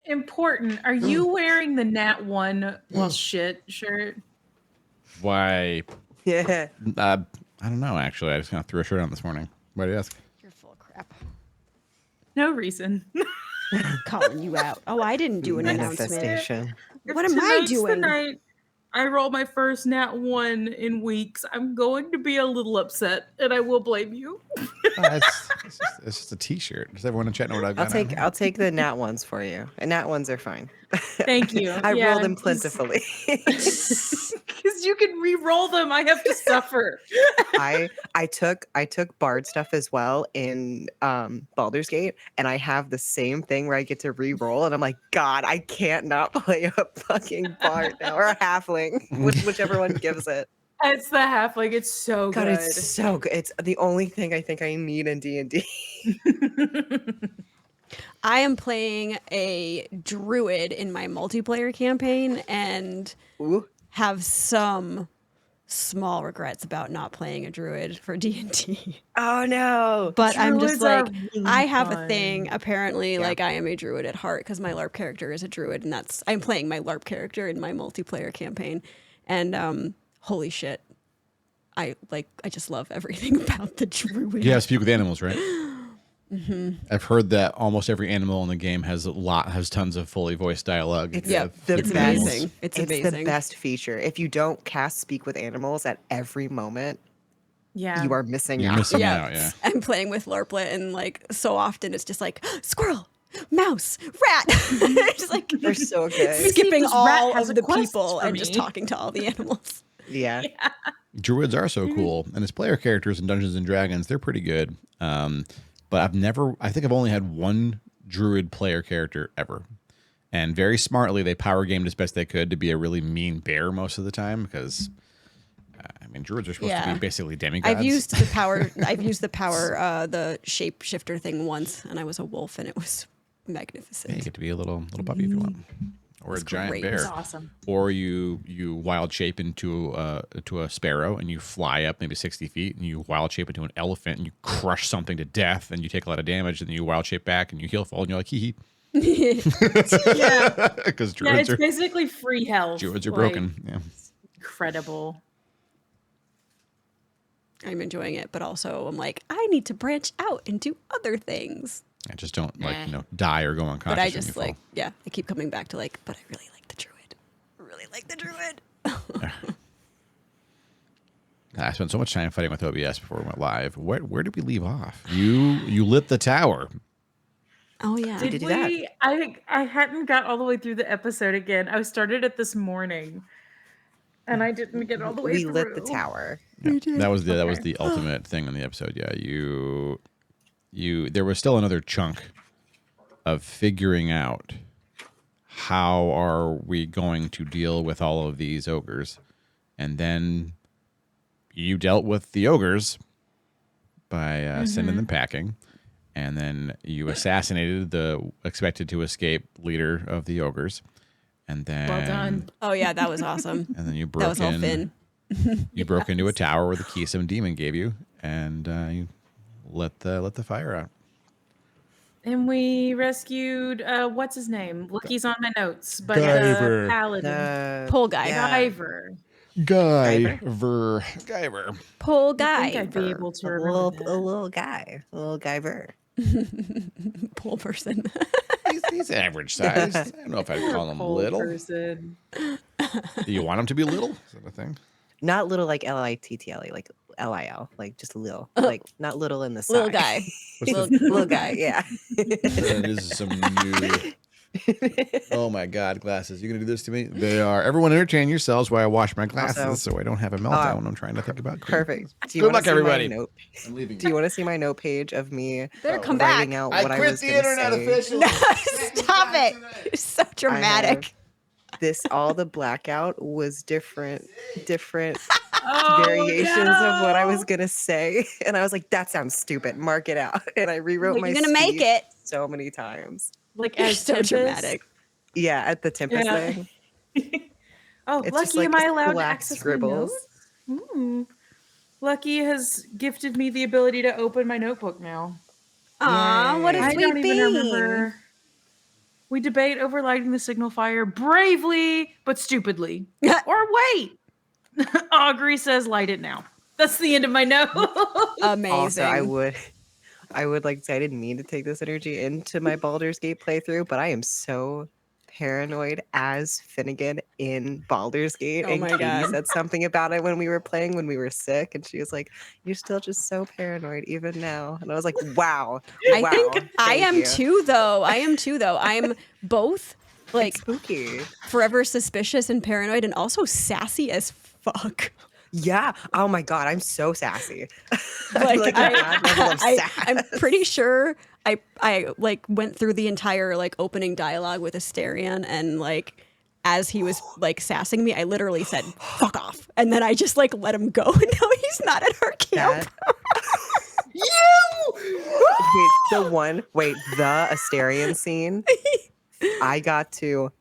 Important. Are you wearing the Nat 1 well shit shirt? Why? Yeah. I don't know, actually. I just kind of threw a shirt on this morning. Why do you ask? You're full of crap. No reason. Calling you out. Oh, I didn't do an announcement. Manifestation. What am I Tonight's the doing? night I roll my first Nat 1 in weeks, I'm going to be a little upset, and I will blame you. It's just a T-shirt. Does everyone in chat know what I've got? I'll take the nat ones for you. And nat ones are fine. Thank you. I roll them plentifully. Because you can re-roll them. I have to suffer. I took Bard stuff as well in Baldur's Gate, and I have the same thing where I get to re-roll, and I'm like, God, I can't not play a fucking Bard now, or a Halfling, whichever one gives it. It's the halfling. It's so God, good. it's so good. It's the only thing I think I need in D&D. I am playing a druid in my multiplayer campaign and Ooh. have some small regrets about not playing a druid for D&D. Oh no! But I'm just Druids are like, really I have a fun. thing. Apparently, Yeah. like I am a druid at heart because my LARP character is a druid, and I'm playing my LARP character in my multiplayer campaign. And holy shit, I just love everything about the druid. You have to speak with animals, right? Mm-hmm. I've heard that almost every animal in the game has tons of fully voiced dialogue. It's Yeah, the it's best. amazing. It's amazing. The best feature. If you don't cast Speak with Animals at every moment, Yeah. you are missing You're out. missing out, yeah. I'm playing with Larplet, and like so often it's just like squirrel, mouse, rat. Just like They're so good. skipping This rat all has of a the quest people for and just me. talking to all the animals. Yeah. Druids are so cool, and as player characters in Dungeons and Dragons, they're pretty good. But I think I've only had one druid player character ever. And very smartly, they power gamed as best they could to be a really mean bear most of the time because, druids are supposed to be basically demigods. I've used the shapeshifter thing once, and I was a wolf, and it was magnificent. Yeah, you get to be a little puppy if you want. Or a giant great. bear. It's awesome. Or you wild shape into a sparrow and you fly up maybe 60 feet and you wild shape into an elephant and you crush something to death and you take a lot of damage and then you wild shape back and you heal fall and you're like hee hee. Yeah. Because Yeah, druids it's basically free health. are Like, broken. Yeah. Incredible. I'm enjoying it, but also I'm like, I need to branch out and do other things. I just don't die or go unconscious. But I when just you fall. I keep coming back to but I really like the druid. I really like the druid. I spent so much time fighting with OBS before we went live. Where did we leave off? You lit the tower. Oh yeah. Did do that. we? I hadn't got all the way through the episode again. I started it this morning, and I didn't get all the way We through. lit the tower. Yeah, that was the ultimate thing in the episode. Yeah, there was still another chunk of figuring out how are we going to deal with all of these ogres, and then you dealt with the ogres by sending them packing, and then you assassinated the expected to escape leader of the ogres, and then Well done. Oh yeah, that was awesome. and then you That broke was all Finn. You broke into a tower where the key some demon gave you, and you let the fire out. And we rescued what's his name? Lucky's on my notes, but Guyver. paladin. Pole guy. Yeah. Guyver. Guyver. Pole I guy. think I'd be able to A remember little guy. A little Guyver. Pole person. He's average size. I don't know if I'd call him Pole little. person. Do you want him to be little? Is that a thing? Not little like L-I-T-T-L-E, like L-I-L, like just little. Like not little in the side. Little guy. Little guy, yeah. This is some new. Oh my God, glasses! You gonna do this to me? They are. Everyone, entertain yourselves while I wash my glasses, Also, so I don't have a meltdown when I'm trying to think about. Perfect. Do you Good wanna luck, see my everybody. note- I'm leaving. Do you want to see my note page of me Better come writing back. out what I was going to say? officially. Stop it. You're so dramatic. All the blackout was different Oh, variations of what I was no. going to say. And I was like, that sounds stupid. Mark it out. And I rewrote But my you're gonna make speech it. so many times. Like You're as so Tempest? dramatic. Yeah, at the Tempest Yeah. thing. Oh, It's Lucky, just like am I allowed to black access scribbles. my notes? Ooh. Lucky has gifted me the ability to open my notebook now. Aw, what a Yay. I sweet don't even bean. remember. We debate over lighting the signal fire bravely but stupidly. Or wait. Augury says light it now. That's the end of my note. Amazing. Also, I would like to say I didn't mean to take this energy into my Baldur's Gate playthrough, but I am so paranoid as Finnegan in Baldur's Gate. Oh and my Katie God. said something about it when we were playing when we were sick, and she was like, "You're still just so paranoid even now." And I was like, "Wow, I wow, think I thank am you." too, though. I'm both like It's spooky. forever suspicious and paranoid, and also sassy as fuck. Yeah. Oh my God, I'm so sassy. Like, like a bad level of sass. I'm pretty sure I like went through the entire like opening dialogue with Asterion, and like as he was like sassing me, I literally said "fuck off," and then I just like let him go, and now he's not at our camp. The Asterion scene. I got to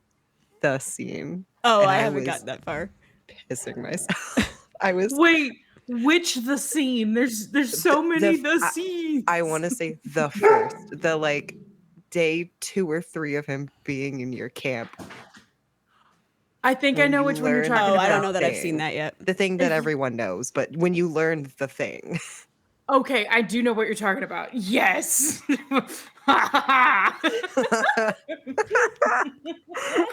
the scene. Oh, and I haven't was gotten that far. pissing myself. I was. Wait, which the scene? There's so many the I- scenes. I want to say the first, the like day 2 or 3 of him being in your camp. I think I when know you which one you're learn- talking Oh, about. I don't know that I've seen thing. that yet. The thing that everyone knows, but when you learn the thing. Okay, I do know what you're talking about. Yes.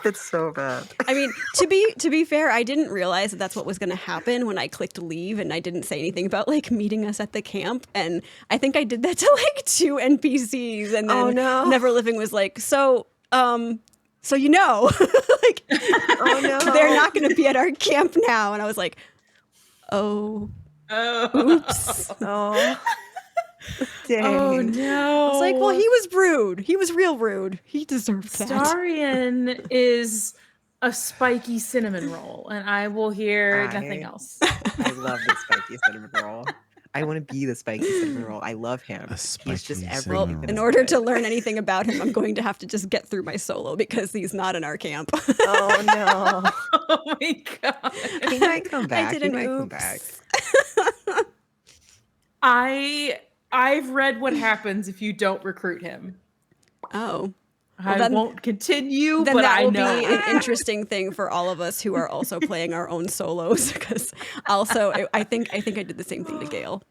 It's so bad. I mean, to be fair, I didn't realize that that's what was going to happen when I clicked leave, and I didn't say anything about like meeting us at the camp. And I think I did that to like 2 NPCs, and then Oh, no. Never Living was like, so you know, like, Oh no. they're not going to be at our camp now. And I was like, oh, oops. Oh. Dang. Oh no. I was like, well, he was rude. He was real rude. He deserved that. Starion is a spiky cinnamon roll, and I will hear nothing else. I love the spiky cinnamon roll. I want to be the spiky cinnamon roll. I love him. A He's just spiky everything. cinnamon roll. In order to learn anything about him, I'm going to have to just get through my solo because he's not in our camp. Oh no. Oh my god. He might come back. did He an might come oops. back. I've read what happens if you don't recruit him. Oh. I then- won't continue, Then but that I will know. be an interesting thing for all of us who are also playing our own solos. Because also, I think I did the same thing to Gale.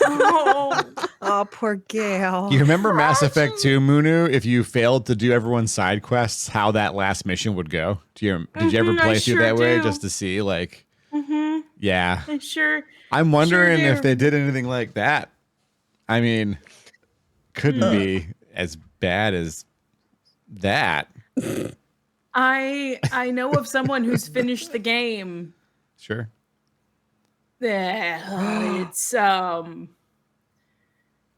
Oh, Oh, poor Gail. You remember Mass Effect 2, Munu? If you failed to do everyone's side quests, how that last mission would go? Did you ever Mhm, I play through sure that way do. just to see? Like, mhm. yeah. I sure. I'm wondering do. if they did anything like that. I mean, couldn't be as bad as that. I know of someone who's finished the game. Sure.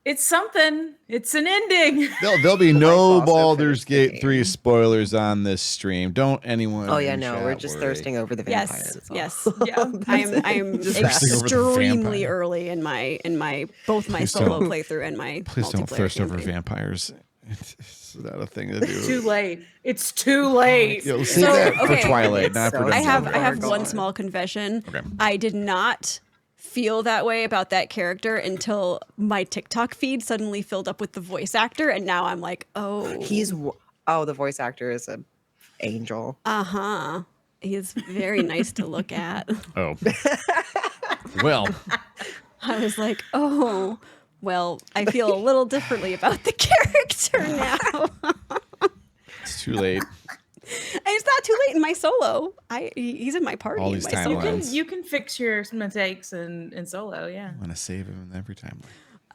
It's something. It's an ending. There'll be no also Baldur's finished the Gate 3 game. spoilers on this stream. Don't anyone. Oh yeah, in no, chat we're just worry. thirsting over the vampires. Yes, that's all. yes. Yeah. I'm Just thirsting over the extremely vampire. early in my both my Please solo don't. playthrough and my Please don't multiplayer thirst over campaign. vampires. It's not a thing to do. Too late. It's too late. You'll save So, that for okay. Twilight, not So for I have December. I have Go one on. small confession. Okay. I did not feel that way about that character until my TikTok feed suddenly filled up with the voice actor, and now I'm like, oh, the voice actor is an angel. uh-huh. He's very nice to look at. Oh. Well, I was like, oh, well, I feel a little differently about the character now. it's too late. And it's not too late in my solo. He's in my party. All in these my solo. timelines. You can fix your mistakes in solo, yeah. I want to save him every time.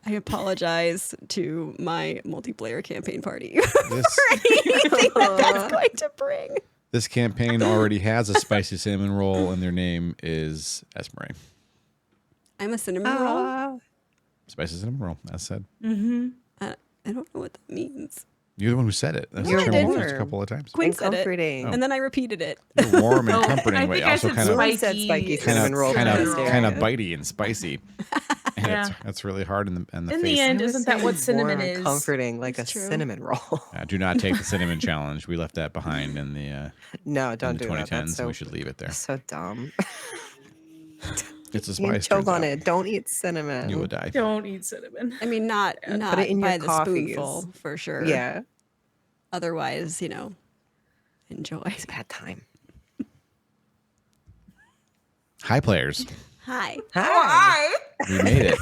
I apologize to my multiplayer campaign party This, anything that's going to bring. this campaign already has a spicy cinnamon roll, and their name is Esmeralda. I'm a cinnamon roll. Spicy cinnamon roll, as said. I don't know what that means. You're the one who said it. That's You're the the term one. used a couple of times. Quinn And said it, comforting. and then I repeated it. You're warm and Oh, comforting, I but think I also said kind of Lily said spiky cinnamon roll. kind to of Hysterica. kind of bitey and spicy. And Yeah. that's really hard in the In face. the end, I was isn't that what saying warm cinnamon and is? comforting, like It's a true. cinnamon roll. Do not take the cinnamon challenge. We left that behind in the No, in don't the do that. 2010s. That's so, we should leave it there. so dumb. It's a You spice. choke turns on out. it. Don't eat cinnamon. You will die. Don't eat cinnamon. I mean, not Put it in by your the coffees. spoonful for sure. Yeah. Otherwise, enjoy. It's a bad time. Hi, players. Hi. Hi. We made it.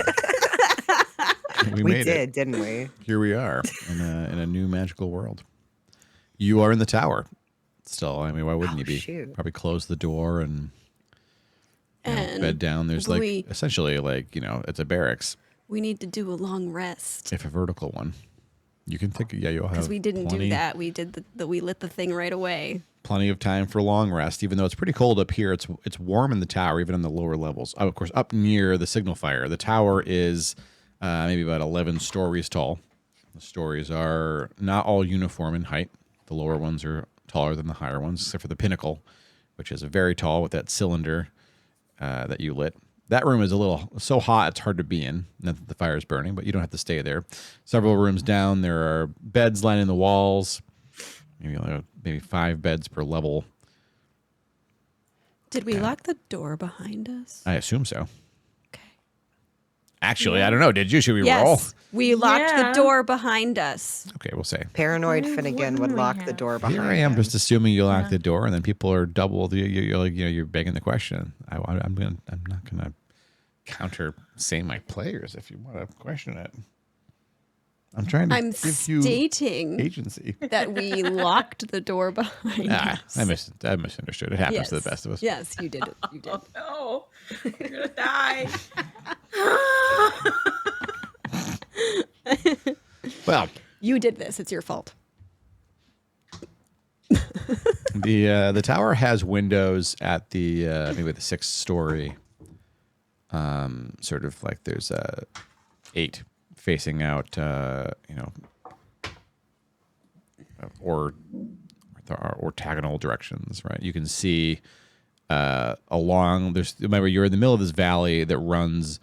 We We made did, it. didn't we? Here we are in a new magical world. You are in the tower. Still, I mean, why wouldn't you be? Shoot. Probably close the door and And bed down. There's essentially it's a barracks. we need to do a long rest. If a vertical one. You can think, you'll have Because we didn't plenty, do that. We did we lit the thing right away. plenty of time for long rest, even though it's pretty cold up here. It's warm in the tower, even on the lower levels. Of course, up near the signal fire. The tower is maybe about 11 stories tall. The stories are not all uniform in height. The lower ones are taller than the higher ones, except for the pinnacle, which is very tall with that cylinder that you lit. That room is so hot it's hard to be in. Not that the fire is burning, but you don't have to stay there. Several rooms down, there are beds lining the walls. Maybe 5 beds per level. Did we lock the door behind us? I assume so. Okay. Actually, I don't know. Did you? Should we roll? Yes. We locked Yeah. the door behind us. Okay, we'll say. Paranoid Why Finnegan would wouldn't we lock the have? door behind Here I am, him. just assuming you lock the door, and then people are double. You're begging the question. I'm not gonna counter say my players if you want to question it. I'm trying to I'm give you stating agency. that we locked the door behind us. I misunderstood. It happens to the best of us. Yes, you did. You did. No, you're gonna die. Well, You did this. It's your fault. the tower has windows at the maybe the 6th story. Sort of like there's 8 facing out, or orthogonal directions, right? You can see along. Remember, you're in the middle of this valley that runs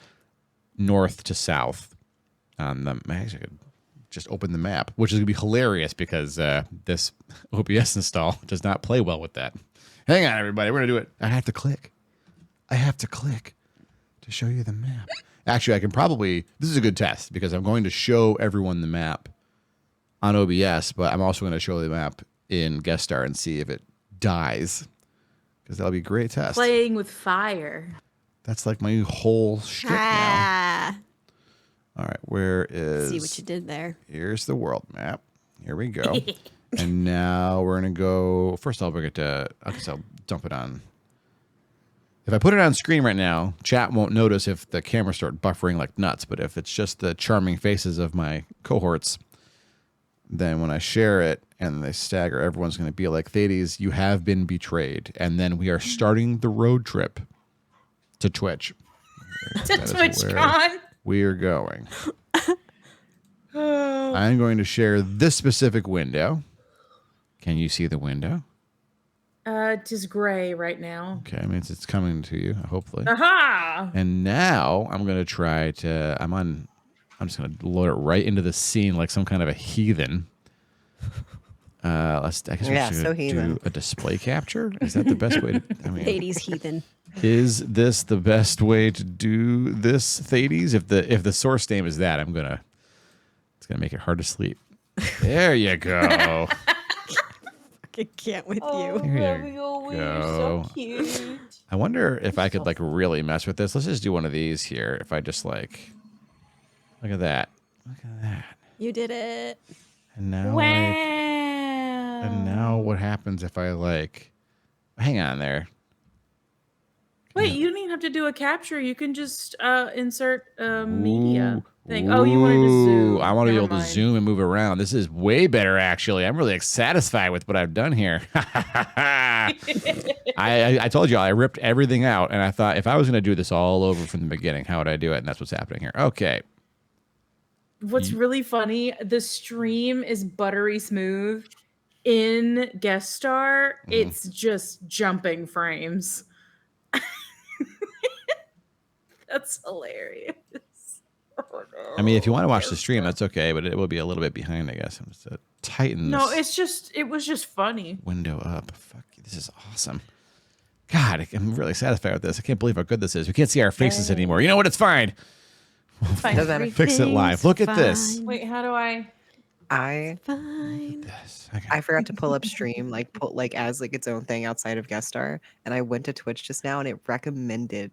north to south. Actually, I could just open the map, which is gonna be hilarious because this OBS install does not play well with that. Hang on, everybody, we're gonna do it. I have to click to show you the map. Actually, I can probably. This is a good test because I'm going to show everyone the map on OBS, but I'm also going to show the map in Guest Star and see if it dies, because that'll be a great test. Playing with fire. That's like my whole shtick now. Ah, All right, where is? see what you did there. Here's the world map. Here we go. And now we're gonna go. First, I'll bring it to. I guess I'll dump it on. If I put it on screen right now, chat won't notice if the camera start buffering like nuts. But if it's just the charming faces of my cohorts, then when I share it and they stagger, everyone's going to be like, Thades, you have been betrayed. And then we are starting the road trip to Twitch. To That is where TwitchCon. we are going. I'm going to share this specific window. Can you see the window? It is gray right now. Okay, I mean, it's coming to you, hopefully. Aha! And now I'm going to try to, I'm just going to load it right into the scene like some kind of a heathen. I guess we should do a display capture. Is that the best way to, I mean, Hades heathen. is this the best way to do this, Thades? If the source name is that, it's going to make it hard to sleep. There you go. I can't with Oh, you. There you Ravioli, go. you're so cute. I wonder if I could like really mess with this. Let's just do one of these here. If I just like, look at that. Look at that. You did it. And now Wow. and now what happens if I like, hang on there. Wait, you don't even have to do a capture. You can just insert a media Ooh, thing. Oh, you wanted to zoom. I want to be Never able to mind. zoom and move around. This is way better, actually. I'm really satisfied with what I've done here. I told you I ripped everything out, and I thought if I was going to do this all over from the beginning, how would I do it? And that's what's happening here. Okay. What's really funny, the stream is buttery smooth. In Guest Star, it's just jumping frames. That's hilarious. Oh, no. I mean, if you want to watch the stream, that's okay, but it will be a little bit behind, I guess. I'm just tighten No, this it was just funny. window up. Fuck, this is awesome. God, I'm really satisfied with this. I can't believe how good this is. We can't see our faces anymore. You know what? It's fine. Fine. Doesn't matter. Fix it live. Look at this. Fine. Wait, how do I? I Fine. This. Okay. I forgot to pull up stream, like put like as like its own thing outside of guest star, and I went to Twitch just now, and it recommended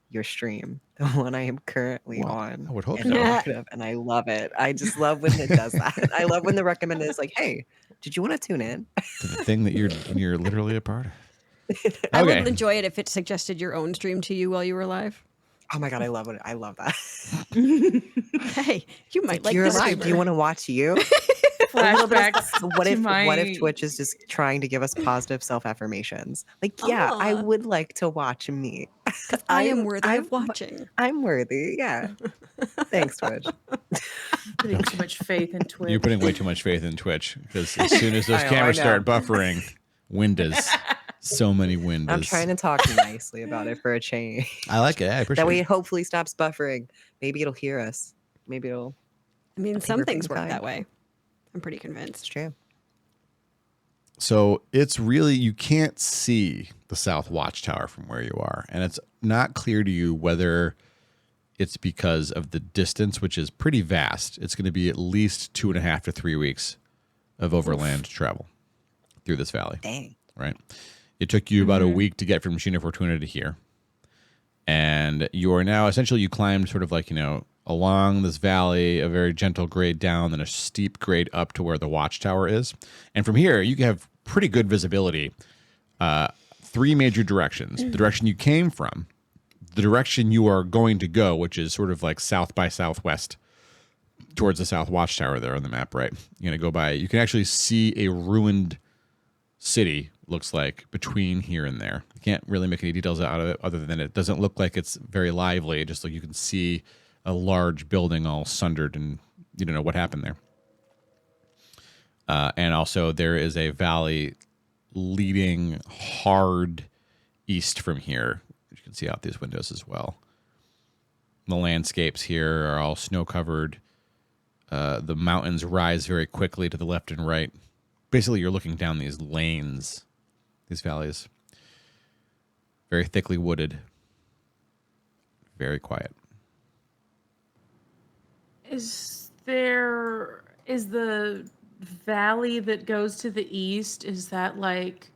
your stream, the one I am currently Well, on. I would hope and so. I could have, and I love it. I just love when it does that. I love when the recommended is like, "Hey, did you want to tune in?" To the thing that you're literally a part of. I would Okay. enjoy it if it suggested your own stream to you while you were live. Oh my god, I love it. I love that. Hey, you might like You're this live. Do you want to watch you? Flashbacks. What to if my... what if Twitch is just trying to give us positive self affirmations? Like, yeah, I Aw. would like to watch me. Because I am worthy of watching. I'm worthy. Yeah. Thanks, Twitch. putting too much faith in Twitch. You're putting way too much faith in Twitch because as soon as those I know, cameras I know. start buffering, windows, so many windows. I'm trying to talk nicely about it for a change. I like it. I appreciate That way it. it hopefully stops buffering. Maybe it'll hear us. Maybe it'll. I mean, think some we're things being work that kind. way. I'm pretty It's convinced. true. So it's really, you can't see the South Watchtower from where you are. And it's not clear to you whether it's because of the distance, which is pretty vast. It's going to be at least 2.5 to 3 weeks of overland travel through this valley, Dang. right? It took you about a week to get from Machina Fortuna to here. And you are now, essentially, you climbed sort of like, along this valley, a very gentle grade down, then a steep grade up to where the watchtower is. And from here, you have pretty good visibility. 3 major directions. The direction you came from, the direction you are going to go, which is sort of like south by southwest towards the South Watchtower there on the map, right? You're going to go by, you can actually see a ruined city, looks like, between here and there. You can't really make any details out of it other than it doesn't look like it's very lively. Just like you can see a large building all sundered and you don't know what happened there. And also there is a valley leading hard east from here. You can see out these windows as well. The landscapes here are all snow covered. The mountains rise very quickly to the left and right. Basically, you're looking down these lanes, these valleys. Very thickly wooded. Very quiet. Is the valley that goes to the east, is that like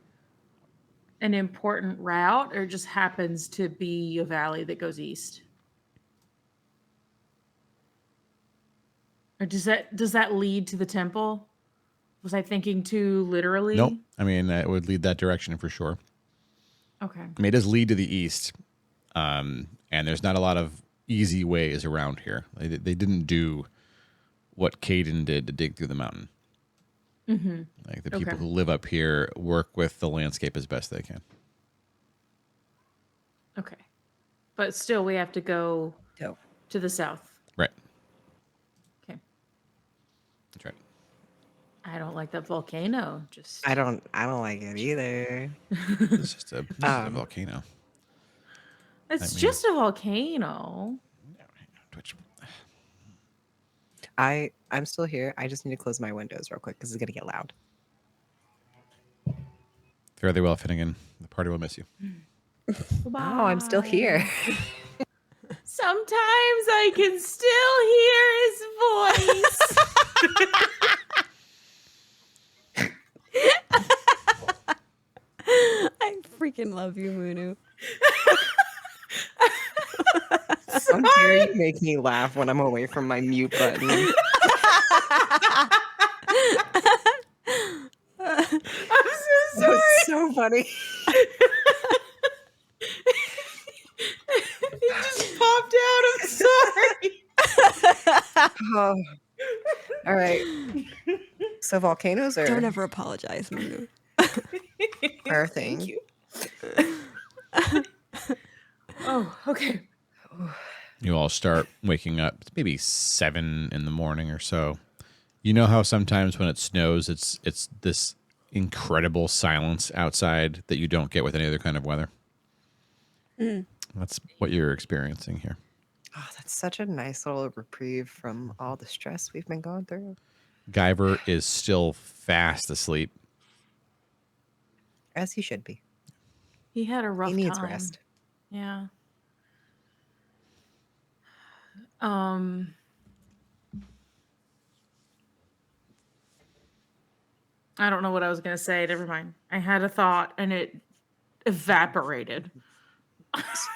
an important route or just happens to be a valley that goes east? Or does that lead to the temple? Was I thinking too literally? Nope. I mean, it would lead that direction for sure. Okay. I mean, it does lead to the east. And there's not a lot of easy ways around here. They didn't do what Caden did to dig through the mountain. Mm-hmm. Like the people Okay. who live up here work with the landscape as best they can. Okay. But still, we have to go Dope. to the south. Right. Okay. That's right. I don't like that volcano. I don't like it either. It's just a volcano. It's mean- just a volcano. Twitch. I'm still here. I just need to close my windows real quick because it's gonna get loud. Fare thee well, Finnegan. The party will miss you. Oh, I'm still here. Sometimes I can still hear his voice. I freaking love you, Munu. How dare you make me laugh when I'm away from my mute button? I'm so That sorry. was so funny. It just popped out. I'm sorry. Oh. All right. So volcanoes are Don't ever apologize, Munu. our thing. Thank you. Oh, okay. You all start waking up. It's maybe 7 in the morning or so. You know how sometimes when it snows, it's this incredible silence outside that you don't get with any other kind of weather. That's what you're experiencing here. Oh, that's such a nice little reprieve from all the stress we've been going through. Guyver is still fast asleep. As he should be. He had a rough He needs time. rest. Yeah. I don't know what I was gonna say. Never mind. I had a thought and it evaporated.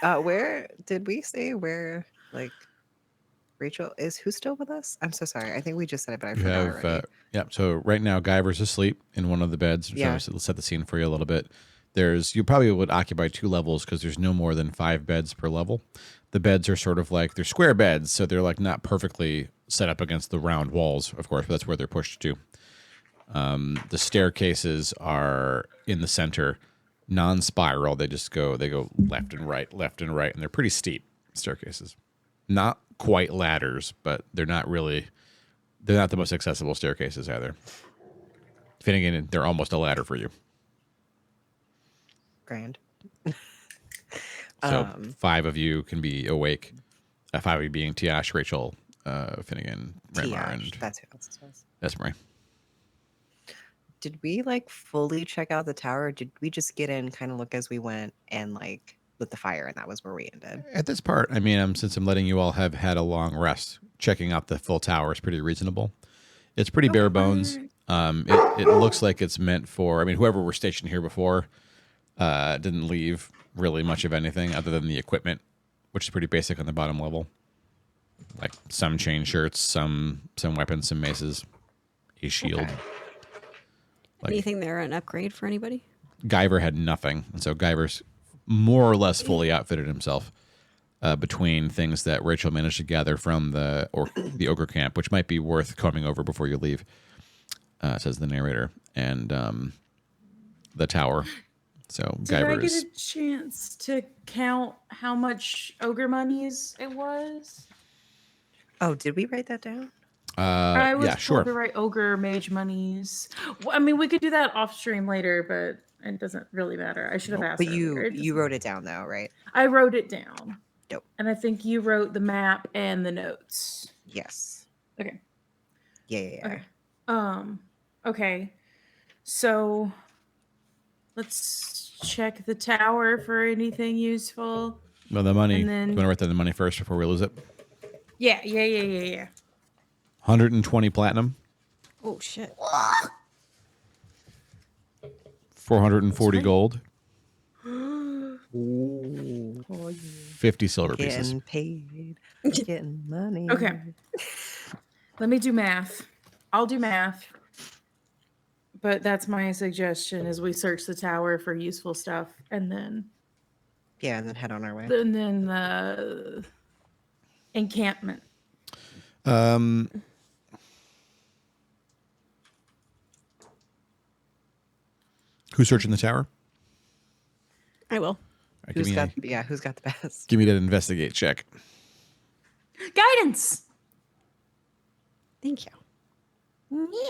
Where did we say where, like, Rachel is? Who's still with us? I'm so sorry. I think we just said it, but I You forgot have, already. yeah. So right now, Guyver's asleep in one of the beds. Yeah. So let's set the scene for you a little bit. You probably would occupy 2 levels because there's no more than 5 beds per level. The beds are sort of like, they're square beds, so they're like not perfectly set up against the round walls, of course, but that's where they're pushed to. The staircases are in the center, non-spiral. They go left and right, and they're pretty steep staircases. Not quite ladders, but they're not the most accessible staircases either. Finnegan, they're almost a ladder for you. Grand. So 5 of you can be awake. 5 of you being Tiash, Rachel, Finnegan, Remar, and That's who else it was. Esmery. Did we like fully check out the tower? Or did we just get in, kind of look as we went, and like lit the fire, and that was where we ended? At this part, I mean, since I'm letting you all have had a long rest, checking out the full tower is pretty reasonable. It's pretty bare bones. It looks like it's meant for, I mean, whoever were stationed here before didn't leave really much of anything other than the equipment, which is pretty basic on the bottom level. Like some chain shirts, some weapons, some maces, a shield. Okay. Like, Anything there an upgrade for anybody? Guyver had nothing, and so Guyver's more or less fully outfitted himself between things that Rachel managed to gather from the ogre camp, which might be worth combing over before you leave, says the narrator, and the tower. So Did I Guyver's... get a chance to count how much ogre monies it was? Oh, did we write that down? I was yeah, sure. told to write ogre mage monies. Well, I mean, we could do that off stream later, but it doesn't really matter. I should have asked. But earlier. you wrote it down though, right? I wrote it down. Dope. And I think you wrote the map and the notes. Yes. Okay. Yeah. Okay. Okay. So let's check the tower for anything useful. Well, the money. And then- Do you want to write down the money first before we lose it? Yeah. 120 platinum. Oh shit! 440 gold. Ooh. 50 silver pieces. Getting paid. Getting money. Okay. Let me do math. I'll do math. But that's my suggestion is we search the tower for useful stuff and then head on our way. the encampment. Who's searching the tower? I will. All right, Who's got the best? give me that investigate check. Guidance. Thank you.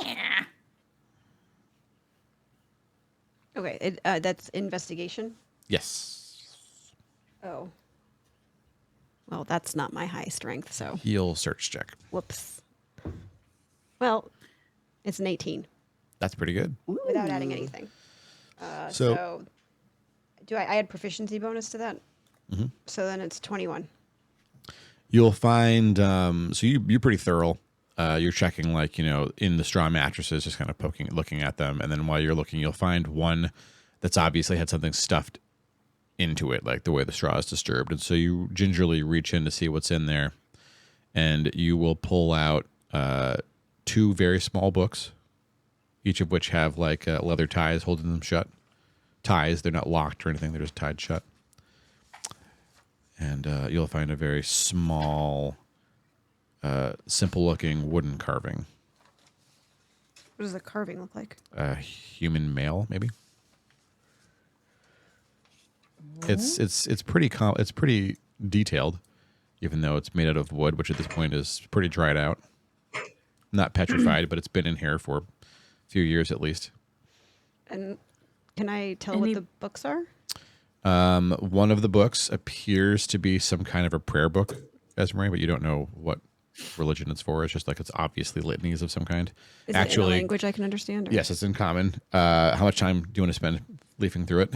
Yeah. Okay, that's investigation. Yes. Oh. Well, that's not my high strength, so Heal search check. whoops. Well, it's an 18 That's pretty good. without adding anything. So, do I add proficiency bonus to that? Mm-hmm. So then it's 21. You'll find so you're pretty thorough. You're checking in the straw mattresses, just kind of looking at them, and then while you're looking, you'll find one that's obviously had something stuffed into it, like the way the straw is disturbed. And so you gingerly reach in to see what's in there, and you will pull out 2 very small books, each of which have leather ties holding them shut. Ties, they're not locked or anything; they're just tied shut. And you'll find a very small, simple-looking wooden carving. What does the carving look like? A human male, maybe. It's pretty detailed, even though it's made out of wood, which at this point is pretty dried out. Not petrified, but it's been in here for a few years at least. And can I tell what the books are? One of the books appears to be some kind of a prayer book, Esmery, but you don't know what religion it's for. It's just it's obviously litanies of some kind. Is it in a language I can understand? Or? Yes, it's in common. How much time do you want to spend leafing through it?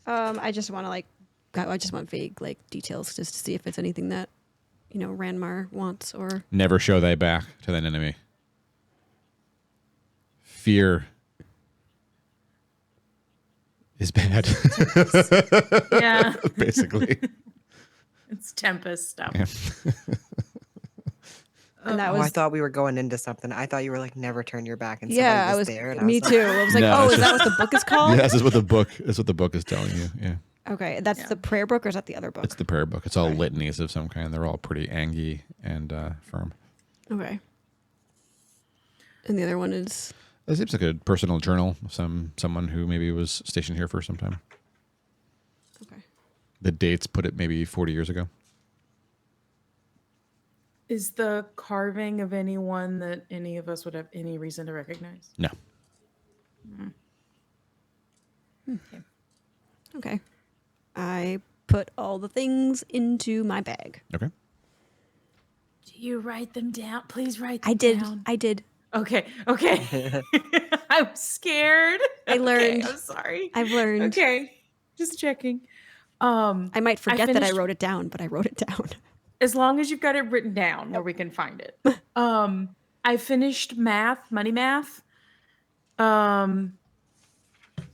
I just want to I just want vague details just to see if it's anything that Ranmar wants or. Never show thy back to thine enemy. Fear is bad. Yeah. Basically. It's Tempest stuff. Yeah. And that Oh, I was thought we were going into something. I thought you were like never turn your back and yeah. somebody I was was there. And I me was too. I was like, No, oh, it's is that just- what the book is called? Yeah, this is what the book. That's what the book is telling you. Yeah, Okay, that's Yeah. the prayer book, or is that the other book? it's the prayer book. It's all litanies of some kind. They're all pretty angy and firm. Okay. And the other one is It seems like a personal journal of someone who maybe was stationed here for some time. okay. The dates put it maybe 40 years ago. Is the carving of anyone that any of us would have any reason to recognize? No. Okay. I put all the things into my bag. Okay. Do you write them down? Please write them I did. down. I did. Okay. Okay. I'm scared. I learned. Okay, I'm sorry. I've learned. Okay. Just checking. I might forget that I finished- wrote it down, but I wrote it down. As long as you've got it written down where we can find it. I finished money math.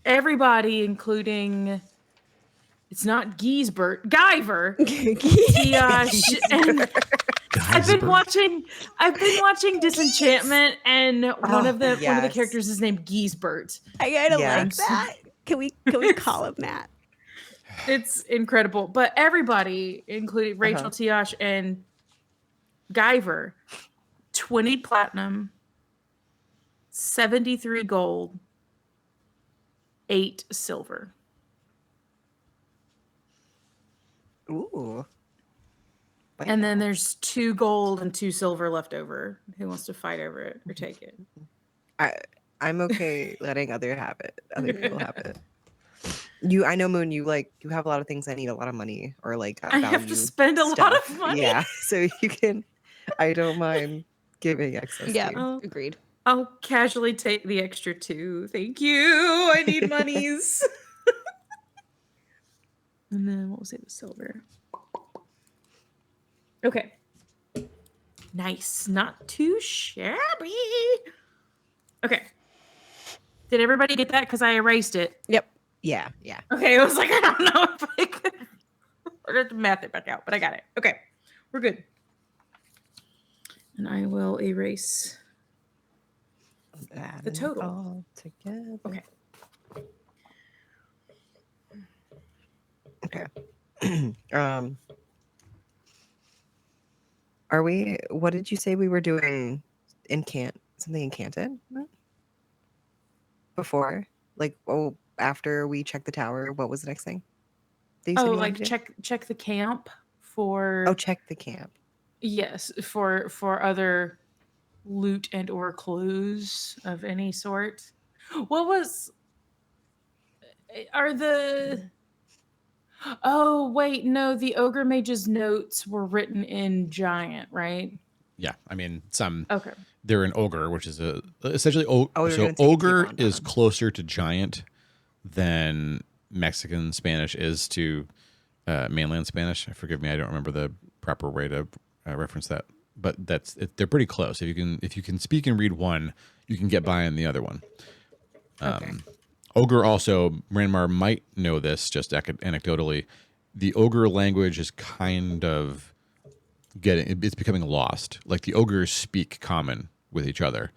Everybody, including it's not Giesbert, Guyver, Tiosh, and I've been watching Disenchantment, and one of the yes. characters is named Giesbert. I kind of like Yes. that. Can we call him that? It's incredible. But everybody, including Rachel Tiosh and Guyver, 20 platinum, 73 gold, 8 silver. Ooh. And then there's 2 gold and 2 silver left over. Who wants to fight over it or take it? I'm okay letting other people have it. I know, Moon, you have a lot of things that need a lot of money or like I have to value spend a lot stuff. of money. Yeah, so you can. I don't mind giving excess. Yeah, to you. Oh. agreed. I'll casually take the extra 2. Thank you. I need monies. And then what was it? The silver. Okay. Nice. Not too shabby. Okay. Did everybody get that? Because I erased it. Yep. Yeah. Okay. I was like, I don't know if I could. Or have to math it back out, but I got it. Okay. We're good. And I will erase. The total. All together. Okay. Okay. Are we? What did you say we were doing? Something incanted? Before, after we check the tower, what was the next thing? that you said Oh, you wanted like to do? check the camp for. Oh, check the camp. Yes, for other loot and or clues of any sort. What was are the Oh, wait, no, the ogre mage's notes were written in giant, right? Yeah, I mean, some Okay. they're an ogre, which is essentially Oh, you're so gonna take a peek ogre on is them. closer to giant than Mexican Spanish is to mainland Spanish. Forgive me, I don't remember the proper way to reference that, but they're pretty close. If you can speak and read one, you can get by in the other one. Okay. Ogre also, Ranmar might know this just anecdotally. The ogre language is kind of it's becoming lost. Like the ogres speak common with each other,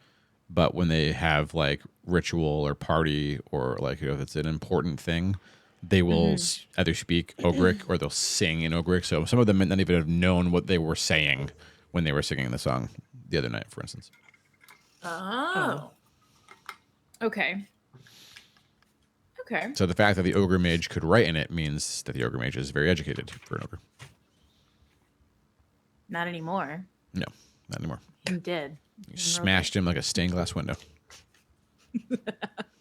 but when they have like ritual or party or like if it's an important thing, they will either speak ogric or they'll sing in ogric. So some of them might not even have known what they were saying when they were singing the song the other night, for instance. Oh. Okay. Okay. So the fact that the ogre mage could write in it means that the ogre mage is very educated for an ogre. Not anymore. No, not anymore. I'm dead. You smashed him like a stained glass window.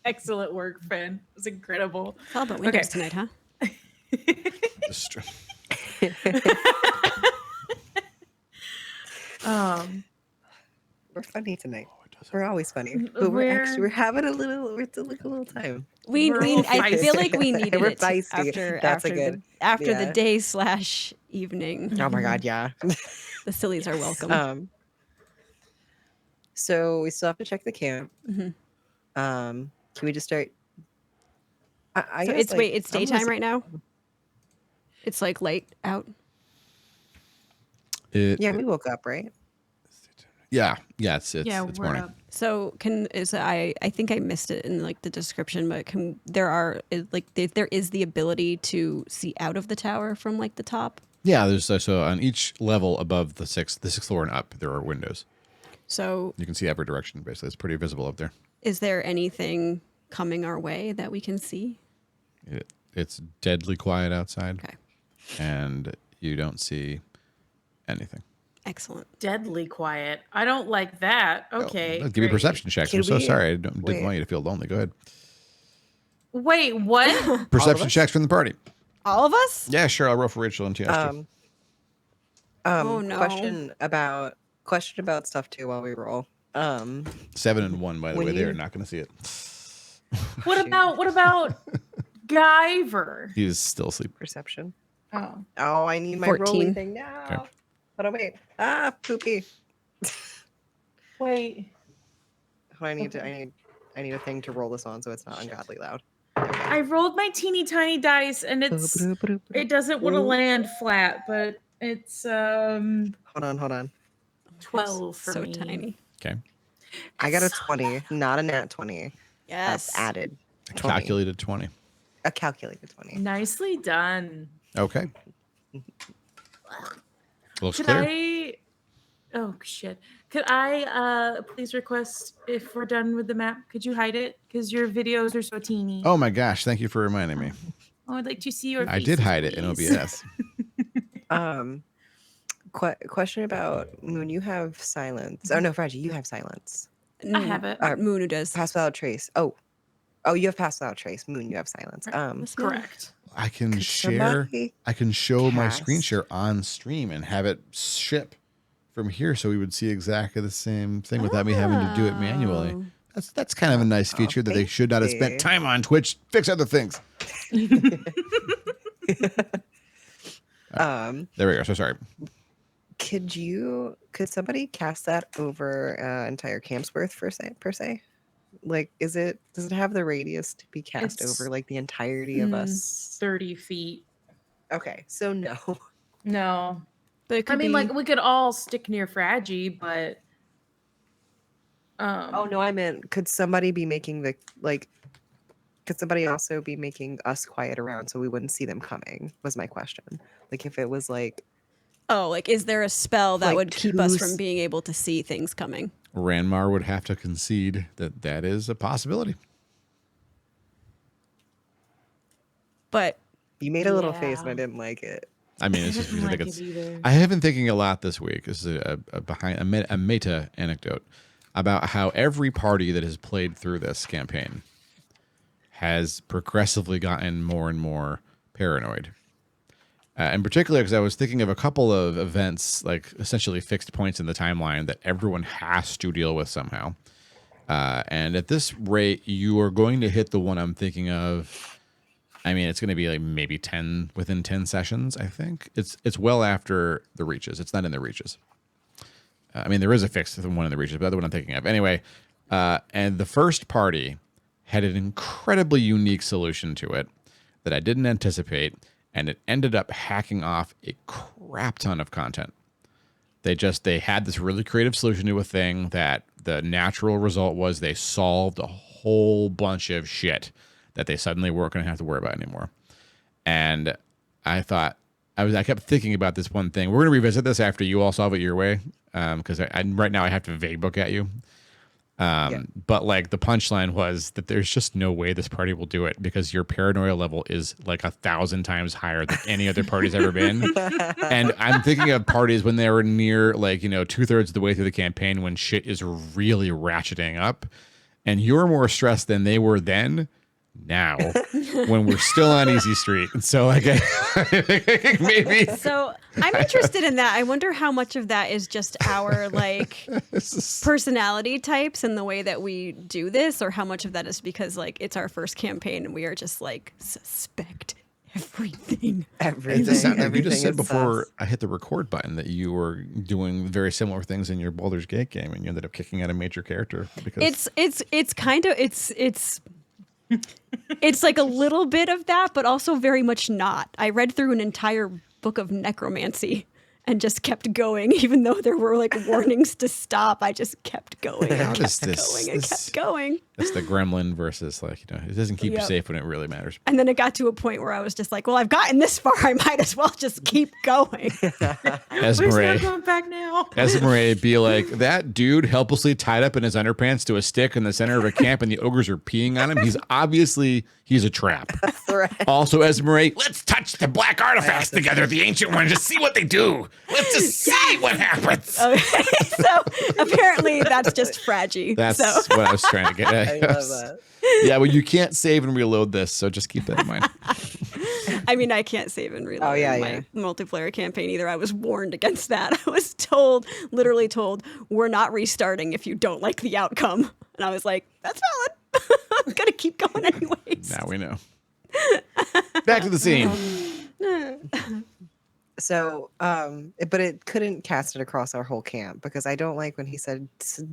Excellent work, Finn. It was incredible. It's all about Windows tonight, huh? We're funny tonight. We're always funny, but we're having a little time. We're all I feel like we feisty. needed We're it feisty. after the yeah. day/evening. Oh my god, yeah. The sillies are welcome. So we still have to check the camp. Mhm. Can we just start? I So guess, it's like, wait, it's I'm daytime listening- right now. It's like late out. Yeah, we woke up, right? Yeah, it's Yeah, it's we're morning. up. So I think I missed it in like the description, but there is the ability to see out of the tower from like the top. Yeah, there's so on each level above the sixth floor and up, there are windows. So You can see every direction. Basically, it's pretty visible up there. is there anything coming our way that we can see? It's deadly quiet outside, Okay, and you don't see anything. excellent. Deadly quiet. I don't like that. Okay. Give me great. perception checks. Can I'm so we- sorry. I didn't wait. want you to feel lonely. Go ahead. Wait, what? Perception us? checks from the party. All of us? Yeah, sure. I'll roll for Rachel and TS. Oh, no. Question about stuff too while we roll. 7 and 1, by the when way. They're you- not going to see it. what about Guyver? He's still asleep. Perception. Oh. Oh, I need my 14. rolling thing now. Okay. Hold on, wait. Ah, poopy. Wait. I need a thing to roll this on so it's not ungodly loud. I rolled my teeny tiny dice and it doesn't want to land flat, but it's Hold on. 12 for So me. tiny. Okay. I got a 20, not a nat 20. Yes. That's added. A 20. calculated 20. A calculated 20. Nicely done. Okay. Looks Could clear. Oh shit. Could I please request if we're done with the map, could you hide it? Because your videos are so teeny. Oh my gosh. Thank you for reminding me. I would like to see your I did faces, hide it in please. OBS. Question about Moon. You have silence. Oh no, Fragie, you have silence. I have it. Moon who does. Pass without trace. Oh, you have pass without trace. Moon, you have silence. What's Moon? Correct. I can Could share. somebody I can show my screen cast- share on stream and have it ship from here, so we would see exactly the same thing without me having to do it manually. Oh. That's kind of a nice feature that they should not have spent fancy. time on Twitch. Fix other things. There we go. So sorry. Could somebody cast that over entire camp's worth per se? Like, does it have the radius to be cast It's- over like the entirety of us? 30 feet. Okay, so no. No. But it could I mean, be, like, we could all stick near Fraggy, but Oh no, I meant could somebody be making could somebody also be making us quiet around so we wouldn't see them coming? Was my question. Like if it was like is there a spell that like would keep us two from s- being able to see things coming? Ranmar would have to concede that that is a possibility. But you made a little face and I Yeah. didn't like it. I mean, it's just because I think like it's. it either. I have been thinking a lot this week. This is a meta anecdote about how every party that has played through this campaign has progressively gotten more and more paranoid. In particular, because I was thinking of a couple of events, like essentially fixed points in the timeline that everyone has to deal with somehow. And at this rate, you are going to hit the one I'm thinking of. I mean, it's going to be like maybe 10 within 10 sessions, I think. It's well after the reaches. It's not in the reaches. I mean, there is a fixed one in the reaches, but the other one I'm thinking of. Anyway, and the first party had an incredibly unique solution to it that I didn't anticipate, and it ended up hacking off a crap ton of content. They had this really creative solution to a thing that the natural result was they solved a whole bunch of shit that they suddenly weren't going to have to worry about anymore. And I thought, I kept thinking about this one thing. We're going to revisit this after you all solve it your way, because right now I have to vague book at you. But like the punchline was that there's just no way this party will do it because your paranoia level is like 1,000 times higher than any other party's ever been. And I'm thinking of parties when they were near like, 2/3 of the way through the campaign when shit is really ratcheting up, and you're more stressed than they were then. Now, when we're still on easy street, and so like maybe so I'm interested in that. I wonder how much of that is just our like personality types and the way that we do this, or how much of that is because like it's our first campaign and we are just like suspect everything. Everything. you just everything said is before sus. I hit the record button that you were doing very similar things in your Baldur's Gate game, and you ended up kicking out a major character because It's kind of it's It's like a little bit of that, but also very much not. I read through an entire book of necromancy and just kept going, even though there were like warnings to stop. I just kept going and What is kept this? going and kept going. That's the gremlin versus like, it doesn't keep you Yep. safe when it really matters. And then it got to a point where I was just like, well, I've gotten this far. I might as well just keep going. We're not Esmeralda. going back now. Esmeralda be like, that dude helplessly tied up in his underpants to a stick in the center of a camp and the ogres are peeing on him. He's a trap. Right. Also, Esmeralda, let's touch the black artifacts together, the ancient ones, just see what they do. Let's just see what happens. Okay, so apparently that's just fragile. That's So what I was trying to get at. I love that. Yeah, well, you can't save and reload this, so just keep that in mind. I mean, I can't save and reload Oh, yeah, in my multiplayer campaign either. I was warned against that. I was literally told, we're not restarting if you don't like the outcome. And I was like, that's valid. I'm going to keep going anyways. Now we know. Back to the scene. So, but it couldn't cast it across our whole camp because I don't like when he said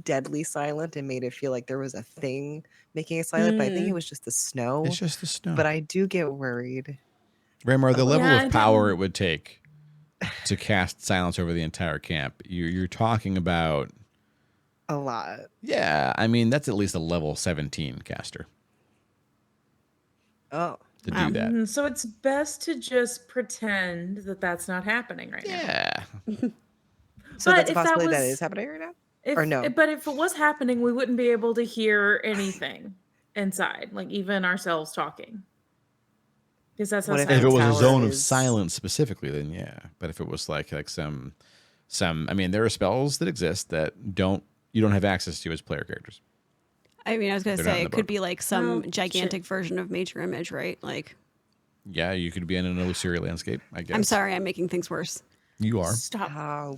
deadly silent and made it feel like there was a thing making it silent. But I think it was just the snow. It's just the snow. But I do get worried. Ramar, the level Yeah, I of power didn't- it would take to cast silence over the entire camp, you're talking about, A lot. yeah, I mean, that's at least a level 17 caster Oh, to Wow. do that. So it's best to just pretend that that's not happening right now. Yeah. so But that's a if that possibility that was- is happening right now. If, Or no? But if it was happening, we wouldn't be able to hear anything inside, like even ourselves talking. Because that's how What if If it silence was a tower zone of is- silence specifically, then yeah. But if it was like some, I mean, there are spells that exist that you don't have access to as player characters. I mean, I was going to They're not say in it the could book. be like some Well, gigantic version of Major Image, right? Like, Yeah, you could be in an illusory landscape, I guess. I'm sorry, I'm making things worse. You are. Stop. Oh,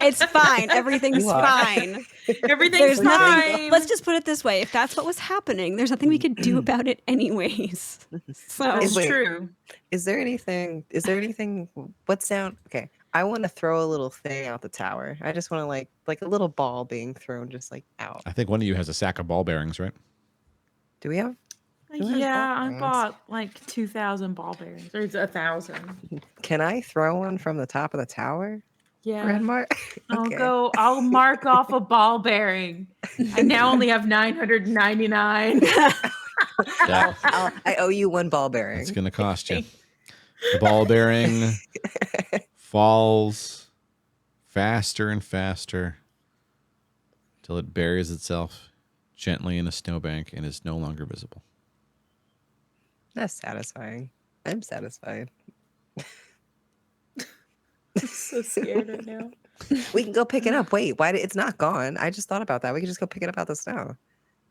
It's fine. Everything's You are. fine. Everything's There's nothing. fine. Let's just put it this way: if that's what was happening, there's nothing we could do about it, anyways. So It's Wait. true. is there anything? What's down? Okay, I want to throw a little thing out the tower. I just want to like a little ball being thrown just like out. I think one of you has a sack of ball bearings, right? Do we have? Who has Yeah, ball I bearings? bought like 2,000 ball bearings. Or it's 1,000. Can I throw one from the top of the tower, Yeah. Grandma? I'll mark off a ball bearing. I now only have 999. Yeah. I owe you one ball bearing. It's going to cost you. The ball bearing falls faster and faster till it buries itself gently in a snowbank and is no longer visible. That's satisfying. I'm satisfied. I'm so scared right now. We can go pick it up. Wait, it's not gone? I just thought about that. We can just go pick it up out the snow.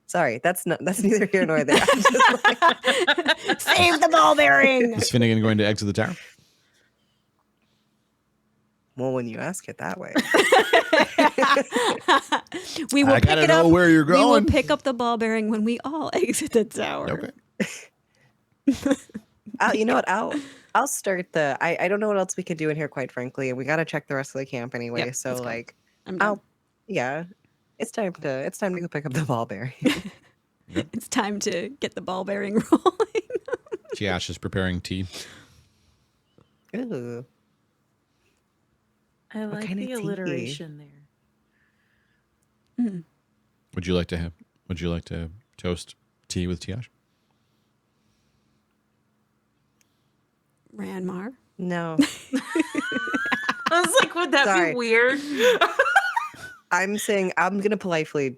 Sorry, that's neither here nor there. I'm just like, save the ball bearing. Is Finnegan going to exit the tower? well, when you ask it that way. We will I pick gotta it know up. where you're We will going. pick up the ball bearing when we all exit the tower. Okay. You know what? I'll start the. I don't know what else we could do in here, quite frankly, and we got to check the rest of the camp anyway. Yep, so let's go. like, I'm done. yeah, it's time to go pick up the ball bearing. It's time to get the ball bearing rolling. Tiash is preparing tea. Ooh, I like kind the of tea? alliteration there. Would you like to toast tea with Tiash? no. Ranmar. I was like, would that Sorry. be weird? I'm saying I'm gonna politely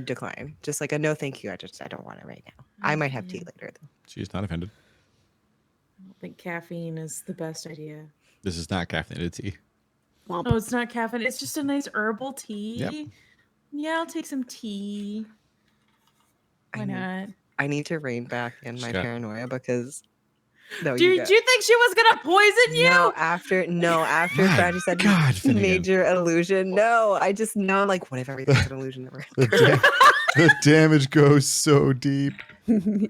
decline. Just like a no, thank you. I don't want it right now. I might have tea later though. She's not offended. I don't think caffeine is the best idea. This is not caffeinated tea. Womp. Oh, it's not caffeine. It's just a nice herbal tea. Yep. Yeah, I'll take some tea. Why not? I need to rein back in my Scott. paranoia because no, Do you you go. think she was gonna poison you? No, after My Fratty said God, Finnegan. major illusion. No, I just know like what if everything's an illusion never The damage goes so deep.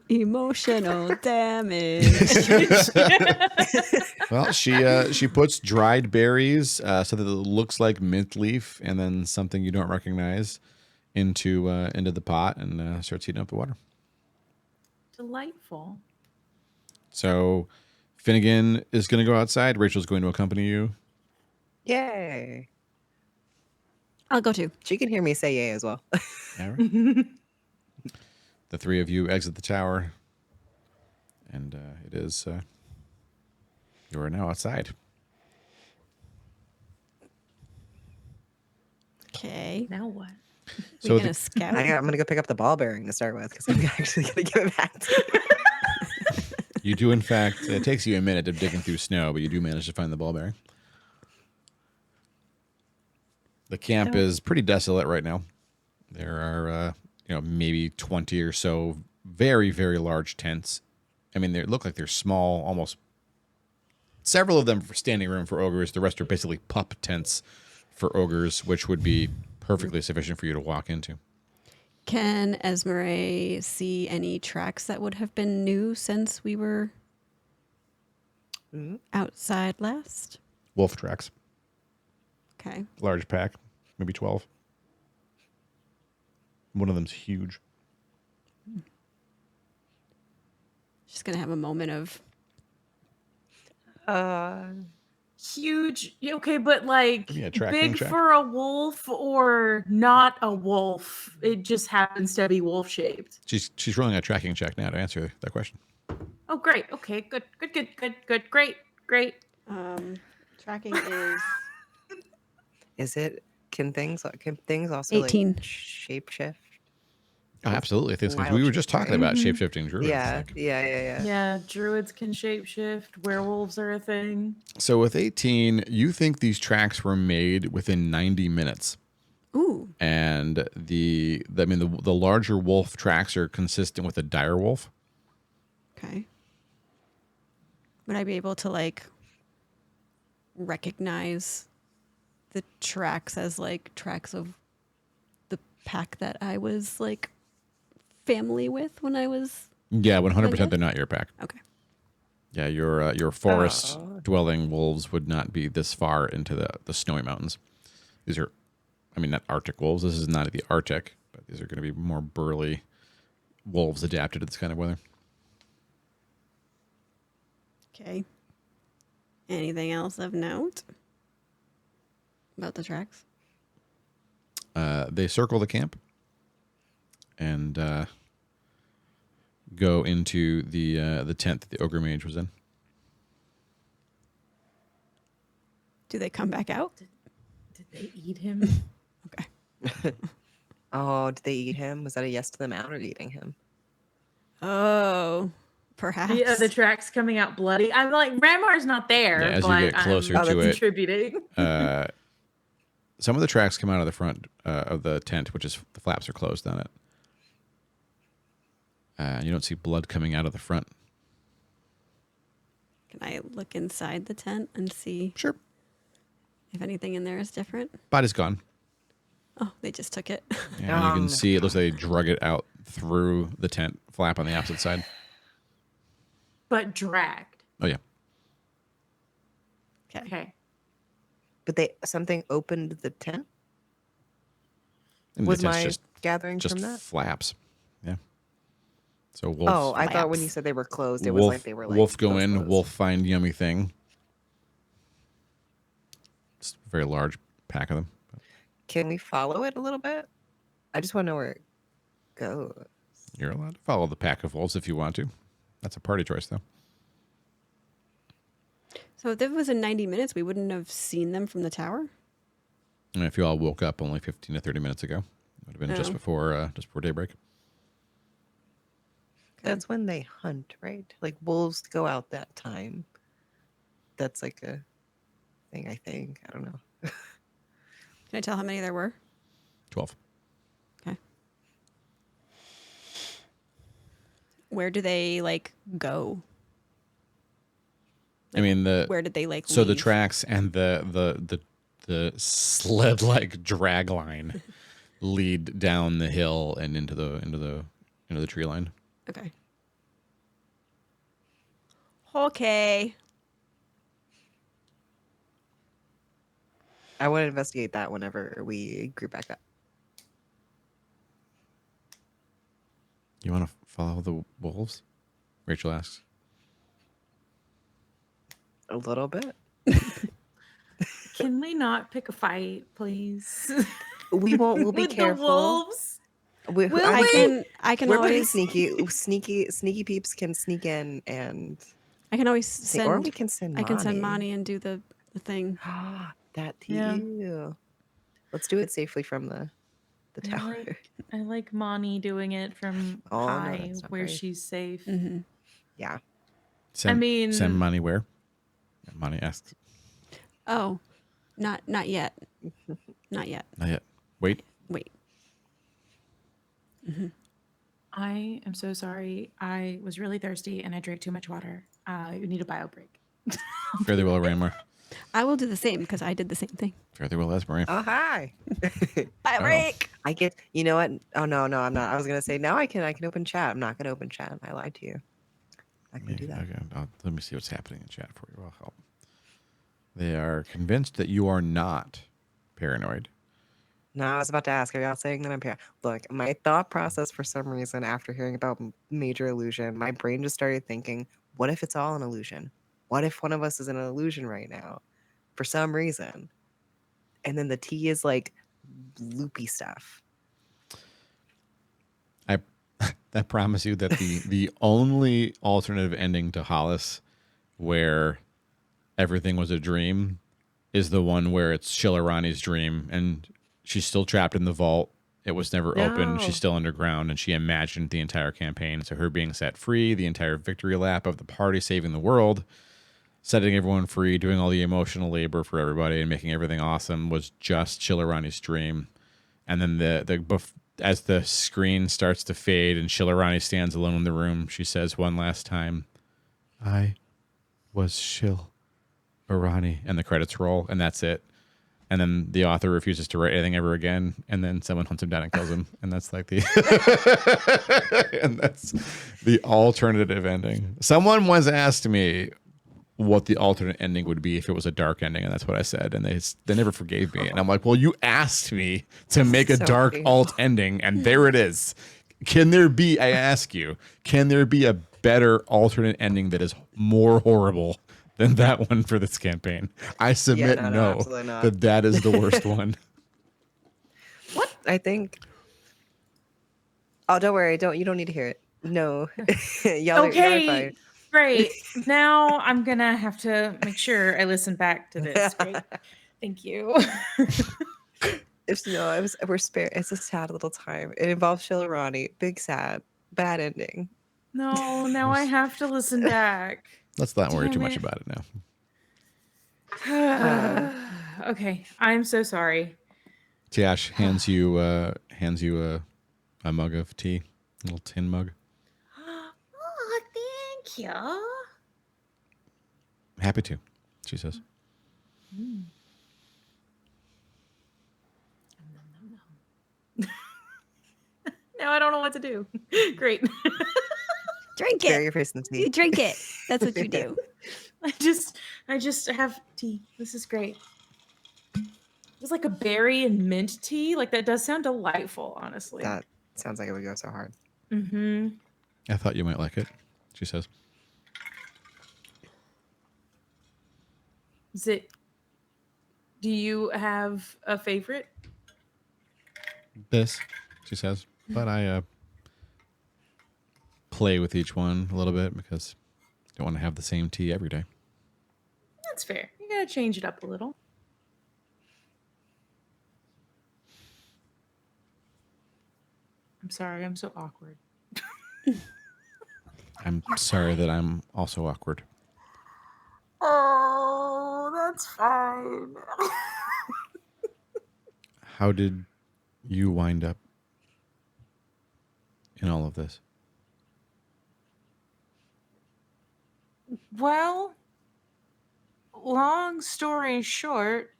Emotional damage. Well, she puts dried berries so that it looks like mint leaf, and then something you don't recognize into the pot, and starts heating up the water. Delightful. So Finnegan is going to go outside. Rachel's going to accompany you. Yay. I'll go too. She can hear me say yay as well. All right. The three of you exit the tower, and it is you are now outside. Okay. Now what? So We're gonna the- scout. I'm going to go pick up the ball bearing to start with because I'm actually going to give it back to you. you do, in fact, it takes you a minute of digging through snow, but you do manage to find the ball bearing. The camp is pretty desolate right now. There are, maybe 20 or so very, very large tents. I mean, they look like they're small, almost. Several of them for standing room for ogres. The rest are basically pup tents for ogres, which would be perfectly sufficient for you to walk into. Can Esmeralda see any tracks that would have been new since we were outside last? Wolf tracks, Okay. large pack, maybe 12. One of them's huge. Just gonna have a moment of Huge. Yeah, okay, but like Give me a tracking big check. for a wolf or not a wolf? It just happens to be wolf shaped. She's rolling a tracking check now to answer that question. Oh, great. Okay, good. Great. tracking is Is it? Can things also 18. like shapeshift? Oh, absolutely. I think Wild we were shape, just talking right? about shape-shifting druids. Yeah, Like- yeah. Yeah, druids can shapeshift. Werewolves are a thing. So with 18, you think these tracks were made within 90 minutes. ooh. And the larger wolf tracks are consistent with a dire wolf. Okay. Would I be able to like recognize the tracks as like tracks of the pack that I was like family with when I was Yeah, 100% Okay. they're not your pack. okay. Yeah, your forest dwelling wolves would not be this far into the snowy mountains. These are, not Arctic wolves. This is not the Arctic, but these are going to be more burly wolves adapted to this kind of weather. Okay. Anything else of note about the tracks? They circle the camp and go into the tent that the ogre mage was in. Do they come back out? Did they eat him? Okay. Oh, did they eat him? Was that a yes to them out or eating him? Oh, perhaps. The other tracks coming out bloody. I'm like, Ramar's not there. Yeah, as you but get closer I'm to it, contributing. Some of the tracks come out of the front of the tent, which is the flaps are closed on it. You don't see blood coming out of the front. Can I look inside the tent and see Sure. if anything in there is different? Body's gone. Oh, they just took it. And you can see it looks like they drug it out through the tent flap on the opposite side. But dragged. Oh, yeah. Okay. Okay. But something opened the tent? And Was the tent's my gathering just from that? flaps. Yeah. So wolf, Oh, I thought when you flaps. said they were closed, it was wolf, like they were like wolf go closed, in, closed. wolf find yummy thing. It's a very large pack of them. Can we follow it a little bit? I just want to know where it goes. You're allowed to follow the pack of wolves if you want to. That's a party choice, though. So if it was in 90 minutes, we wouldn't have seen them from the tower? And if you all woke up only 15 to 30 minutes ago, it would have been just Oh. before daybreak. That's when they hunt, right? Like wolves go out that time. That's like a thing, I think. I don't know. Can I tell how many there were? 12. Okay. Where do they like go? Where did they like so the leave? tracks and the sled like drag line lead down the hill and into the tree line. Okay. Okay. I want to investigate that whenever we group back up. You want to follow the wolves? Rachel asks. A little bit. Can we not pick a fight, please? We won't. We'll be With careful. the wolves. We, Will I we? think I can we're pretty always sneaky peeps can sneak in and I can always or we send can send I can send Mani. Mani and do the thing. That to Yeah. you. Let's do it safely from the tower. I like Mani doing it from Oh, no, high that's not where great. she's safe. Mm-hmm. Yeah. Send money where? Money asks. Oh, not yet. Not yet. Not yet. Wait. Mm-hmm. I am so sorry. I was really thirsty and I drank too much water. You need a bio break. Fare thee well, Raymore. I will do the same because I did the same thing. Fare thee well, Esmeralda. Oh, hi. Bio break. I get. You know what? Oh no, I'm not. I was gonna say now I can open chat. I'm not gonna open chat. I lied to you. I can do that. Okay, let me see what's happening in chat for you. I'll help. They are convinced that you are not paranoid. No, I was about to ask. Are y'all saying that I'm paranoid? Look, my thought process for some reason after hearing about major illusion, my brain just started thinking, what if it's all an illusion? What if one of us is in an illusion right now for some reason? And then the T is like loopy stuff. I promise you that the only alternative ending to Hollice where everything was a dream is the one where it's Shilarani's dream and she's still trapped in the vault. It was never open. She's still underground and she imagined the entire campaign. So her being set free, the entire victory lap of the party saving the world, setting everyone free, doing all the emotional labor for everybody and making everything awesome was just Shilarani's dream. And then as the screen starts to fade and Shilarani stands alone in the room, she says one last time, I was Shilarani, and the credits roll, and that's it. And then the author refuses to write anything ever again, and then someone hunts him down and kills him, and that's like the and that's the alternative ending. Someone once asked me what the alternate ending would be if it was a dark ending, and that's what I said, and they never forgave me. And I'm like, well, you asked me to make a So dark painful. alt ending, and there it is. Can there be a better alternate ending that is more horrible than that one for this campaign? I submit no, absolutely not. that is the worst one. What? I think. Oh, don't worry. You don't need to hear it. No. y'all are Okay, fine. great. Now I'm gonna have to make sure I listen back to this. Great. Thank you. We're spared. It's a sad little time. It involves Shilarani. Big sad. Bad ending. No, now I have to listen back. Let's not worry Damn too much it. about it now. Okay, I'm so sorry. Tiash hands you a mug of tea, a little tin mug. Oh, thank you. Happy to, she says. Now I don't know what to do. Great. Drink Bury it. your face in the You tea. drink it. That's what you do. I just have tea. This is great. It's like a berry and mint tea. Like that does sound delightful, honestly. That sounds like it would go so hard. Mm-hmm. I thought you might like it, she says. Do you have a favorite? This, she says. But I play with each one a little bit because I don't want to have the same tea every day. That's fair. You gotta change it up a little. I'm sorry, I'm so awkward. I'm sorry that I'm also awkward. Oh, that's fine. How did you wind up in all of this? Well, long story short,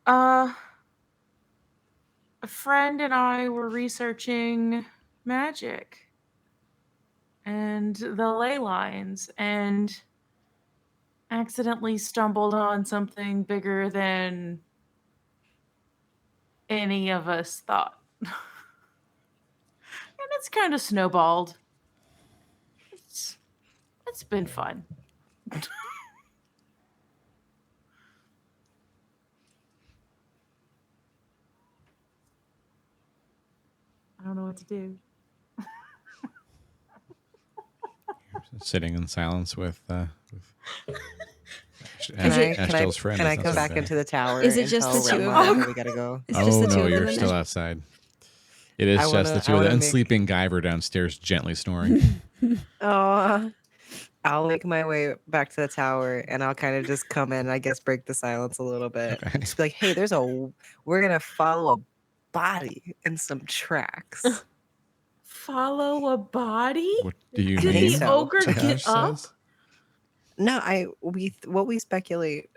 a friend and I were researching magic and the ley lines and accidentally stumbled on something bigger than any of us thought. And It's kind of snowballed. It's been fun. I don't know what to do. Sitting in silence with Ashtel's friend. Can I It's not come so back bad. into the tower? Is it and just tell the two of Remar them? that we gotta go. It's just Oh the two no, of you're them in still there. outside. It is I just wanna- the two I of them wanna and make- sleeping Guyver downstairs, gently snoring. Oh, I'll make my way back to the tower, and I'll kind of just come in. And I guess break the silence a little bit. Okay. Just be like, "Hey, we're gonna follow a body and some tracks." Follow a body? What do you Did mean? the so. ogre Josh get up? says? No, what we speculate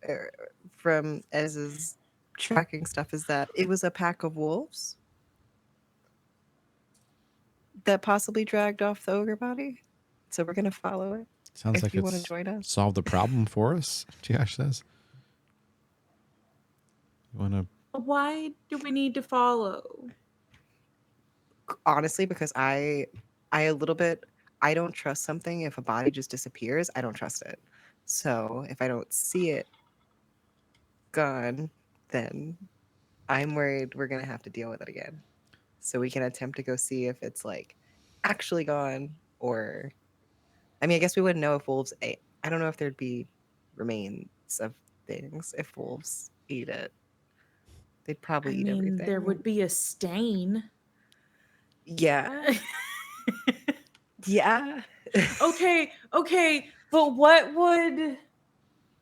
from Ez's tracking stuff is that it was a pack of wolves that possibly dragged off the ogre body. So we're gonna follow it. Sounds If like you wanna it's join us. solved the problem for us, Josh says. You want to? Why do we need to follow? Honestly, because I a little bit I don't trust something if a body just disappears. I don't trust it. So if I don't see it gone, then I'm worried we're gonna have to deal with it again. So we can attempt to go see if it's like actually gone, or I mean, I guess we wouldn't know if wolves ate. I don't know if there'd be remains of things if wolves eat it. They'd probably I eat mean, everything. there would be a stain. Yeah. Yeah. okay, but what would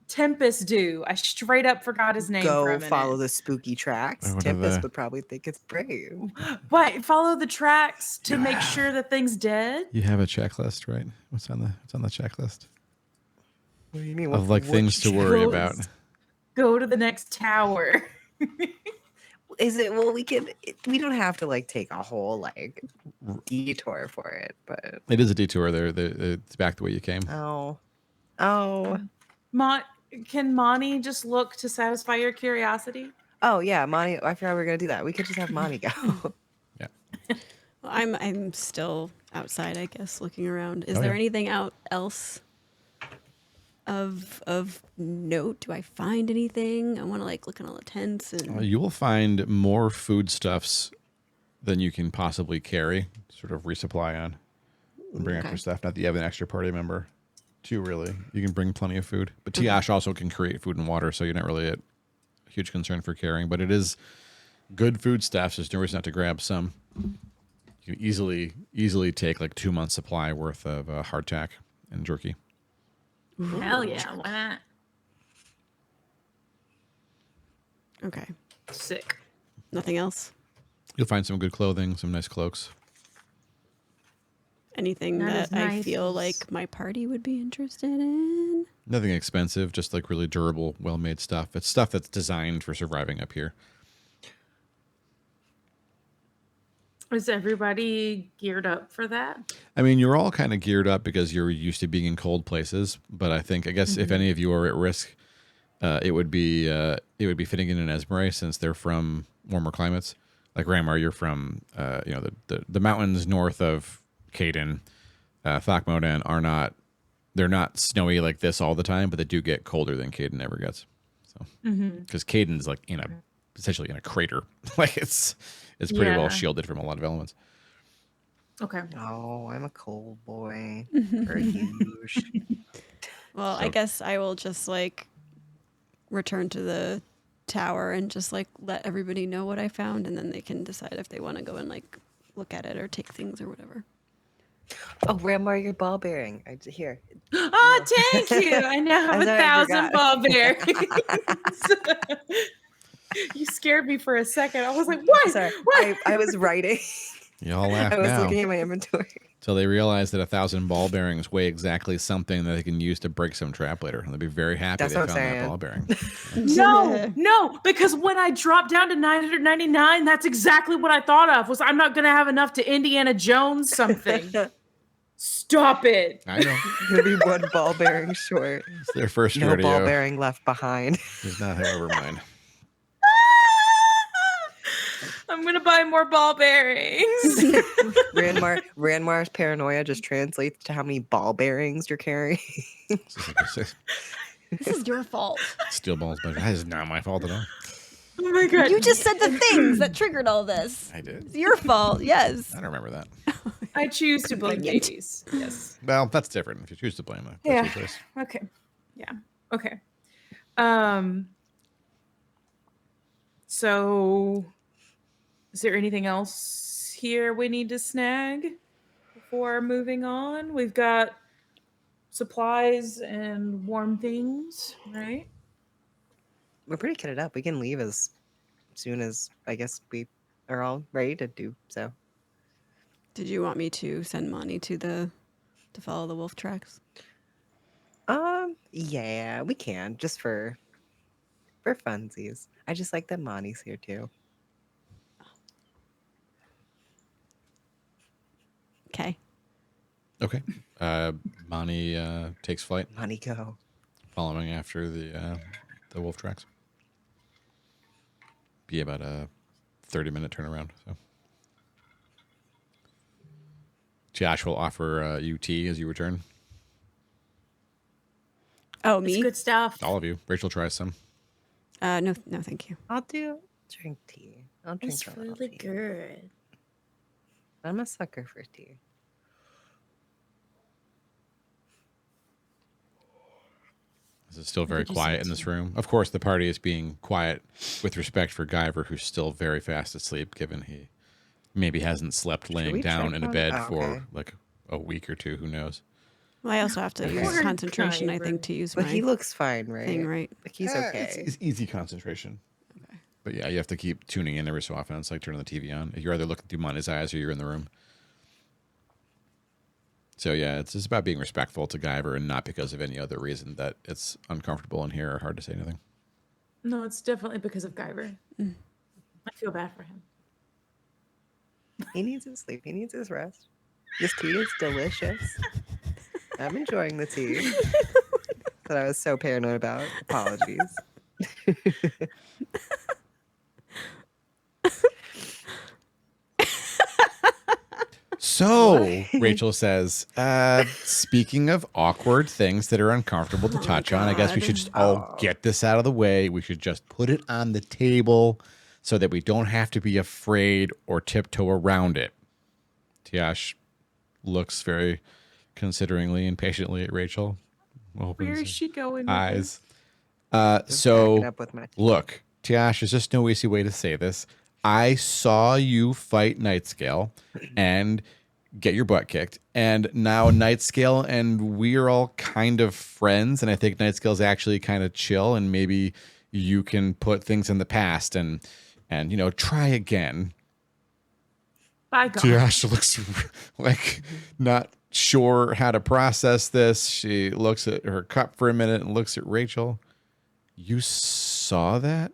Tempest do? I straight up forgot his name for Go a minute. follow the spooky tracks. What are Tempest the- would probably think it's brave. What? Follow the tracks to make sure the thing's dead? You have a checklist, right? What's on the checklist What do you mean? of like things to worry Go- about? Go to the next tower. Is it? Well, we don't have to like take a whole like detour for it, but It is a detour. It's back the way you came. oh, Can Monty just look to satisfy your curiosity? oh yeah, Monty. I forgot we were gonna do that. We could just have Monty go. Yeah. Well, I'm still outside, I guess, looking around. Is Oh, there yeah. anything else of note? Do I find anything? I want to like look at all the tents and You will find more foodstuffs than you can possibly carry. Sort of resupply on. And bring Okay. extra stuff. Not that you have an extra party member. Too really. You can bring plenty of food. But Tiash also can create food and water, so you're not really a huge concern for carrying. But it is good foodstuffs. There's no reason not to grab some. You can easily take like 2 months supply worth of hardtack and jerky. Hell yeah, why not? okay, Sick. nothing else. You'll find some good clothing, some nice cloaks. Anything That that is I nice. feel like my party would be interested in? Nothing expensive, just like really durable, well-made stuff. It's stuff that's designed for surviving up here. Is everybody geared up for that? I mean, you're all kind of geared up because you're used to being in cold places. But I guess if any of you are at risk, it would be Finnegan and Esmeray, since they're from warmer climates. Like Ramar, you're from the mountains north of Caden. Thakmodan are not. They're not snowy like this all the time, but they do get colder than Caden ever gets. So because Caden's like essentially in a crater, like it's pretty well Yeah. shielded from a lot of elements. Okay. Oh, I'm a cold boy. Or huge. Well, I So- guess I will just like return to the tower and just like let everybody know what I found, and then they can decide if they want to go and like look at it or take things or whatever. Oh, Ramar, your ball bearing. Here. Oh, thank you. I now have I'm sorry, I 1,000 forgot. ball bearings. You scared me for a second. I was like, what? Sorry, What? I was writing. You all laugh I was now. looking at my inventory. So they realize that 1,000 ball bearings weigh exactly something that they can use to break some trap later. And they'll be very happy That's they what found I'm that saying. ball bearing. No, because when I dropped down to 999, that's exactly what I thought of. Was I'm not going to have enough to Indiana Jones something. Stop it. I know. You'll be one ball bearing short. It's their first No rodeo. ball bearing left behind. It's not however mine. I'm gonna buy more ball bearings. Ranmar's paranoia just translates to how many ball bearings you're carrying. This is your fault. Steel balls, but that is not my fault at all. Oh my god! You just said the things that triggered all this. I did. It's your fault. Yes. I don't remember that. I choose to blame Convenient. babies. Yes. Well, that's different. If you choose to blame them, that's Yeah. your choice. Okay. Yeah. Okay. So is there anything else here we need to snag before moving on? We've got supplies and warm things, right? We're pretty kitted up. We can leave as soon as I guess we are all ready to do so. Did you want me to send Monty to follow the wolf tracks? Yeah, we can just for funsies. I just like that Monty's here too. Okay. Okay. Monty takes flight, Monty, go. following after the wolf tracks. Be about a 30-minute turnaround. So, Josh will offer you tea as you return. Oh, It's me? good stuff. All of you. Rachel tries some. No, thank you. I'll drink tea. I'll drink It's a little really tea. good. I'm a sucker for tea. This is still very did you say quiet in this room. Of course, the party is being quiet with respect for Guyver, who's still very fast asleep, given he maybe hasn't slept laying we down check in a on- bed oh, for okay. like a week or two. Who knows? Well, I also have to use Poor concentration, I Kyber. think, to use But my he looks fine, right? thing, right? Like he's okay. It's easy concentration. Okay. But yeah, you have to keep tuning in every so often. It's like turning the TV on. You're either looking through Monty's eyes or you're in the room. So yeah, it's just about being respectful to Guyver and not because of any other reason that it's uncomfortable in here or hard to say anything. No, it's definitely because of Guyver. I feel bad for him. He needs his sleep. He needs his rest. This tea is delicious. I'm enjoying the tea that I was so paranoid about. Apologies. So Rachel says, speaking of awkward things that are uncomfortable to touch on, I guess we should just all get this out of the way. We should just put it on the table so that we don't have to be afraid or tiptoe around it. Tiash looks very consideringly and patiently at Rachel. Opens Where is her she going? with eyes. Just So backing up with my tea. look, Tiash, there's just no easy way to say this. I saw you fight Nightscale and get your butt kicked. And now Nightscale and we're all kind of friends. And I think Nightscale's actually kind of chill. And maybe you can put things in the past and you know, try again. By God. Tiash looks like not sure how to process this. She looks at her cup for a minute and looks at Rachel. You saw that?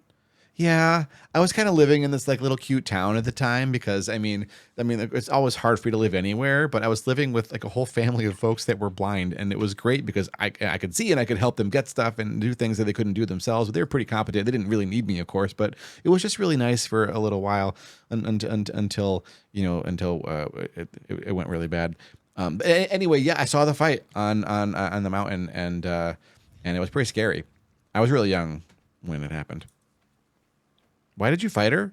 Yeah, I was kind of living in this like little cute town at the time because I mean, it's always hard for me to live anywhere, but I was living with like a whole family of folks that were blind, and it was great because I could see and I could help them get stuff and do things that they couldn't do themselves. But they were pretty competent. They didn't really need me, of course, but it was just really nice for a little while until it went really bad. Anyway, yeah, I saw the fight on the mountain, and it was pretty scary. I was really young when it happened. Why did you fight her?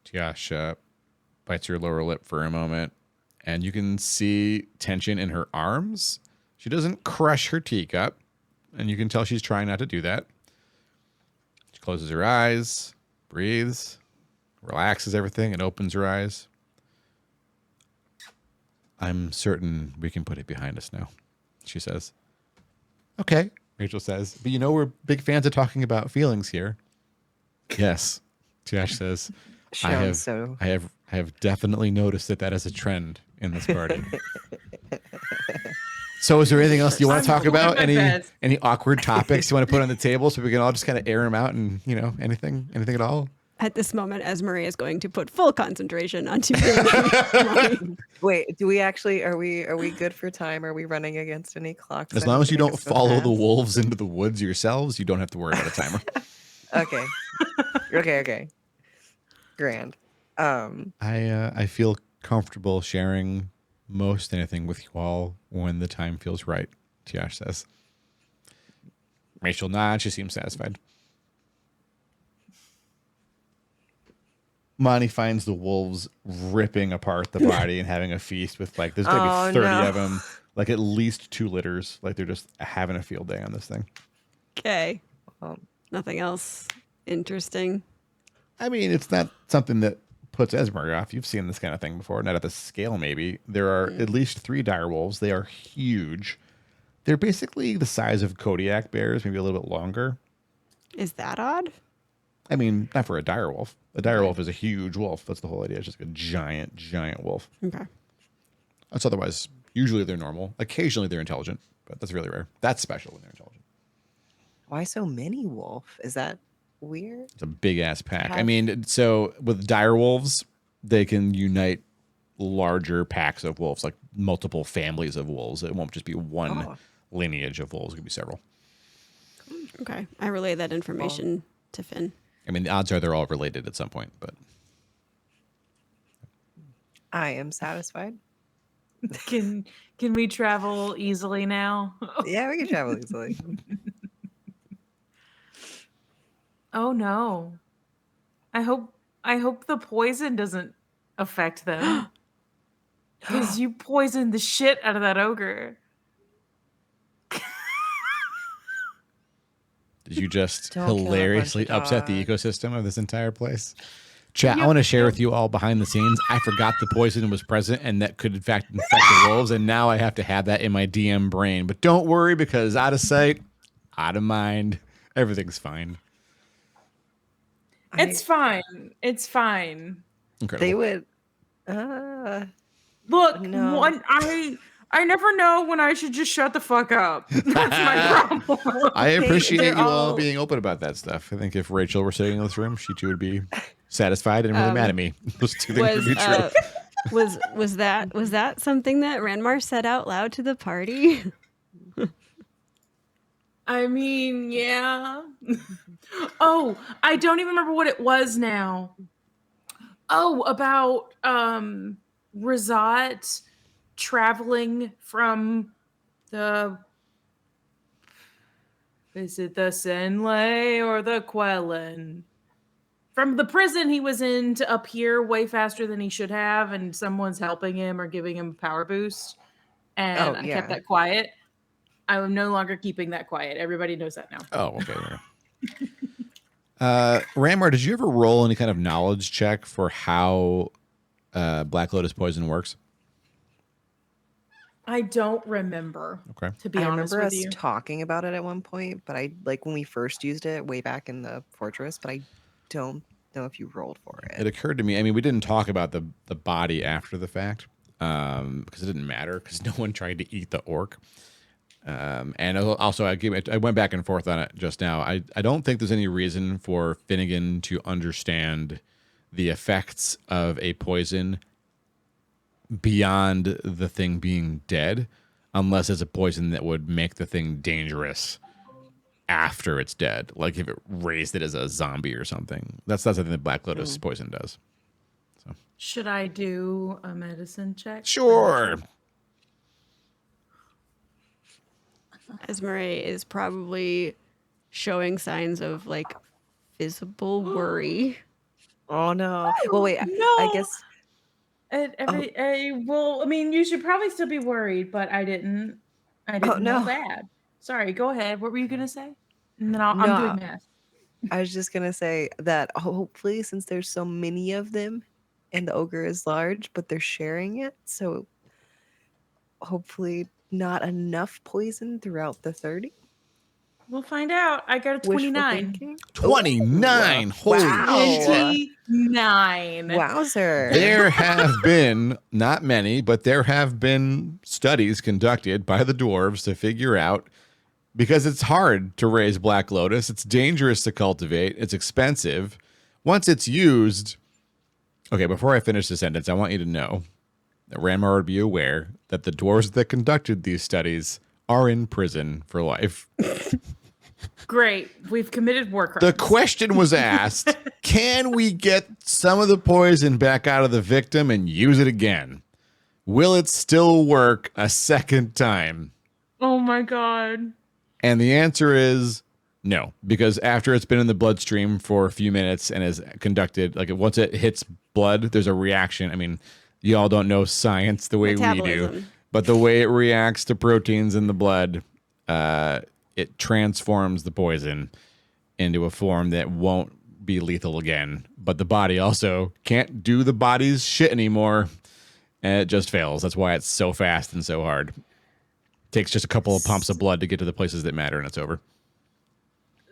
Tiash bites her lower lip for a moment, and you can see tension in her arms. She doesn't crush her teacup, and you can tell she's trying not to do that. She closes her eyes, breathes, relaxes everything, and opens her eyes. I'm certain we can put it behind us now, she says. Okay, Rachel says, but you know we're big fans of talking about feelings here. Yes, Tiash says. I have definitely noticed that is a trend in this party. So is there anything else you want to talk about? Any awkward topics you want to put on the table so we can all just kind of air them out and, you know, anything at all? At this moment, as Maria is going to put full concentration onto Wait, do we actually are we good for time? Are we running against any clocks? As that long need as you to make don't us go follow the fast? wolves into the woods yourselves, you don't have to worry about a timer. Okay. Okay. grand. I feel comfortable sharing most anything with you all when the time feels right, Tiash says. Rachel nods. She seems satisfied. Monty finds the wolves ripping apart the body and having a feast with like, there's going to be 30 no. of them, like at least 2 litters. Like they're just having a field day on this thing. Okay. Um, Nothing else interesting. I mean, it's not something that puts Esmer off. You've seen this kind of thing before, not at this scale maybe. There are at least 3 dire wolves. They are huge. They're basically the size of Kodiak bears, maybe a little bit longer. Is that odd? I mean, not for a dire wolf. A dire wolf is a huge wolf. That's the whole idea. It's just a giant, giant wolf. Okay. That's otherwise, usually they're normal. Occasionally they're intelligent, but that's really rare. That's special when they're intelligent. why so many wolf? Is that weird? It's a big ass pack. I Have- mean, so with dire wolves, they can unite larger packs of wolves, like multiple families of wolves. It won't just be one Oh. lineage of wolves. It could be several. Okay. I relay that information to Finn. I mean, the odds are they're all related at some point, but I am satisfied. Can we travel easily now? Yeah, we can travel easily. Oh no. I hope the poison doesn't affect them. Because you poisoned the shit out of that ogre. did you just Don't kill a bunch of hilariously upset the dogs. ecosystem of this entire place? Chat, I Yep, want to share yep. with you all behind the scenes. I forgot the poison was present and that could in fact infect the wolves, and now I have to have that in my DM brain. But don't worry, because out of sight, out of mind, everything's fine. It's fine. It's fine. Incredible. They would. Look, No. I never know when I should just shut the fuck up. That's my problem. I appreciate they're you all all- being open about that stuff. I think if Rachel were sitting in this room, she too would be satisfied and really mad at me. Those two things would be true. Was that something that Ranmar said out loud to the party? I mean, yeah. Oh, I don't even remember what it was now. Oh, about Razat traveling from is it the Senlay or the Quellen? From the prison he was in to up here way faster than he should have, and someone's helping him or giving him a power boost. And Oh, I yeah. kept that quiet. I'm no longer keeping that quiet. Everybody knows that now. Oh, okay. Ramar, did you ever roll any kind of knowledge check for how Black Lotus poison works? I don't remember, Okay. to be I honest remember with us you. talking about it at one point, but I like when we first used it way back in the fortress, but I don't know if you rolled for It it. occurred to me. I mean, we didn't talk about the body after the fact because it didn't matter because no one tried to eat the orc. And also, I went back and forth on it just now. I don't think there's any reason for Finnegan to understand the effects of a poison beyond the thing being dead, unless it's a poison that would make the thing dangerous after it's dead. Like if it raised it as a zombie or something. That's not something that Black Lotus poison does. Should I do a medicine check? Sure. Esmeralda is probably showing signs of like visible worry. Oh no. Well, wait. I No. guess Well, I mean, you should probably still be worried, but I didn't know no. bad. Sorry, go ahead. What were you gonna say? And then I'm No. doing math. I was just gonna say that hopefully, since there's so many of them, and the ogre is large, but they're sharing it, so hopefully not enough poison throughout the 30. We'll find out. I got a Wishful 29. thinking. 29. Holy Wow. shit. 29. Wowzer. There have been, not many, but there have been studies conducted by the dwarves to figure out, because it's hard to raise Black Lotus, it's dangerous to cultivate, it's expensive. Once it's used, okay, before I finish the sentence, I want you to know that Ranmar would be aware that the dwarves that conducted these studies are in prison for life. Great. We've committed war crimes. The question was asked, can we get some of the poison back out of the victim and use it again? Will it still work a second time? Oh my god. And the answer is no, because after it's been in the bloodstream for a few minutes and is conducted, like once it hits blood, there's a reaction. I mean, you all don't know science the way we do, Metabolism. but the way it reacts to proteins in the blood, it transforms the poison into a form that won't be lethal again. But the body also can't do the body's shit anymore, and it just fails. That's why it's so fast and so hard. Takes just a couple of pumps of blood to get to the places that matter, and it's over.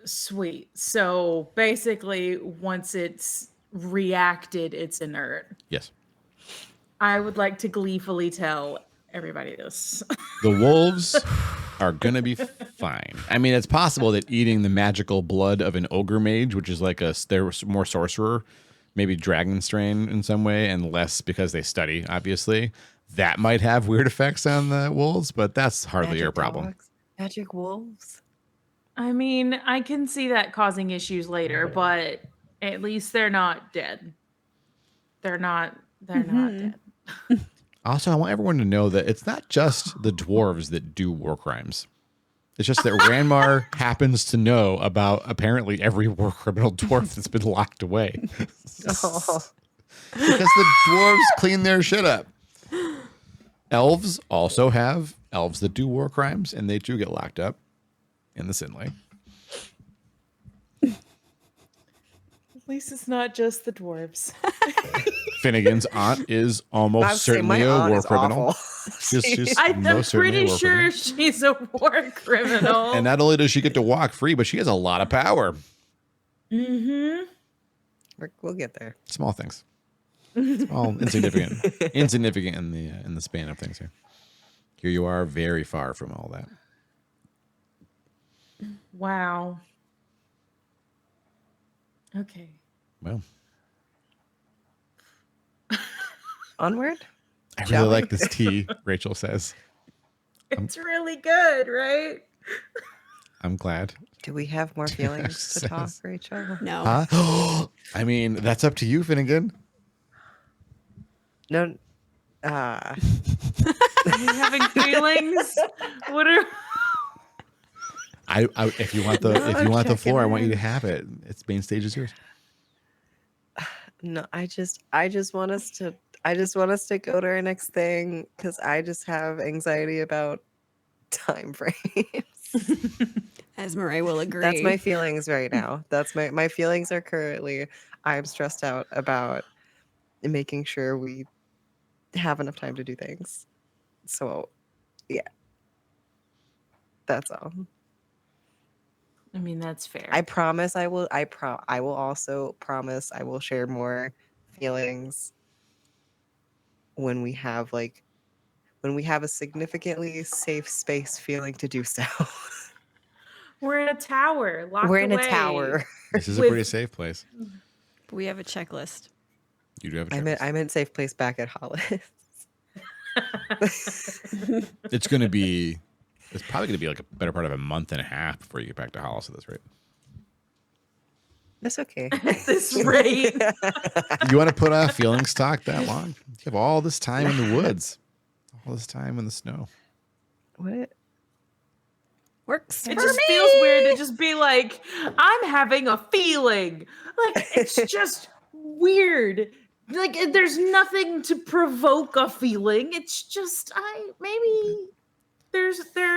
Sweet. So basically, once it's reacted, it's inert. Yes. I would like to gleefully tell everybody this. The wolves are going to be fine. I mean, it's possible that eating the magical blood of an ogre mage, which is like they're more sorcerer, maybe dragon strain in some way, and less because they study, obviously, that might have weird effects on the wolves, but that's hardly your problem. Dogs, magic wolves. I mean, I can see that causing issues later, but at least they're not dead. They're not dead. Also, I want everyone to know that it's not just the dwarves that do war crimes. It's just that Ranmar happens to know about apparently every war criminal dwarf that's been locked away. Oh. Because the dwarves clean their shit up. Elves also have elves that do war crimes, and they do get locked up in the Sinlay. At least it's not just the dwarves. Finnegan's aunt is almost I would say certainly my a aunt war is criminal. awful. She's I'm most certainly a pretty war sure criminal. she's a war criminal. And not only does she get to walk free, but she has a lot of power. Mm-hmm. We'll get there. Small things. Small, insignificant. Insignificant in the span of things here. Here you are, very far from all that. Wow. Okay. Well, Onward. I Shall really we? like this tea, Rachel says. It's really good, right? I'm glad. Do we have more feelings to talk, Says- Rachel? No. Huh? I mean, that's up to you, Finnegan. No. Are you having feelings? What are I if you want the No, if you want the checking floor, I want you to in. have it. It's main stage is yours. No, I just want us to go to our next thing because I just have anxiety about time frames. As Murray will agree. That's my feelings right now. That's my feelings are currently I'm stressed out about making sure we have enough time to do things. So, yeah. That's all. I mean, that's fair. I promise I will also promise I will share more feelings when we have a significantly safe space feeling to do so. We're in a tower. Locked We're in away. a tower. This is a With- pretty safe place. We have a checklist. You do have a I'm checklist. in safe place back at Hollice. It's probably going to be like a better part of a month and a half before you get back to Hollice at this rate. That's okay. At this rate. You want to put off feeling stock that long? You have all this time in the woods, all this time in the snow. What? Works It for just me. feels weird to just be like, I'm having a feeling. Like, it's just weird. Like, there's nothing to provoke a feeling. It's just, maybe there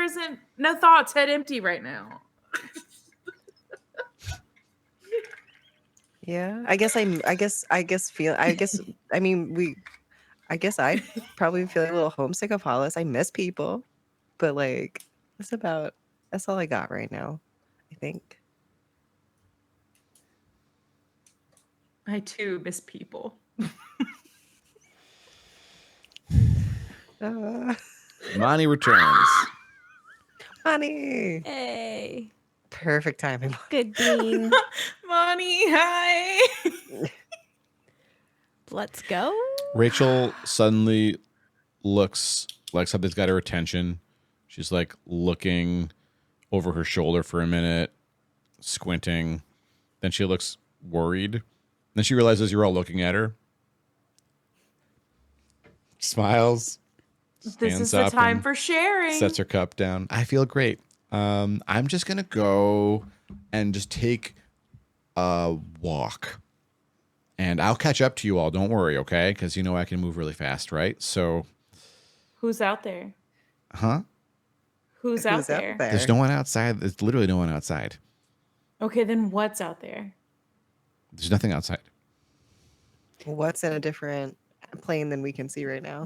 isn't, no thoughts head empty right now. Yeah. I guess I'd probably feel a little homesick of Hollice. I miss people, but like that's all I got right now, I think. I too miss people. Monty returns. Honey. Hey. Perfect timing. Good bean. Monty, hi. Let's go. Rachel suddenly looks like something's got her attention. She's like looking over her shoulder for a minute, squinting. Then she looks worried. Then she realizes you're all looking at her. Smiles. This Stands is the up time and for sharing. sets her cup down. I feel great. I'm just going to go and just take a walk. And I'll catch up to you all. Don't worry, okay? Because you know I can move really fast, right? So. Who's out there? Huh? Who's out there? There's no one outside. There's literally no one outside. Okay, then what's out there? There's nothing outside. What's in a different plane than we can see right now?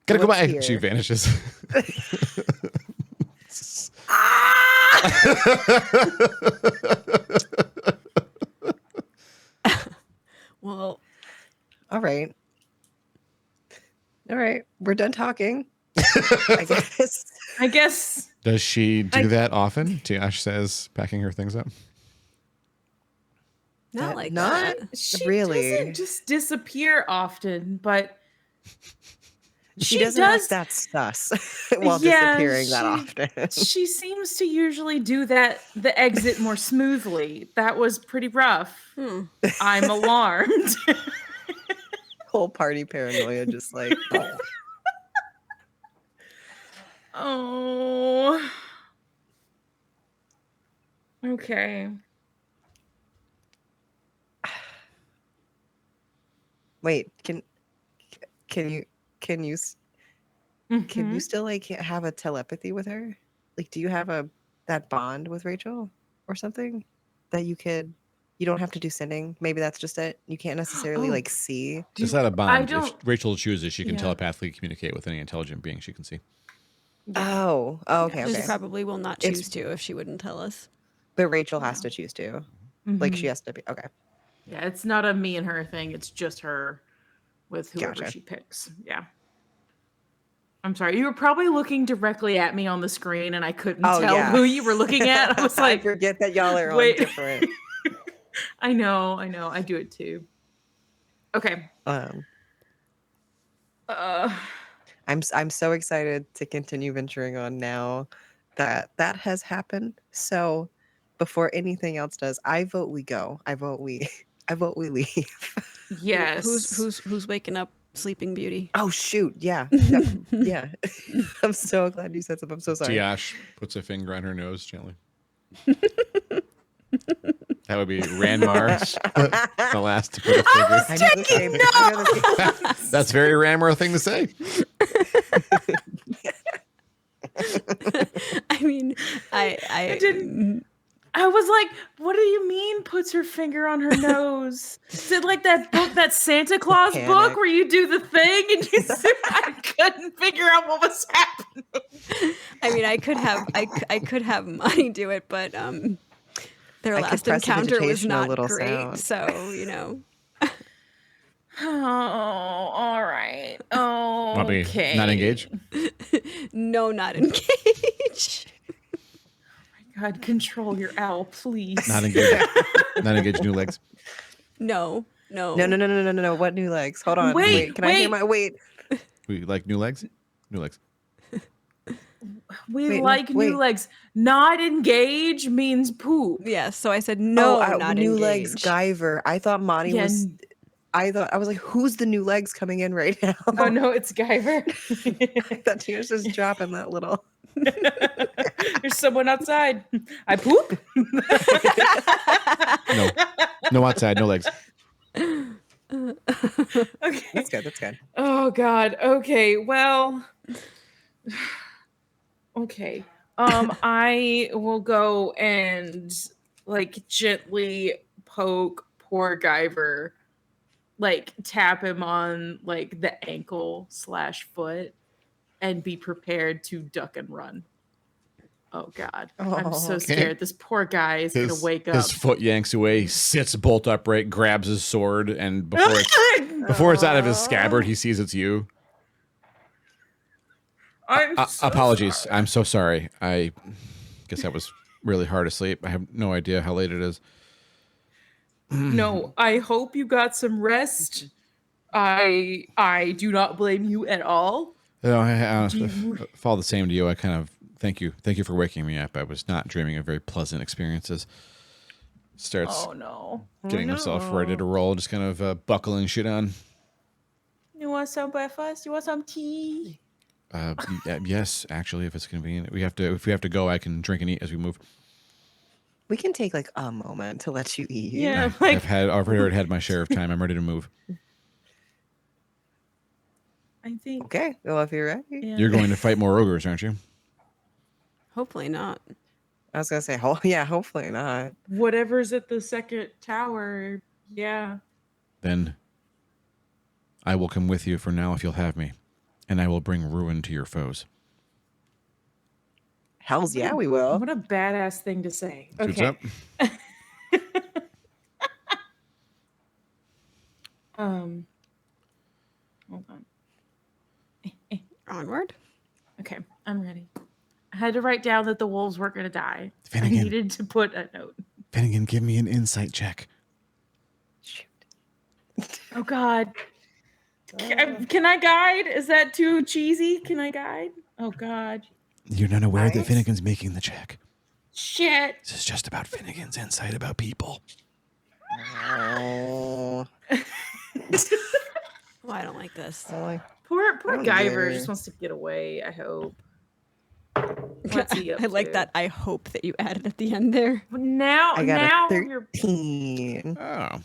Gotta go What's by. here? She vanishes. Well, All right. We're done talking. I guess. I guess Does she do that often? Tiash says, packing her things up. not like not that. she really. doesn't just disappear often, but She she doesn't does. act that sus while Yeah, disappearing that often. She seems to usually do the exit more smoothly. That was pretty rough. I'm alarmed. Whole party paranoia, just like. Oh. Okay. Wait, can you Mhm. still like have a telepathy with her? Like, do you have that bond with Rachel or something that you don't have to do sending? Maybe that's just it. You can't necessarily Oh. like see. It's not a I bond. If don't. Rachel chooses, she can Yeah. telepathically communicate with any intelligent being she can see. Oh, okay, She okay. probably will not It's- choose to if she wouldn't tell us. But Rachel has to choose to. Like she Mhm. has to be okay. Yeah, it's not a me and her thing. It's just her with whoever Gotcha. she picks. Yeah. I'm sorry. You were probably looking directly at me on the screen, and I couldn't Oh, tell yeah. who you were looking at. I was I like, forget that y'all are wait. on different. I know. I do it too. Okay. I'm so excited to continue venturing on now that has happened. So before anything else does, I vote we go. I vote we leave. Yes. Who's waking up Sleeping Beauty? Oh shoot, yeah. Yeah. I'm so glad you said something. I'm so sorry. Tiash puts a finger on her nose gently. That would be Ranmar, the last to put a finger. I know the same. I know the same. That's very Ranmar thing to say. I mean, I didn't- I was like, what do you mean puts her finger on her nose? Is it like that book, that Santa Claus book Panic. where you do the thing and you I couldn't figure out what was happening. I mean, I could have Monty do it, but their I could last press a encounter was digitation, a not little great. sound. So, you know. Oh, all right. Oh, Want me okay. not engage? No, not engage. God, control your owl, please. Not engage. Not engage new legs. No. No. What new legs? Hold on. Wait, Can I hear wait. my wait? We like new legs? New legs. We Wait, no, like new wait. legs. Not engage means poop. Yes, so I said no, not new engage. legs, Guyver. I thought Monty Yeah, was. I was like, who's the new legs coming in right now? Oh no, it's Guyver. I thought she was just dropping that little. There's someone outside. I poop. No. No outside, no legs. Okay. That's good. That's good. Oh God. Okay. Well. Okay. I will go and like gently poke poor Guyver, like tap him on like the ankle / foot, and be prepared to duck and run. Oh God. I'm so Okay. scared. This poor guy is gonna wake up. His foot yanks away, sits bolt upright, grabs his sword, and before it's out of his scabbard, he sees it's you. I'm so Apologies. sorry. I'm so sorry. I guess I was really hard asleep. I have no idea how late it is. No, I hope you got some rest. I do not blame you at all. I follow the same to you. I kind of Thank you for waking me up. I was not dreaming of very pleasant experiences. Starts Oh no. getting himself ready to roll, just kind of buckling shit on. You want some breakfast? You want some tea? Yes, actually, if it's convenient, if we have to go, I can drink and eat as we move. We can take like a moment to let you eat. Yeah, I've already had my share of time. I'm ready to move. I think. Okay. Well, if you're ready. Yeah. You're going to fight more ogres, aren't you? Hopefully not. I was gonna say, yeah, hopefully not. Whatever's at the second tower. Yeah. Then I will come with you for now if you'll have me, and I will bring ruin to your foes. Hells yeah, we will. What a badass thing to say. Suits Okay. up. Hold on. Onward. Okay, I'm ready. I had to write down that the wolves weren't going to die. Finnegan. I needed to put a note. Finnegan, give me an insight check. Shoot. Oh God. Can I guide? Is that too cheesy? Can I guide? Oh God. You're not aware that Nice. Finnegan's making the check. Shit. This is just about Finnegan's insight about people. Oh. Oh, I don't like this. Poor Oh, Guyver dear. just wants to get away, I hope. What's he up I like to? that. I hope that you added at the end there. Now, I got now a you're 13. Oh.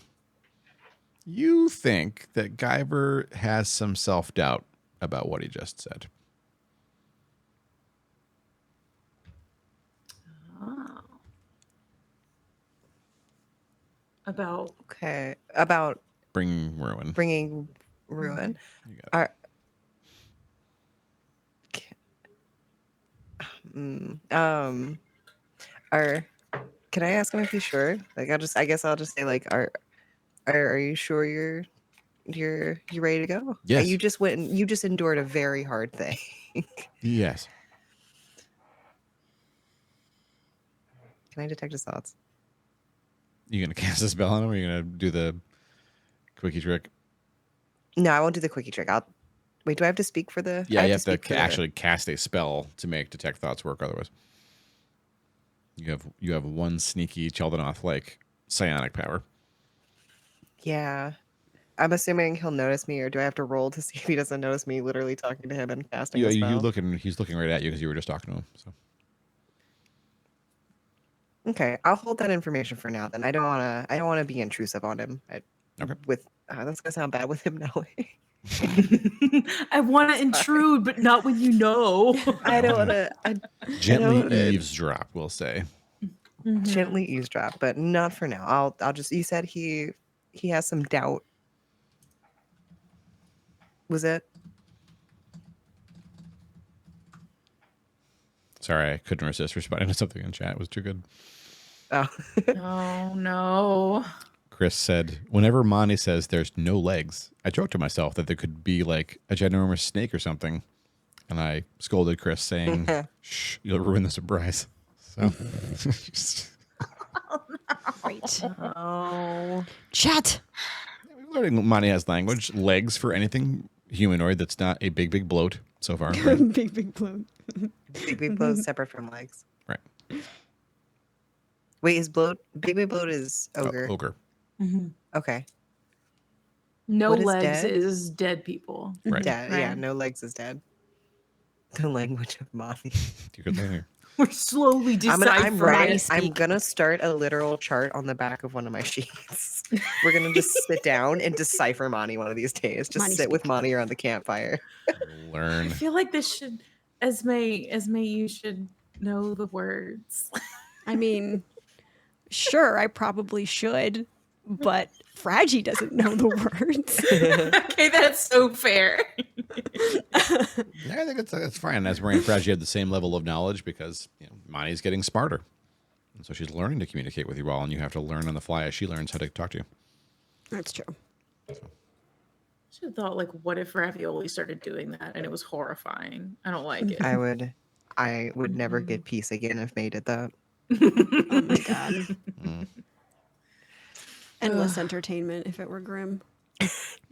You think that Guyver has some self-doubt about what he just said. Oh. About Okay. About Bring ruin. bringing ruin. You got it. Are, can I ask him if he's sure? Like, I guess I'll just say, like, are you sure you're ready to go? Yes. You just endured a very hard thing. Yes. Can I detect his thoughts? You gonna cast a spell on him, or you gonna do the quickie trick? No, I won't do the quickie trick. Wait, do I have to speak for the? Yeah, I you have to speak for the- actually cast a spell to make detect thoughts work. Otherwise, you have one sneaky Chel'danoth like psionic power. Yeah. I'm assuming he'll notice me, or do I have to roll to see if he doesn't notice me literally talking to him and casting a spell? He's looking right at you because you were just talking to him. So Okay, I'll hold that information for now. Then I don't want to be intrusive on him. Okay. That's gonna sound bad with him knowing. I want to intrude, but not when you know. I don't want to gently wanna- eavesdrop, we'll say. gently eavesdrop, but not for now. I'll just. You said he has some doubt. Was it? Sorry, I couldn't resist responding to something in chat. It was too good. Oh, Oh no. Chris said, whenever Monty says there's no legs, I joke to myself that there could be like a ginormous snake or something. And I scolded Chris saying, shh, you'll ruin the surprise. So Right. Oh. Chat. we're learning Monty has language, legs for anything humanoid that's not a big bloat so far. Right? big blow. big bloat separate from legs. Right. Wait, is bloat big bloat is ogre? Ogre. Okay, No What is legs dead? is dead people. Right. dead. Yeah, Right. no legs is dead. The language of mommy. You could learn here. We're slowly I'm deciphering. writing. speak. I'm gonna start a literal chart on the back of one of my sheets. We're gonna just sit down and decipher Monty one of these days. Just Monty sit with speak. Monty around the campfire. I Learn. feel like this should, Esme, you should know the words. I mean, sure, I probably should, but Fraggy doesn't know the words. Okay, that's so fair. Yeah, I think it's fine. As Marie and Fraggy have the same level of knowledge because Monty's getting smarter. And so she's learning to communicate with you all, and you have to learn on the fly as she learns how to talk to you. That's true. Should have thought, like, what if Ravioli started doing that and it was horrifying? I don't like it. I would never get peace again if May did that. Oh my god. Endless entertainment if it were Grim.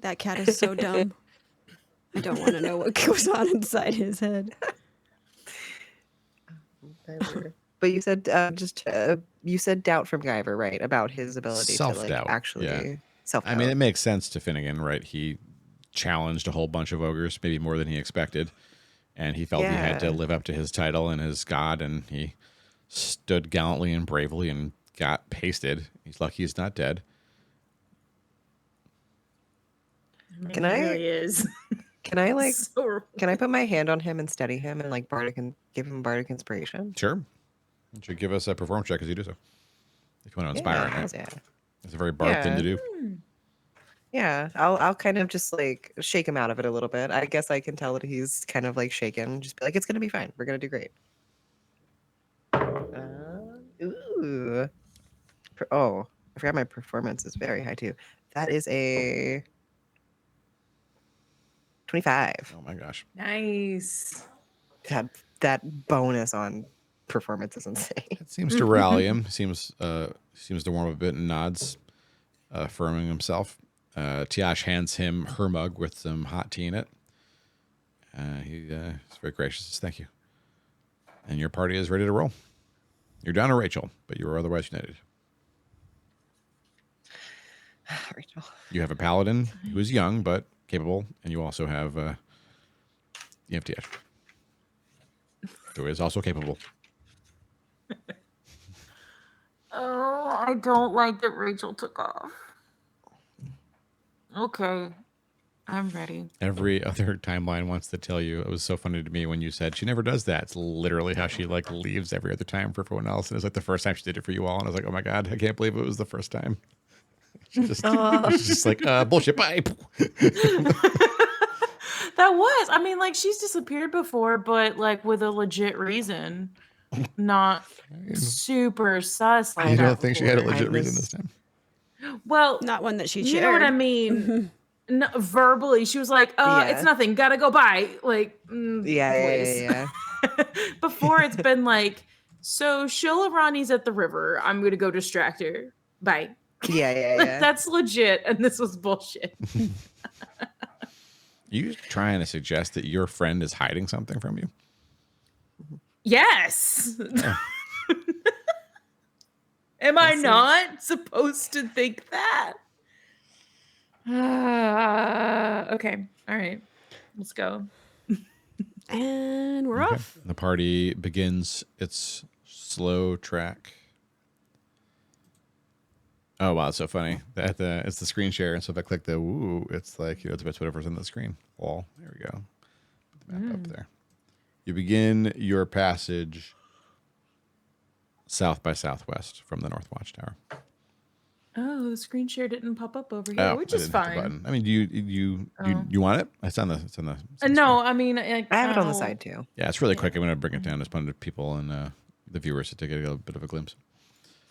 That cat is so dumb. I don't want to know what goes on inside his head. But you said you said doubt from Guyver, right? About his ability to like Self-doubt, actually yeah. self. I mean, it makes sense to Finnegan, right? He challenged a whole bunch of ogres, maybe more than he expected, and he felt he had to Yeah. live up to his title and his god, and he stood gallantly and bravely and got pasted. He's lucky he's not dead. I mean, Can he I- really is. Can I like? So- Can I put my hand on him and steady him and like bardic and give him bardic inspiration? Sure. You should give us a performance check as you do so. If you want to inspire him, right? Yeah. It's a very bard thing to do. Yeah, I'll kind of just like shake him out of it a little bit. I guess I can tell that he's kind of like shaken. Just be like, it's gonna be fine. We're gonna do great. Ooh. Oh, I forgot my performance is very high too. That is a 25. Oh my gosh. Nice. That bonus on performance is insane. It seems to rally him. Seems to warm up a bit and nods, affirming himself. Tiash hands him her mug with some hot tea in it. He's very gracious. Says, thank you. And your party is ready to roll. You're down to Rachel, but you are otherwise united. Rachel. You have a paladin who is young but capable, and you also have Tiash, who is also capable. Oh, I don't like that Rachel took off. Okay. I'm ready. Every other timeline wants to tell you. It was so funny to me when you said she never does that. It's literally how she like leaves every other time for everyone else. And it's like the first time she did it for you all. And I was like, oh my God, I can't believe it was the first time. She's just like, bullshit, bye. That was. I mean, like, she's disappeared before, but like with a legit reason. Not super sus. Like I that don't think she had a before. legit reason this time. Well, Not one that she you shared. know what I mean? No, verbally, she was like, Yeah. it's nothing. Gotta go by. Like, Yeah. Before it's been like, so Shola Ronnie's at the river. I'm going to go distract her. Bye. Yeah. That's legit. And this was bullshit. You trying to suggest that your friend is hiding something from you? Yes. Yeah. Am I see. not supposed to think that? Okay. All right. Let's go. And we're Okay. off. The party begins its slow track. Oh wow, it's so funny. It's the screen share, and so if I click the woo, it's like it's whatever's on the screen wall. There we go. Put the map up there. You begin your passage south by southwest from the North Watchtower. Oh, the screen share didn't pop up over here, which I is didn't hit the fine. button. I mean, you want it? It's on the. It's on the. No, screen. I mean, I have it on the side too. Yeah, it's really quick. I'm gonna bring it down. Just put it people and the viewers to get a bit of a glimpse.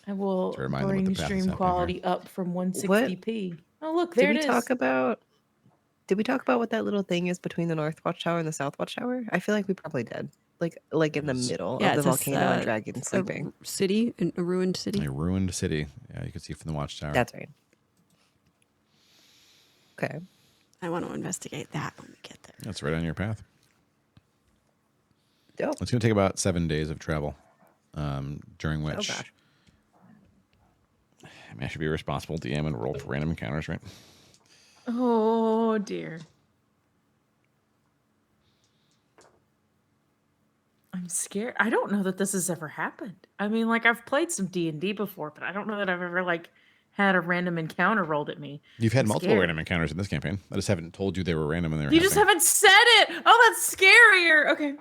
I will To remind them what the bring path is stream happening quality up from 160p. Oh, look, there Did it we is. talk about? Did we talk about what that little thing is between the North Watchtower and the South Watchtower? I feel like we probably did. Like in the middle Yeah, of the it's a volcano and dragon sleeping. City, a ruined city. A ruined city. Yeah, you can see from the Watchtower. That's right. Okay. I want to investigate that when we get there. That's right on your path. Dope. It's going to take about 7 days of travel, during which gosh. I mean, I should be a responsible DM and roll for random encounters, right? Oh, dear. I'm scared. I don't know that this has ever happened. I mean, like, I've played some D&D before, but I don't know that I've ever, like, had a random encounter rolled at me. You've had I'm multiple scared. random encounters in this campaign. I just haven't told you they were random and they were You just happening. haven't said it. Oh, that's scarier. Okay.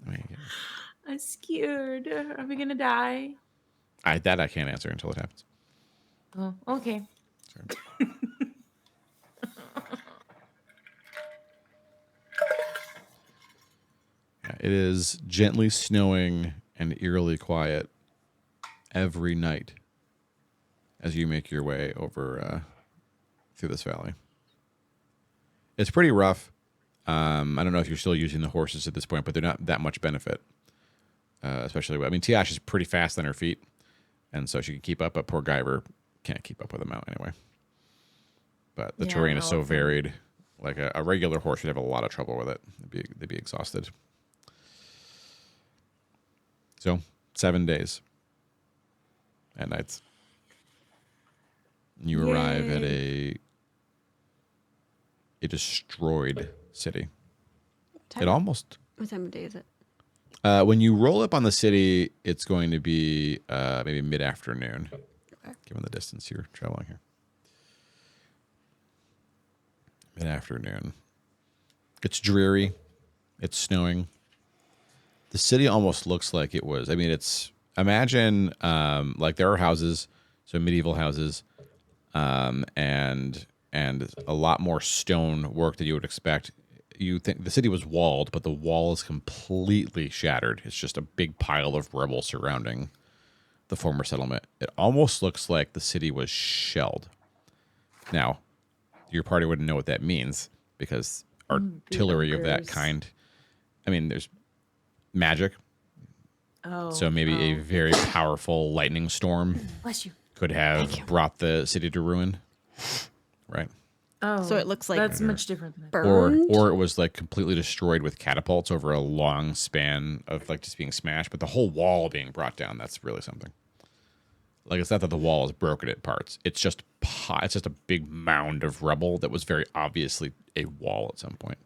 I mean, I'm scared. Are we gonna die? I can't answer until it happens. Oh, okay. Sorry. Yeah, it is gently snowing and eerily quiet every night as you make your way over through this valley. It's pretty rough. I don't know if you're still using the horses at this point, but they're not that much benefit. Especially, I mean, Tiash is pretty fast on her feet, and so she can keep up, but poor Guyver can't keep up with them out anyway. But the Yeah, terrain is no, so it's- varied Like a regular horse would have a lot of trouble with it. They'd be exhausted. So 7 days and nights. You arrive at a destroyed city. It almost. What time of day is it? When you roll up on the city, it's going to be maybe mid-afternoon, given the distance you're traveling here. Mid-afternoon. It's dreary. It's snowing. The city almost looks like it was. I mean, imagine like there are houses, so medieval houses, and a lot more stone work than you would expect. You think the city was walled, but the wall is completely shattered. It's just a big pile of rubble surrounding the former settlement. It almost looks like the city was shelled. Now, your party wouldn't know what that means because artillery of that kind. I mean, there's magic. Oh. So maybe a very powerful lightning storm Bless you. could have brought the city to ruin. Right. Oh. So it looks like that's much different than burned. Or it was like completely destroyed with catapults over a long span of like just being smashed, but the whole wall being brought down, that's really something. Like it's not that the wall is broken at parts. It's just a big mound of rubble that was very obviously a wall at some point.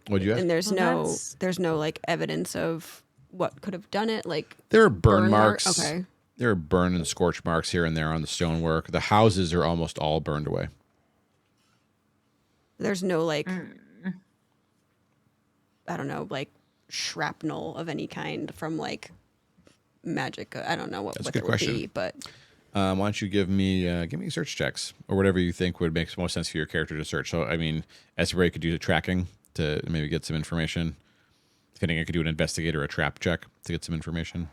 What'd you ask? And there's Well, there's no like evidence of what could have done it. Like There are burn burn marks. Okay. There are burn and scorch marks here and there on the stonework. The houses are almost all burned away. There's no like I don't know, like shrapnel of any kind from like magic. I don't know what That's a there good would question. be, but Why don't you give me search checks or whatever you think would make most sense for your character to search. So I mean, Esri could do the tracking to maybe get some information. Depending, I could do an investigate or a trap check to get some information.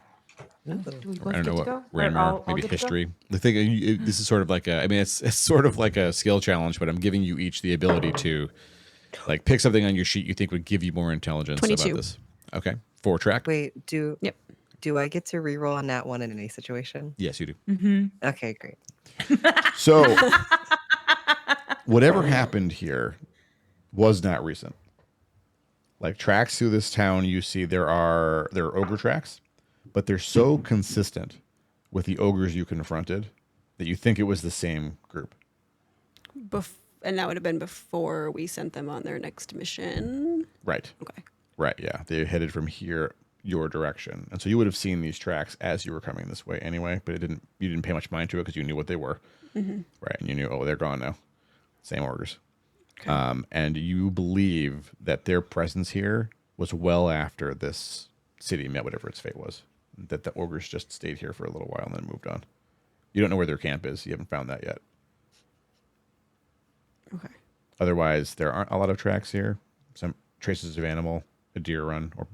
Do we Or both I don't get know to what go? Ranmar, I'll maybe get to go? history. The thing, this is sort of like I mean, it's sort of like a skill challenge, but I'm giving you each the ability to like pick something on your sheet you think would give you more intelligence 22. about this. Okay, 4 track. Wait, yep. do I get to reroll on that one in any situation? Yes, you do. Mm-hmm. Okay, great. So, whatever happened here was not recent. Like tracks through this town, you see there are ogre tracks, but they're so consistent with the ogres you confronted that you think it was the same group. And that would have been before we sent them on their next mission. Right. Okay. Right. Yeah. They headed from here your direction, and so you would have seen these tracks as you were coming this way anyway. But you didn't pay much mind to it because you knew what they were. Right, and you knew, oh, they're gone now. Same ogres. Okay. And you believe that their presence here was well after this city met whatever its fate was. That the ogres just stayed here for a little while and then moved on. You don't know where their camp is. You haven't found that yet. Okay. Otherwise, there aren't a lot of tracks here. Some traces of animal, a deer run, or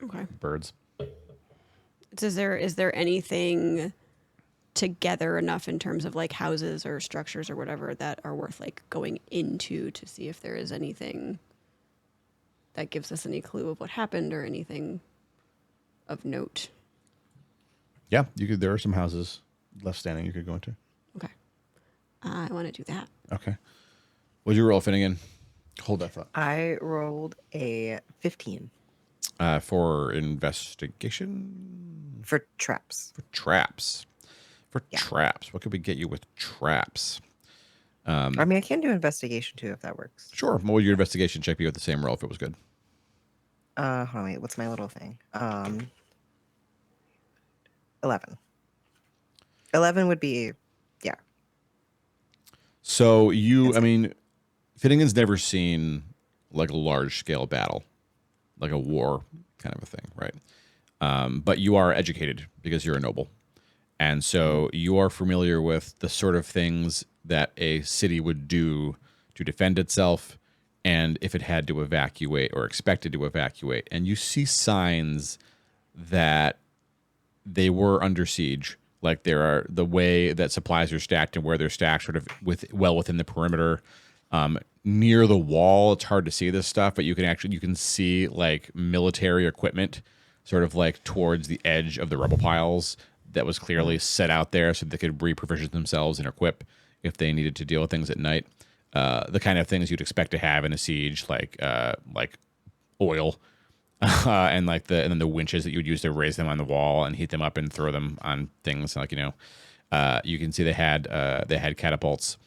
Okay. birds. Is there anything together enough in terms of like houses or structures or whatever that are worth like going into to see if there is anything that gives us any clue of what happened or anything of note? Yeah, you could. There are some houses left standing you could go into. Okay. I want to do that. Okay. What'd you roll, Finnegan? Hold that thought. I rolled a 15 For investigation? for traps. For traps. Traps. What could we get you with traps? I mean, I can do investigation too if that works. Sure. What would your investigation check be with the same roll if it was good? Hold on, wait, what's my little thing? 11. 11 would be, yeah. So I mean, Finnegan's never seen like a large scale battle, like a war kind of a thing, right? But you are educated because you're a noble. And so you are familiar with the sort of things that a city would do to defend itself and if it had to evacuate or expected to evacuate. And you see signs that they were under siege. Like there are the way that supplies are stacked and where they're stacked sort of well within the perimeter. Near the wall, it's hard to see this stuff, but you can see like military equipment sort of like towards the edge of the rubble piles that was clearly set out there so they could re-provision themselves and equip if they needed to deal with things at night. the kind of things you'd expect to have in a siege, like oil, and then the winches that you would use to raise them on the wall and heat them up and throw them on things. Like, you can see they had catapults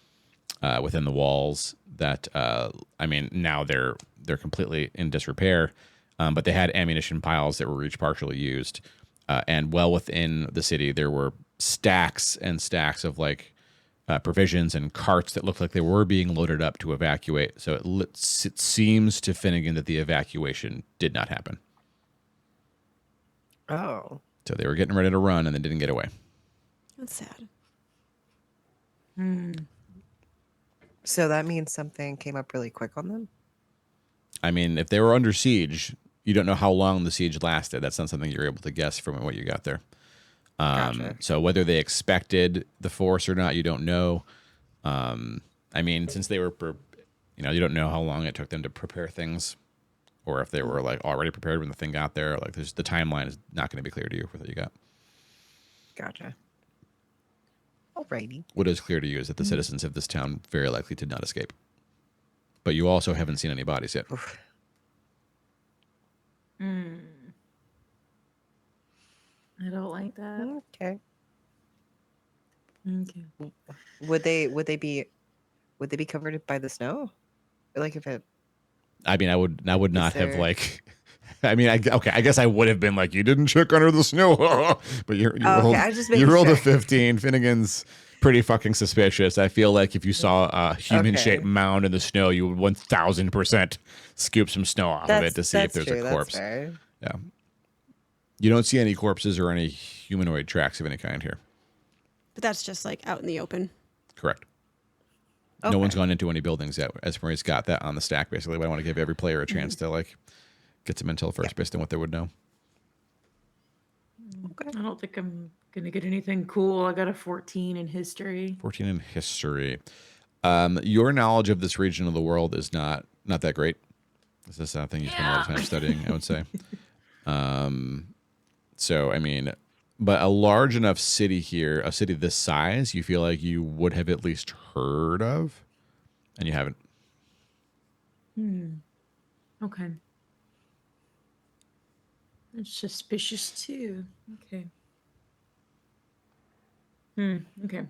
within the walls that now they're completely in disrepair, but they had ammunition piles that were each partially used, and well within the city there were stacks and stacks of provisions and carts that looked like they were being loaded up to evacuate. So it seems to Finnegan that the evacuation did not happen. Oh. So they were getting ready to run and they didn't get away. That's sad. So that means something came up really quick on them? I mean, if they were under siege, you don't know how long the siege lasted. That's not something you're able to guess from what you got there. Gotcha. So whether they expected the force or not, you don't know. Since they were, you don't know how long it took them to prepare things, or if they were already prepared when the thing got there. The timeline is not going to be clear to you with what you got. Gotcha. Alrighty. What is clear to you is that the citizens of this town very likely did not escape. But you also haven't seen any bodies yet. I don't like that. Okay. Okay. Would they be covered by the snow? Like if it I would not have there- I guess I would have been like, you didn't check under the snow, but you rolled, I was just you making rolled a sure. 15. Finnegan's pretty fucking suspicious. I feel like if you saw a human-shaped Okay. mound in the snow, you would 1,000% scoop some snow off of it to see if that's there's true, a corpse. That's fair. Yeah. You don't see any corpses or any humanoid tracks of any kind here. But that's just out in the open. Correct. No one's gone into any buildings yet. Esmeralda's got that on the stack, basically. But I want to give every player a chance to get some intel first based on what they would know. Okay. I don't think I'm gonna get anything cool. I got a 14 in history. 14 in history. Your knowledge of this region of the world is not that great. This is something you spend a lot of time studying, I would say. But a large enough city here, a city this size, you feel like you would have at least heard of, and you haven't. Okay. It's suspicious too. Okay. Okay.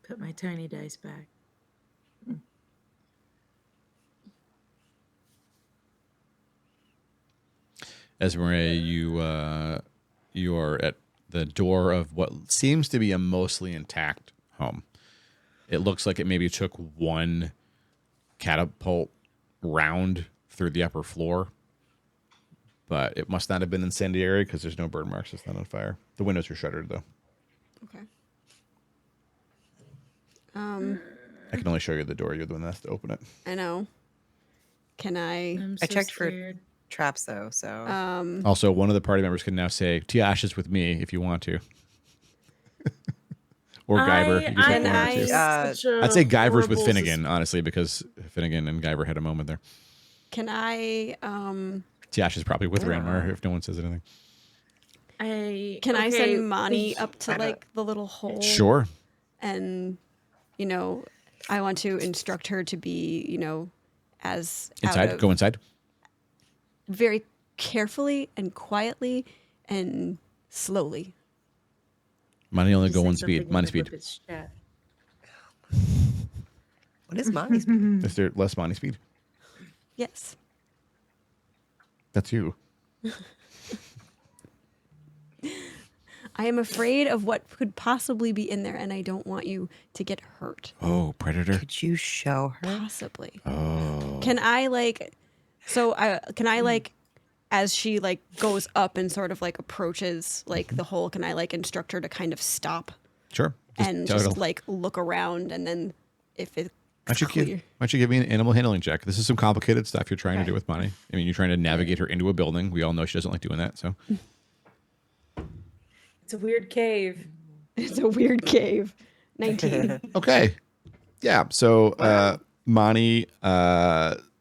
Put my tiny dice back. Esmeralda, you are at the door of what seems to be a mostly intact home. It looks like it maybe took one catapult round through the upper floor, but it must not have been incendiary because there's no burn marks. It's not on fire. The windows are shuttered, though. Okay. I can only show you the door. You're the one that has to open it. I know. Can I? I'm I so checked for- scared. Traps though, so Also, one of the party members can now say, Tiash is with me if you want to. Or Guyver. You can say Can one or two. I- I'd say Guyver's with Finnegan, honestly, because Finnegan and Guyver had a moment there. Can I? Tiash is probably with Ranmar if no one says anything. Can I send Mani up to I don't- the little hole? Sure. And I want to instruct her to be as Inside. Go inside. very carefully and quietly and slowly. Money only go one speed. Money speed. what is mine? Is there less money speed? Yes. That's you. I am afraid of what could possibly be in there, and I don't want you to get hurt. Oh, Predator. Could you show her? Possibly. Oh. Can I as she goes up and sort of approaches the hole, can I instruct her to kind of stop Sure. and tell her just to- look around, and then if it's Why clear. don't you give me an animal handling check? This is some complicated stuff you're trying to do with Money. I mean, you're trying to navigate her into a building. We all know she doesn't like doing that. So It's a weird cave. It's a weird cave. 19. okay, yeah. So Monty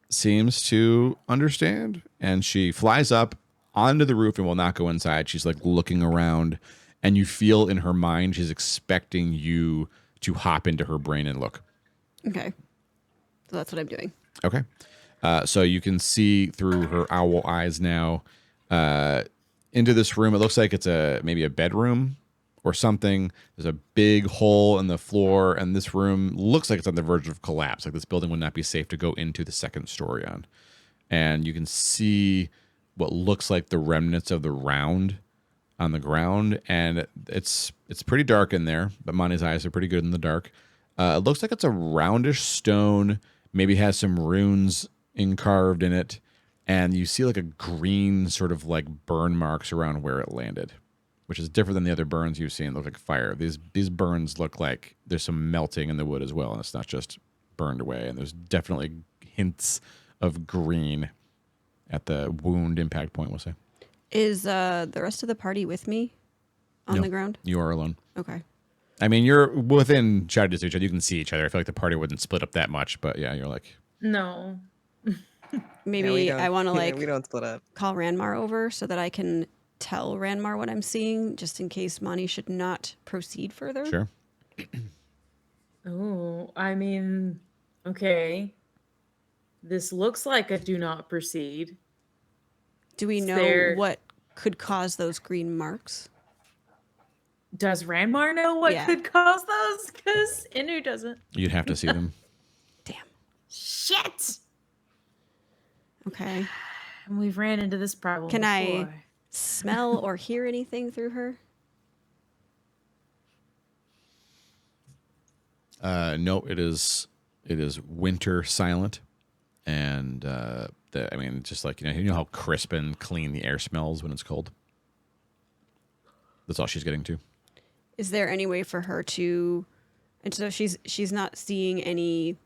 seems to understand, and she flies up onto the roof and will not go inside. She's looking around, and you feel in her mind she's expecting you to hop into her brain and look. Okay. So that's what I'm doing. Okay. So you can see through her owl eyes now into this room. It looks like it's maybe a bedroom or something. There's a big hole in the floor, and this room looks like it's on the verge of collapse. Like this building would not be safe to go into the second story on. And you can see what looks like the remnants of the round on the ground, and it's pretty dark in there, but Monty's eyes are pretty good in the dark. It looks like it's a roundish stone, maybe has some runes carved in it, and you see like a green sort of like burn marks around where it landed, which is different than the other burns you've seen. Look like fire. These burns look like there's some melting in the wood as well, and it's not just burned away. And there's definitely hints of green at the wound impact point, we'll say. Is the rest of the party with me on No, the ground? You are alone. Okay. I mean, you're within shadow distance of each other. You can see each other. I feel like the party wouldn't split up that much, but yeah, you're like... No. Maybe I want to like we don't split up. call Ranmar over so that I can tell Ranmar what I'm seeing, just in case Monty should not proceed further. Sure. Oh, I mean, okay. This looks like a do not proceed. Do we know There- what could cause those green marks? Does Ranmar know what Yeah. could cause those? Because Inu doesn't. You'd have to see them. Damn. Shit! Okay. And we've ran into this problem Can I- before. Smell or hear anything through her? No, it is winter silent, and just like you know how crisp and clean the air smells when it's cold. That's all she's getting to. Is there any way for her to? And so she's not seeing any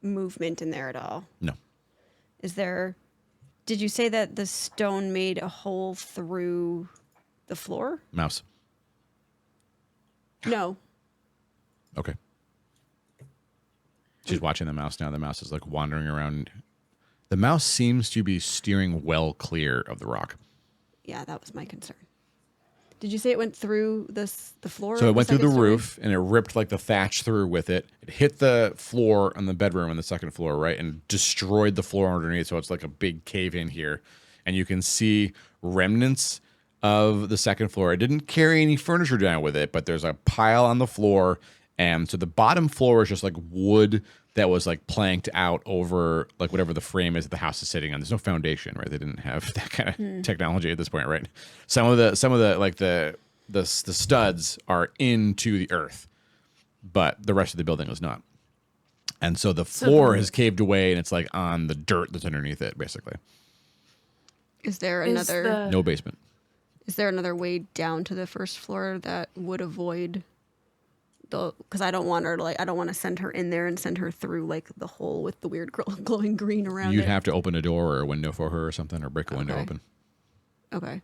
movement in there at all. No, Is there? Did you say that the stone made a hole through the floor? mouse. No. Okay. She's watching the mouse now. The mouse is like wandering around. The mouse seems to be steering well clear of the rock. Yeah, that was my concern. Did you say it went through the floor? So of it went through the second story? roof and it ripped like the thatch through with it. It hit the floor on the bedroom on the second floor, right? And destroyed the floor underneath. So it's like a big cave in here. And you can see remnants of the second floor. It didn't carry any furniture down with it, but there's a pile on the floor. And so the bottom floor is just like wood that was like planked out over like whatever the frame is that the house is sitting on. There's no foundation, right? They didn't have that kind of technology at this point, right? Some of the like the studs are into the earth, but the rest of the building is not. And so the floor has caved away and it's like on the dirt that's underneath it, basically. Is there Is another? the- No basement. Is there another way down to the first floor that would avoid the? Because I don't want her to I don't want to send her in there and send her through like the hole with the weird glowing green around You'd it. have to open a door or a window for her or something, or break a window Okay. open. Okay. I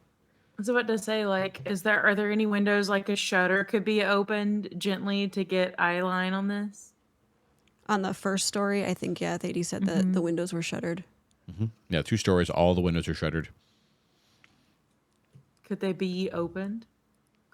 was about to say, like, are there any windows like a shutter could be opened gently to get eye line on this? On the first story, I think Thady said that the windows were shuttered. Yeah, 2 stories. All the windows are shuttered. Could they be opened?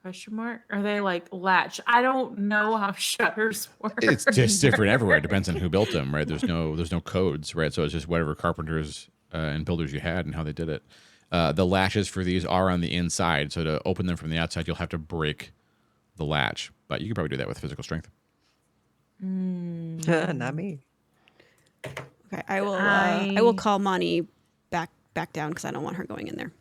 Question mark. Are they like latch? I don't know how shutters work. It's just different everywhere. It depends on who built them, right? There's no codes, right? So it's just whatever carpenters and builders you had and how they did it. The latches for these are on the inside, so to open them from the outside, you'll have to break the latch. But you could probably do that with physical strength. Not me. Okay, I will call Monty back down because I don't want her going in there.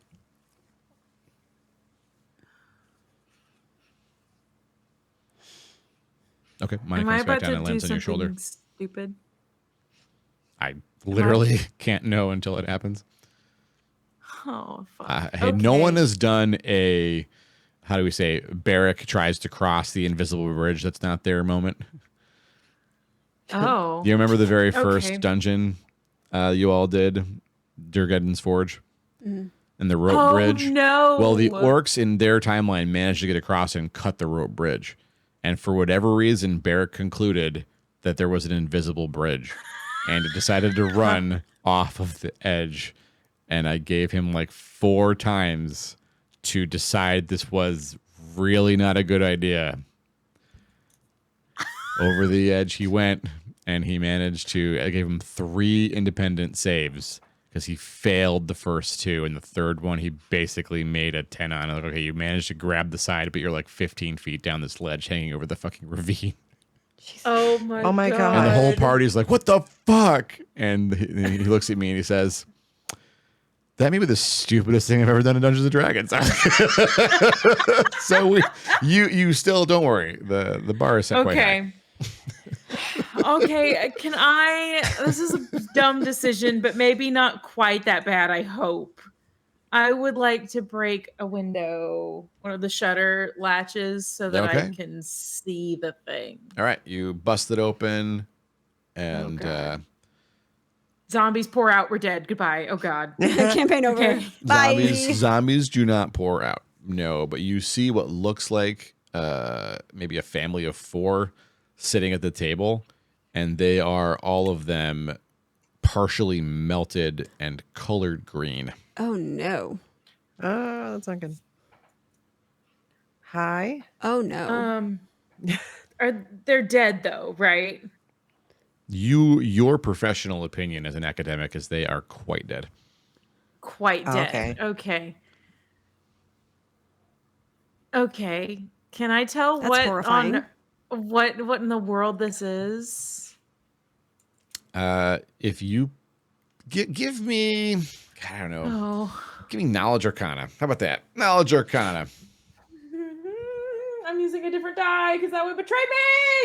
Okay, mine Am I comes back about down to and do lands on your something shoulder. stupid? I literally can't know until it happens. Oh fuck. Hey, no one Okay. has done a, how do we say, Barrack tries to cross the invisible bridge that's not there moment. Oh. Do you remember the very first Okay. dungeon you all did, Durgeddon's Forge, and the rope bridge? No. Well, the orcs in their timeline managed to get across and cut the rope bridge, and for whatever reason, Barrack concluded that there was an invisible bridge, and it decided to run off of the edge. And I gave him like 4 times to decide this was really not a good idea. Over the edge he went, and he managed to. I gave him 3 independent saves because he failed the first 2, and the third one he basically made a 10 on. I'm like, okay, you managed to grab the side, but you're like 15 feet down this ledge, hanging over the fucking ravine. Oh my, Oh my God. And the whole party's like, "What the fuck?" And he looks at me and he says, "That may be the stupidest thing I've ever done in Dungeons and Dragons." So you still don't worry. The bar is set quite high. Okay, can I? This is a dumb decision, but maybe not quite that bad, I hope. I would like to break a window, one of the shutter latches, so that I Okay. can see the thing. All right, you bust it open, and God. Zombies pour out. We're dead. Goodbye. Oh God. Campaign over. Okay. Bye. zombies do not pour out. No, but you see what looks like maybe a family of 4 sitting at the table, and they are all of them partially melted and colored green. Oh no. Oh, that's not good. Hi. Oh no. They're dead though, right? Your professional opinion as an academic is they are quite dead. Quite Oh, dead. Okay. Can I tell That's what horrifying. what in the world this is? If you give me, I don't know, Oh. give me knowledge arcana. How about that? Knowledge arcana. I'm using a different die because that would betray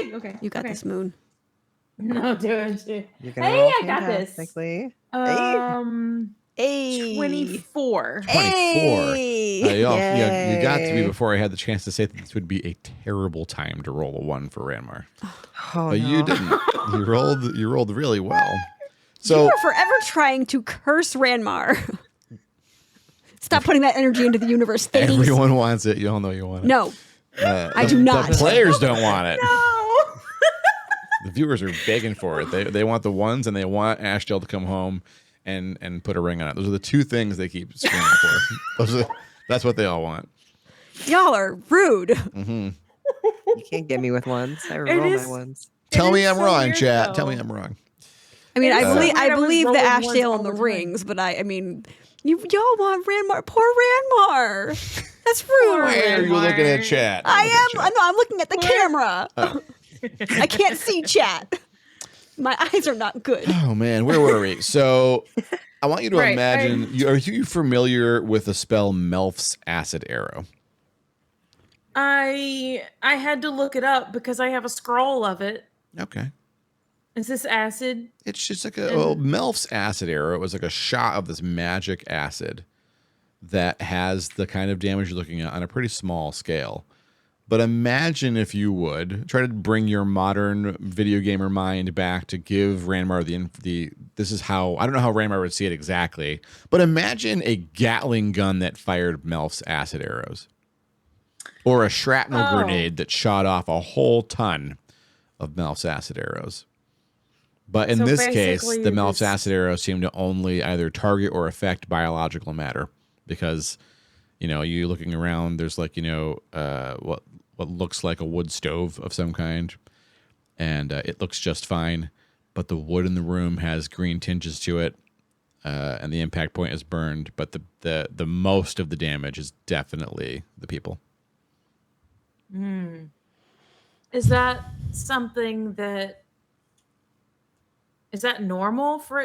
me. Okay. You got okay. this, Moon. No, do it. You're gonna Hey, roll I got this. fantastically. Hey. 24. 24. Hey. You got to me Yay. before I had the chance to say that this would be a terrible time to roll a 1 for Ranmar. Oh, But no. you didn't. You rolled really well. You So are forever trying to curse Ranmar. Stop putting that energy into the universe. Thanks. everyone wants it. You all know you want it. No. I do not. The players don't want it. No. The viewers are begging for it. They want the ones, and they want Ashdale to come home and put a ring on it. Those are the 2 things they keep screaming for. That's what they all want. Y'all are rude. You can't get me with ones. I roll my is- ones. Tell me is I'm so wrong, weird, chat. though. Tell me I'm wrong. I mean, It I is so believe weird. I I was believe the rolling ones Ashdale all and the the time. rings, but I mean, y'all want Ranmar. Poor Ranmar. That's rude. Where are you looking at chat? I'm looking at the camera. I can't see chat. My eyes are not good. Oh man, where were we? So I want you to Right, imagine. Are you familiar with the spell Melf's Acid Arrow? I had to look it up because I have a scroll of it. Okay. Is this acid? It's just like Melf's Acid Arrow was like a shot of this magic acid that has the kind of damage you're looking at on a pretty small scale. But imagine, if you would, try to bring your modern video gamer mind back to give Ranmar the this is how, I don't know how Ranmar would see it exactly, but imagine a Gatling gun that fired Melf's acid arrows. Or a shrapnel grenade that shot off a whole ton of Melf's acid arrows. But in So this case, basically the Melf's this- acid arrows seem to only either target or affect biological matter. Because, you looking around, there's like, what looks like a wood stove of some kind. And it looks just fine. But the wood in the room has green tinges to it. And the impact point is burned. But the most of the damage is definitely the people. Is that something that is that normal for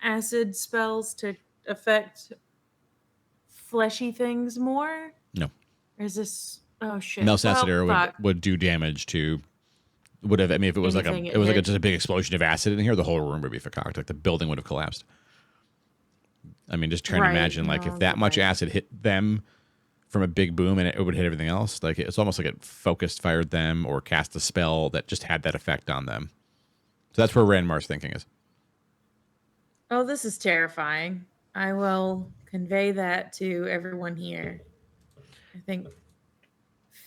acid spells to affect fleshy things more? No. Or is this shit? Melf's acid arrow fuck. would do damage to whatever. I mean, if it was Anything like it hit. just a big explosion of acid in here, the whole room would be fakaked. Like the building would have collapsed. I mean, just trying to Right, imagine, like, no, if that much okay. acid hit them from a big boom and it would hit everything else, like it's almost like it focused fired them or cast a spell that just had that effect on them. So that's where Ranmar's thinking is. Oh, this is terrifying. I will convey that to everyone here. I think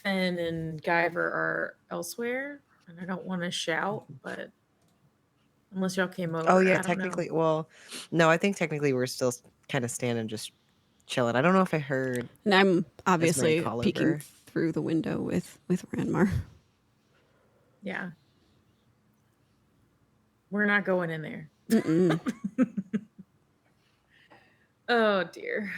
Finn and Guyver are elsewhere, and I don't want to shout, but unless y'all came over. Oh I yeah, don't know. technically. Well, no, I think technically we're still kind of standing, just chilling. I don't know if I heard. And I'm obviously call peeking over. through the window with Ranmar. Yeah. We're not going in there. Mm-mm. Oh dear.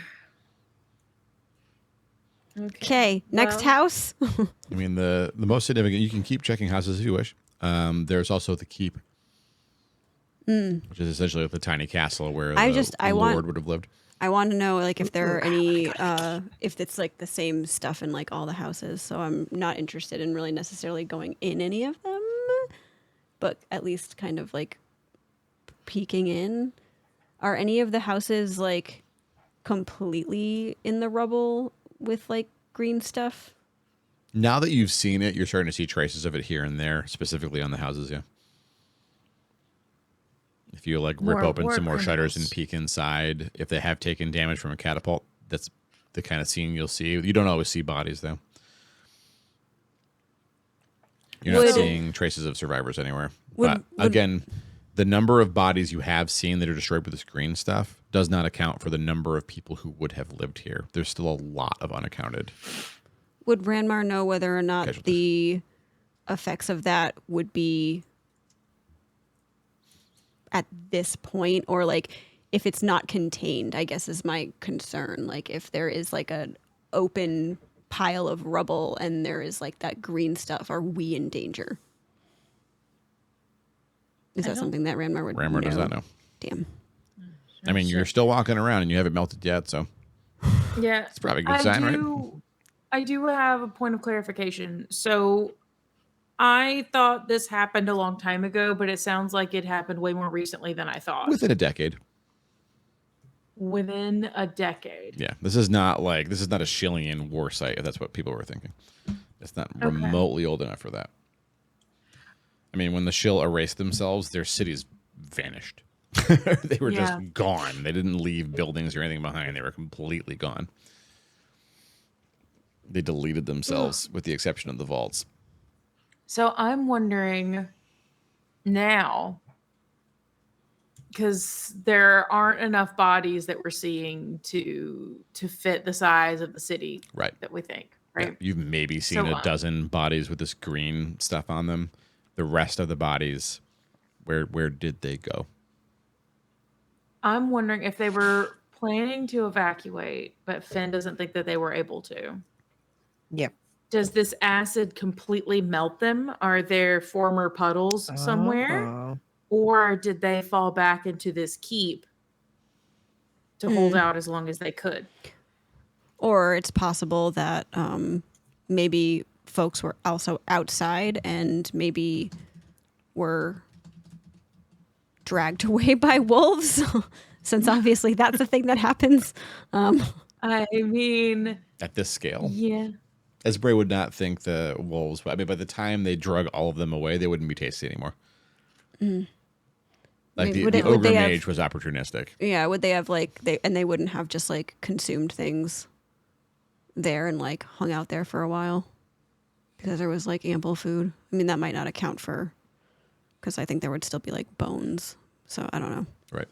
Okay, next well, house. I mean, the most significant. You can keep checking houses if you wish. There's also the keep, which is essentially the tiny castle where I lord would have lived. I want to know like if there are any if it's like the same stuff in like all the houses. So I'm not interested in really necessarily going in any of them, but at least kind of like peeking in. Are any of the houses like completely in the rubble with like green stuff? Now that you've seen it, you're starting to see traces of it here and there, specifically on the houses. Yeah. If you like rip open some more shutters and peek inside, if they have taken damage from a catapult, that's the kind of scene you'll see. You don't always see bodies though. You're not seeing traces of survivors anywhere. But again, the number of bodies you have seen that are destroyed with this green stuff does not account for the number of people who would have lived here. There's still a lot of unaccounted. Would Ranmar know whether or not Casualties. the effects of that would be at this point, or like if it's not contained, I guess is my concern. Like if there is like an open pile of rubble and there is like that green stuff, are we in danger? Is that something that Ranmar would know? Ranmar does not know. Damn. I mean, you're still walking around and you haven't melted yet, so Yeah. it's probably a good sign, right? I do have a point of clarification. So I thought this happened a long time ago, but it sounds like it happened way more recently than I thought. Within a decade. Within a decade. Yeah, this is not a Shillian war site, if that's what people were thinking. It's not remotely old enough for that. I mean, when the Shill erased themselves, their cities vanished. They were just gone. They didn't leave buildings or anything behind. They were completely gone. They deleted themselves, with the exception of the vaults. So I'm wondering now, because there aren't enough bodies that we're seeing to fit the size of the city that we think, right? Yeah, you've maybe seen a dozen bodies with this green stuff on them. The rest of the bodies, where did they go? I'm wondering if they were planning to evacuate, but Finn doesn't think that they were able to. Yeah. Does this acid completely melt them? Are there former puddles somewhere? Oh. Or did they fall back into this keep to hold out as long as they could? Or it's possible that maybe folks were also outside and maybe were dragged away by wolves, since obviously that's a thing that happens. I mean, At this scale? yeah. Esbray would not think the wolves, I mean, by the time they drug all of them away, they wouldn't be tasty anymore. Like the ogre mage was opportunistic. Yeah, would they have like they wouldn't have just like consumed things there and like hung out there for a while because there was like ample food. I mean, that might not account for, because I think there would still be like bones. So I don't know. Right.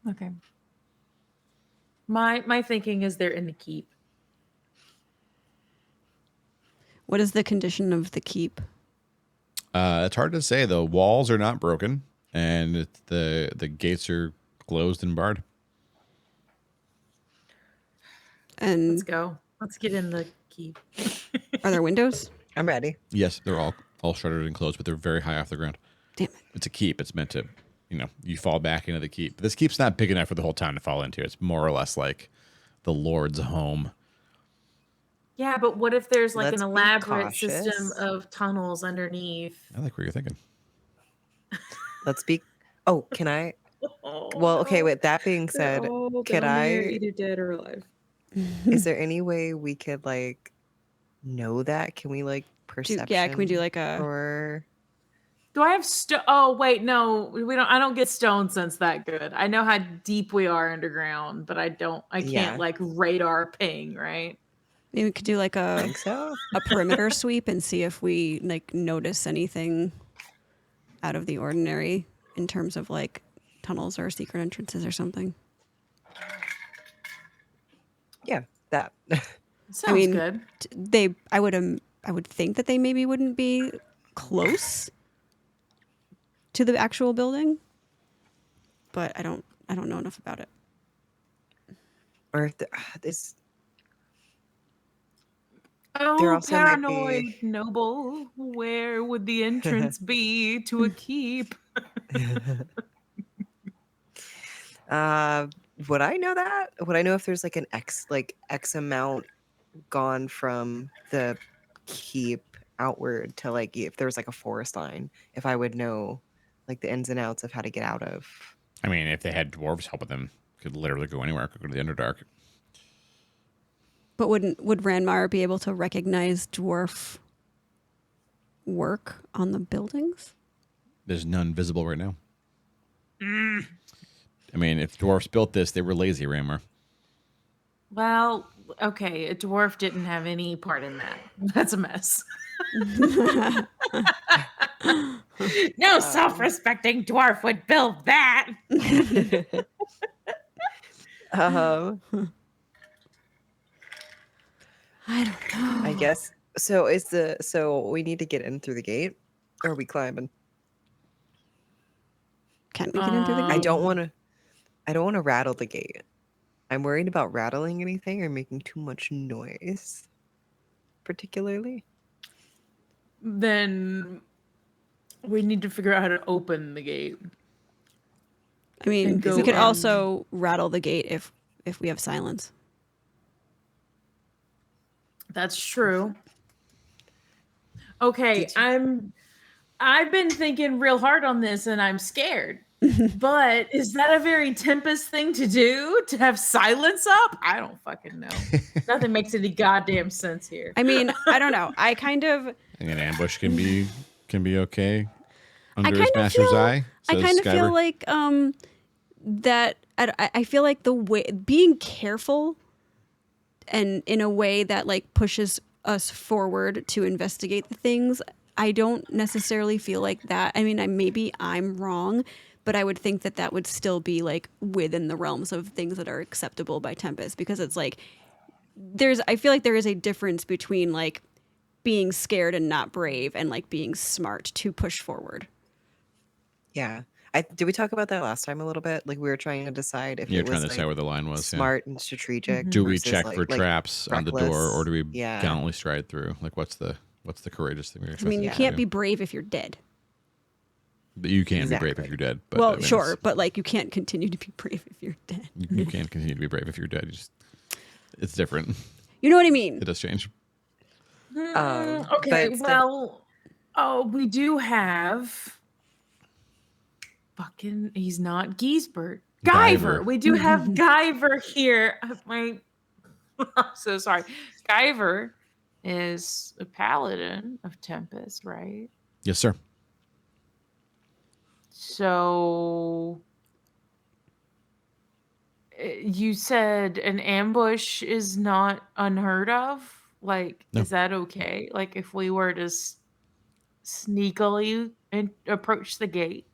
Okay. My thinking is they're in the keep. What is the condition of the keep? It's hard to say. The walls are not broken, and the gates are closed and barred. And Let's go. Let's get in the keep. are there windows? I'm ready. Yes, they're all shuttered and closed, but they're very high off the ground. Damn it. It's a keep. It's meant to, you fall back into the keep. This keep's not big enough for the whole town to fall into. It's more or less like the Lord's home. Yeah, but what if there's like Let's an be elaborate system cautious. of tunnels underneath? I like what you're thinking. Let's be. Oh, can I? Well, okay. With that being said, could I? either dead or alive? Is there any way we could like know that? Can we like perception? Can we do like a? Or Do I have Oh wait, no, we don't. I don't get stone sense that good. I know how deep we are underground, but I don't. I can't like radar ping, right? Maybe we could do like I a think so. a perimeter sweep and see if we like notice anything out of the ordinary in terms of like tunnels or secret entrances or something. Yeah, that. Sounds good. I would I would think that they maybe wouldn't be close to the actual building, but I don't know enough about it. Or if this, there Oh, also might paranoid be. noble, where would the entrance be to a keep? Would I know that? Would I know if there's like an X amount gone from the keep outward to like if there was like a forest line? If I would know like the ins and outs of how to get out of. I mean, if they had dwarves helping them, could literally go anywhere. Could go to the Underdark. But would Ranmar be able to recognize dwarf work on the buildings? There's none visible right now. I mean, if dwarves built this, they were lazy, Rammer. Well, okay, a dwarf didn't have any part in that. That's a mess. No self-respecting dwarf would build that. um, I don't know. I guess so. So we need to get in through the gate, or are we climbing? Can we get in through the I gate? don't want to. I don't want to rattle the gate. I'm worried about rattling anything or making too much noise, particularly. Then we need to figure out how to open the gate. I mean, And go we could in. also rattle the gate if we have silence. That's true. Okay, I've been thinking real hard on this and I'm scared. But is that a very Tempest thing to do? To have silence up? I don't fucking know. Nothing makes any goddamn sense here. I mean, I don't know. I kind of I think an ambush can be okay under his kind of master's feel- eye. I says kind of feel Skyver. like that I feel like the way being careful and in a way that like pushes us forward to investigate the things, I don't necessarily feel like that. I mean, maybe I'm wrong, but I would think that that would still be like within the realms of things that are acceptable by Tempest, because it's like I feel like there is a difference between like being scared and not brave and like being smart to push forward. Yeah. Did we talk about that last time a little bit? Like we were trying to decide if You're it trying was to decide where the line was. Yeah. smart and strategic. Do we versus, check for like, traps on the door, or do we Yeah. gallantly stride through? Like, what's the courageous thing we're I mean, supposed you to can't do? be brave if you're dead. But you can be brave Exactly. if you're dead. But, Well, I mean, sure, but like you can't continue to be brave if you're dead. you can continue to be brave if you're dead. It's different. You know what I mean? It does change. Okay, but well, we do have fucking, he's not Giesbert. Guyver. Guyver. We do have Guyver here. I'm so sorry. Guyver is a paladin of Tempest, right? Yes, sir. So you said an ambush is not unheard of? Like, No. is that okay? Like, if we were to sneakily approach the gate?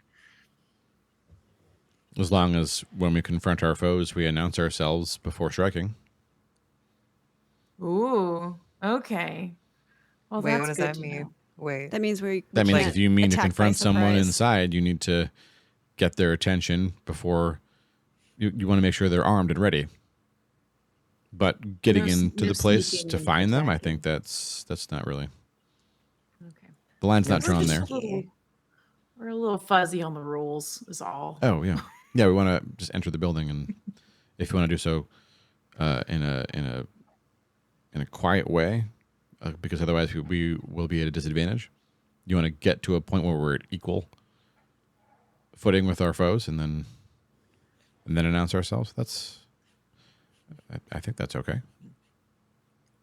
As long as when we confront our foes, we announce ourselves before striking. Ooh, okay. Well, wait, that's what does good that to mean? know. Wait. That means That means can't if you mean to attack by confront someone surprise. inside, you need to get their attention before you want to make sure they're armed and ready. But getting No into the place sneaking to and find them, I attacking. think that's not really. Okay. The line's No not drawn there. We're a little fuzzy on the rules, is all. Oh yeah, yeah. We want to just enter the building, and if you want to do so in a quiet way, because otherwise we will be at a disadvantage. You want to get to a point where we're at equal footing with our foes, and then announce ourselves. I think that's okay.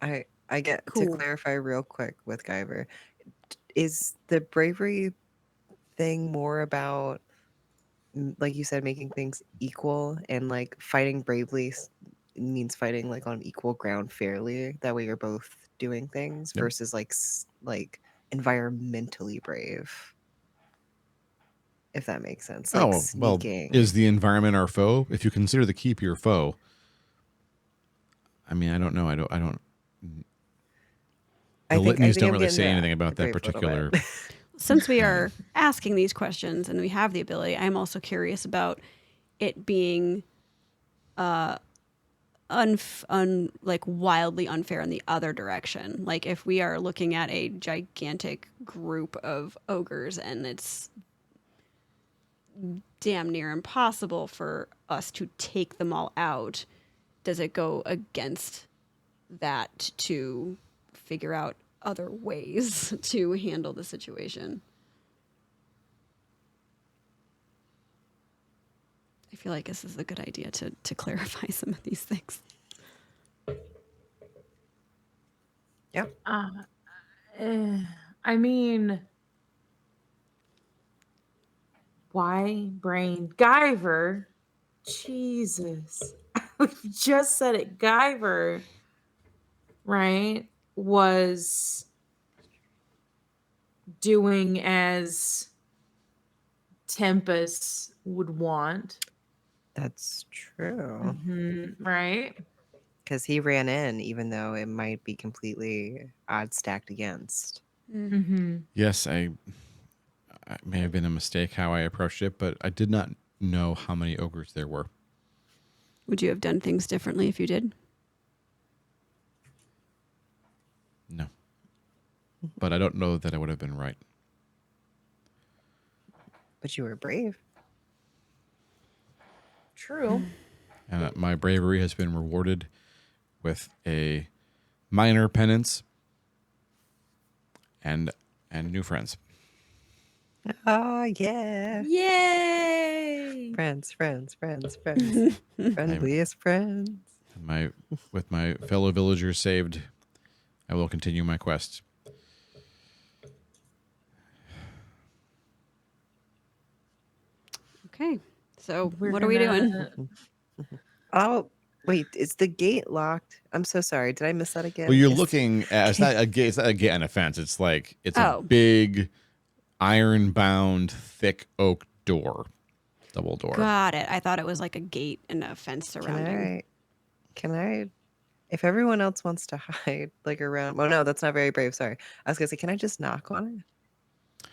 I get to Cool. clarify real quick with Guyver. Is the bravery thing more about, like you said, making things equal, and like fighting bravely means fighting like on equal ground fairly? That way you're both doing things Yep. versus like environmentally brave. If that makes sense. Like Oh well, sneaking. is the environment our foe? If you consider the keep your foe, I mean, I don't know. I don't. The litanies don't I'm really getting say the- anything about the that brave a little particular. bit. Since we are asking these questions and we have the ability, I'm also curious about it being like wildly unfair in the other direction. Like if we are looking at a gigantic group of ogres and it's damn near impossible for us to take them all out, does it go against that to figure out other ways to handle the situation? I feel like this is a good idea to clarify some of these things. Yep. I mean, why brain Guyver? Jesus, we just said it. Guyver, right? Was doing as Tempest would want, That's true. right? Because he ran in, even though it might be completely odds stacked against. Yes, I may have been a mistake how I approached it, but I did not know how many ogres there were. Would you have done things differently if you did? No. But I don't know that I would have been right. But you were brave. True. And my bravery has been rewarded with a minor penance and new friends. Oh, yeah. Yay! Friends. Friendliest friends. With my fellow villagers saved, I will continue my quest. Okay, so We're what are we doing? Oh, wait. Is the gate locked? I'm so sorry. Did I miss that again? Well, you're Is- looking at it's not a gate. It's not a gate on a fence. It's like it's Oh. a big, iron-bound, thick oak door, double door. Got it. I thought it was like a gate and a fence surrounding. Can I, if everyone else wants to hide, like around, well, no, that's not very brave. Sorry. I was going to say, can I just knock on it?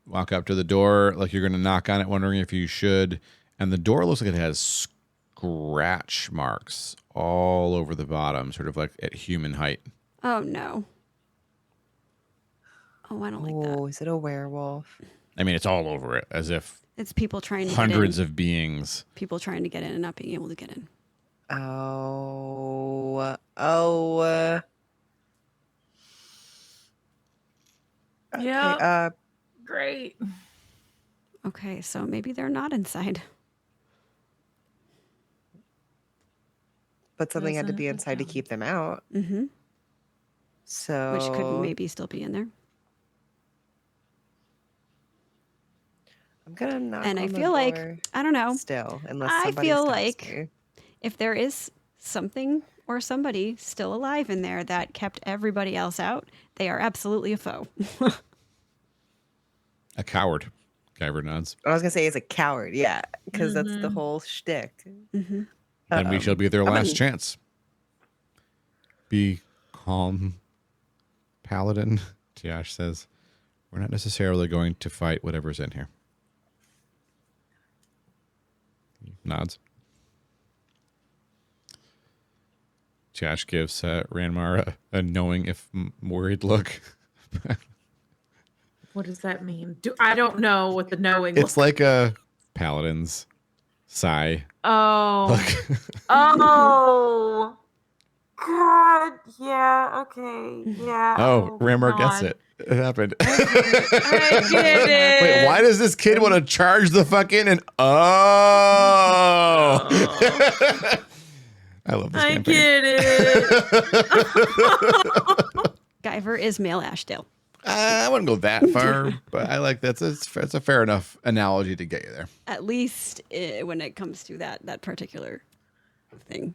Walk up to the door like you're going to knock on it, wondering if you should. And the door looks like it has scratch marks all over the bottom, sort of like at human height. Oh no. Oh, I don't like that. Oh, is it a werewolf? I mean, it's all over it, as if It's people trying to hundreds get in. of beings. People trying to get in and not being able to get in. Oh. Yeah. Okay, Great. Okay, so maybe they're not inside. but something had to be Doesn't inside to keep them out. Mm-hmm. So. Which could maybe still be in there. I'm going to knock And I on the feel like, door I don't know, still, unless I somebody feel stops like me. if there is something or somebody still alive in there that kept everybody else out, they are absolutely a foe. A coward. Kyber nods. I was going to say, is a coward. Yeah, because that's the whole shtick. Mm-hmm. Then we shall be their I'm last gonna- chance. Be calm, paladin. Tiash says, we're not necessarily going to fight whatever's in here. He nods. Tiash gives Ranmar a knowing if worried look. What does that mean? I don't know what the knowing It's looks like a paladin's sigh. Oh. Look. Oh. God. Yeah. Okay. Yeah. Oh, Ranmar gets God. it. It happened. I get it. Wait, why does this kid want to charge the fucking and I love this I campaign. get it. Guyver is male Ashdale. I wouldn't go that far, but I like that's it's a fair enough analogy to get you there. At least when it comes to that particular thing.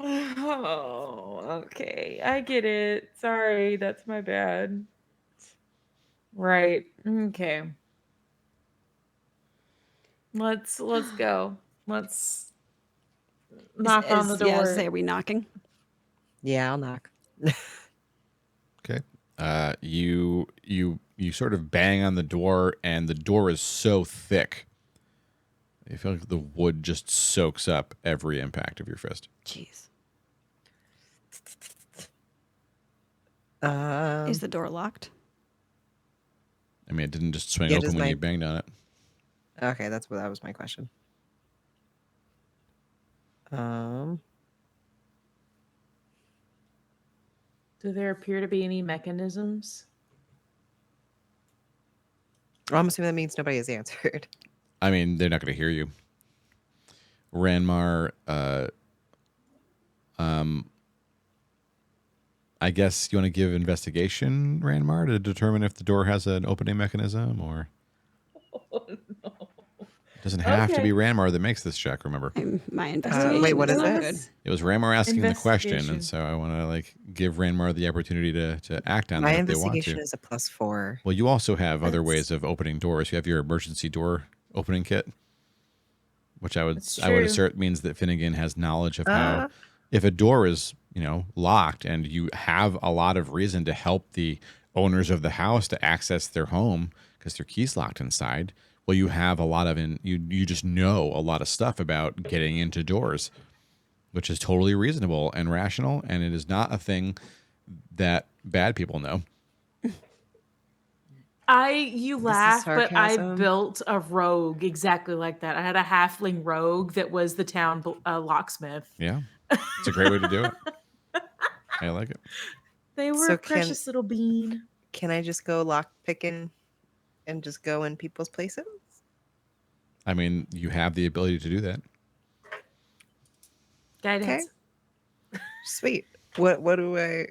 Oh, okay. I get it. Sorry, that's my bad. Right. Okay. Let's go. Let's knock on the door. Yeah, say, are we knocking? Yeah, I'll knock. Okay. You sort of bang on the door, and the door is so thick. You feel like the wood just soaks up every impact of your fist. Jeez. Um, Is the door locked? I mean, it didn't just swing Yeah, open does when my- you banged on it. okay, that was my question. Um, Do there appear to be any mechanisms? I'm assuming that means nobody has answered. I mean, they're not going to hear you. Ranmar, I guess you want to give investigation, Ranmar, to determine if the door has an opening mechanism, or Oh, no. it doesn't have to be Okay. Ranmar that makes this check. Remember, My investigation. wait, what is not it? good. it was Ranmar asking the question, Investigation. and so I want to like give Ranmar the opportunity to act on My that if they want investigation to. is a +4. Well, you also have other That's- ways of opening doors. You have your emergency door opening kit, which I would That's I would true. assert means that Finnegan has knowledge of how Uh, if a door is, locked and you have a lot of reason to help the owners of the house to access their home because their key's locked inside, well, you have a lot of you just know a lot of stuff about getting into doors, which is totally reasonable and rational, and it is not a thing that bad people know. You is laugh, but I sarcasm? built a rogue exactly like that. I had a halfling rogue that was the town locksmith. Yeah, it's a great way to do it. I like it. They were So a precious little bean. can I just go lock picking and just go in people's places? I mean, you have the ability to do that. Guidance. Sweet. What do I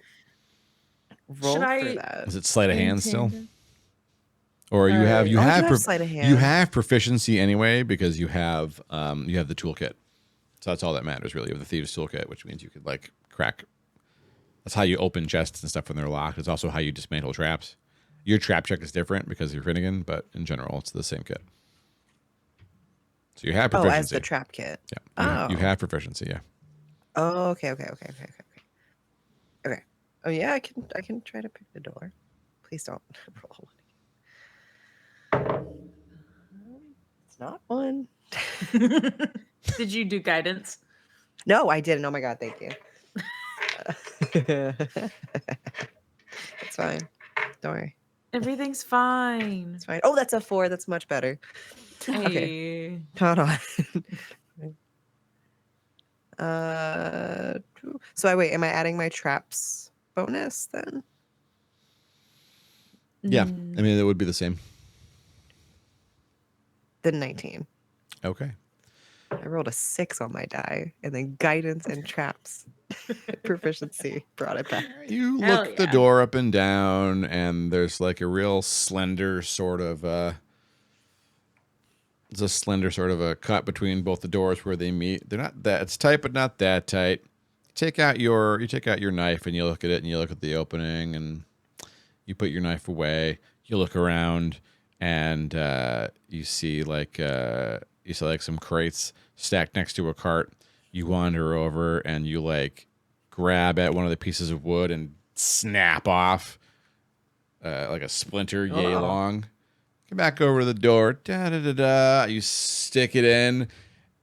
roll Should for I- that? Is it sleight of hand still? Intended. Or you have you Oh, I do have have sleight of you hand. have proficiency anyway because you have the toolkit. So that's all that matters really. You have the thieves toolkit, which means you could like crack. That's how you open chests and stuff when they're locked. It's also how you dismantle traps. Your trap check is different because you're Finnegan, but in general, it's the same kit. So you have Oh, proficiency. as the trap kit. Yeah, you have proficiency. Yeah. Oh, okay. Okay. Oh yeah, I can try to pick the door. Please don't roll one. It's not one. Did you do guidance? No, I didn't. Oh my god, thank you. It's fine. Don't worry. Everything's fine. It's fine. Oh, that's a 4. That's much better. Okay. Hey. Hold on. So I wait. Am I adding my traps bonus then? Yeah. Mm. I mean, it would be the same. The 19. Okay. I rolled a 6 on my die, and then guidance and traps proficiency brought it back. You Hell look the yeah. door up and down, and there's like a real slender sort of there's a slender sort of a cut between both the doors where they meet. They're not that it's tight, but not that tight. You take out your knife and you look at it and you look at the opening and you put your knife away. You look around and you see like some crates stacked next to a cart. You wander over and you like grab at one of the pieces of wood and snap off like a splinter yay Uh-oh. long. Come back over to the door. Da da da da. You stick it in,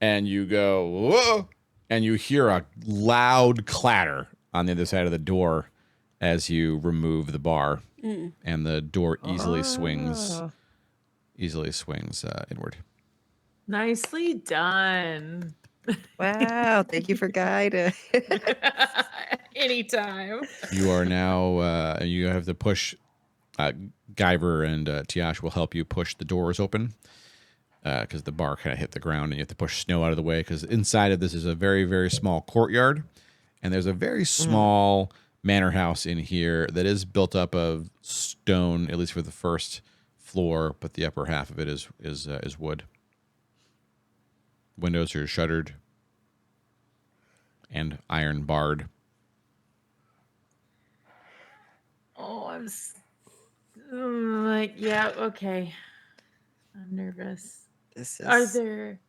and you go whoa, and you hear a loud clatter on the other side of the door as you remove the bar, and the door easily swings Oh. inward. Nicely done. Wow, thank you for guidance. Anytime. You are now you have to push. Guyver and Tiash will help you push the doors open because the bar kind of hit the ground and you have to push snow out of the way because inside of this is a very, very small courtyard and there's a very small manor house in here that is built up of stone, at least for the first floor, but the upper half of it is wood. Windows are shuttered and iron barred. Oh, like, yeah, okay. I'm nervous. This is Are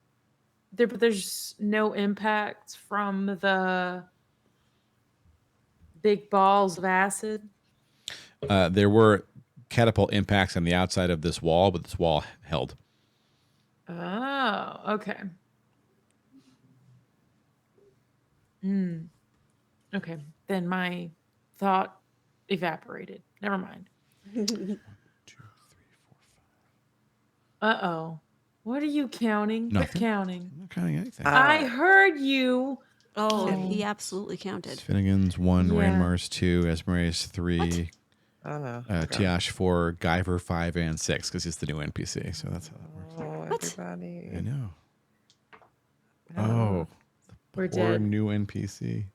but there's no impact from the big balls of acid? There were catapult impacts on the outside of this wall, but this wall held. Oh, okay. Okay, then my thought evaporated. Never mind. 1, 2, 3, 4, 5. Uh-oh. What are you counting? Quit Nothing. counting. I'm not counting anything. I heard you. Oh, Okay. he absolutely counted. Finnegan's 1, Yeah. Ranmar's 2, Esmeralda's 3, I don't know. Tiash 4, Guyver 5, and 6, because he's the new NPC. So that's how that works. Oh, What? everybody. I know. Oh, We're poor dead. new NPC.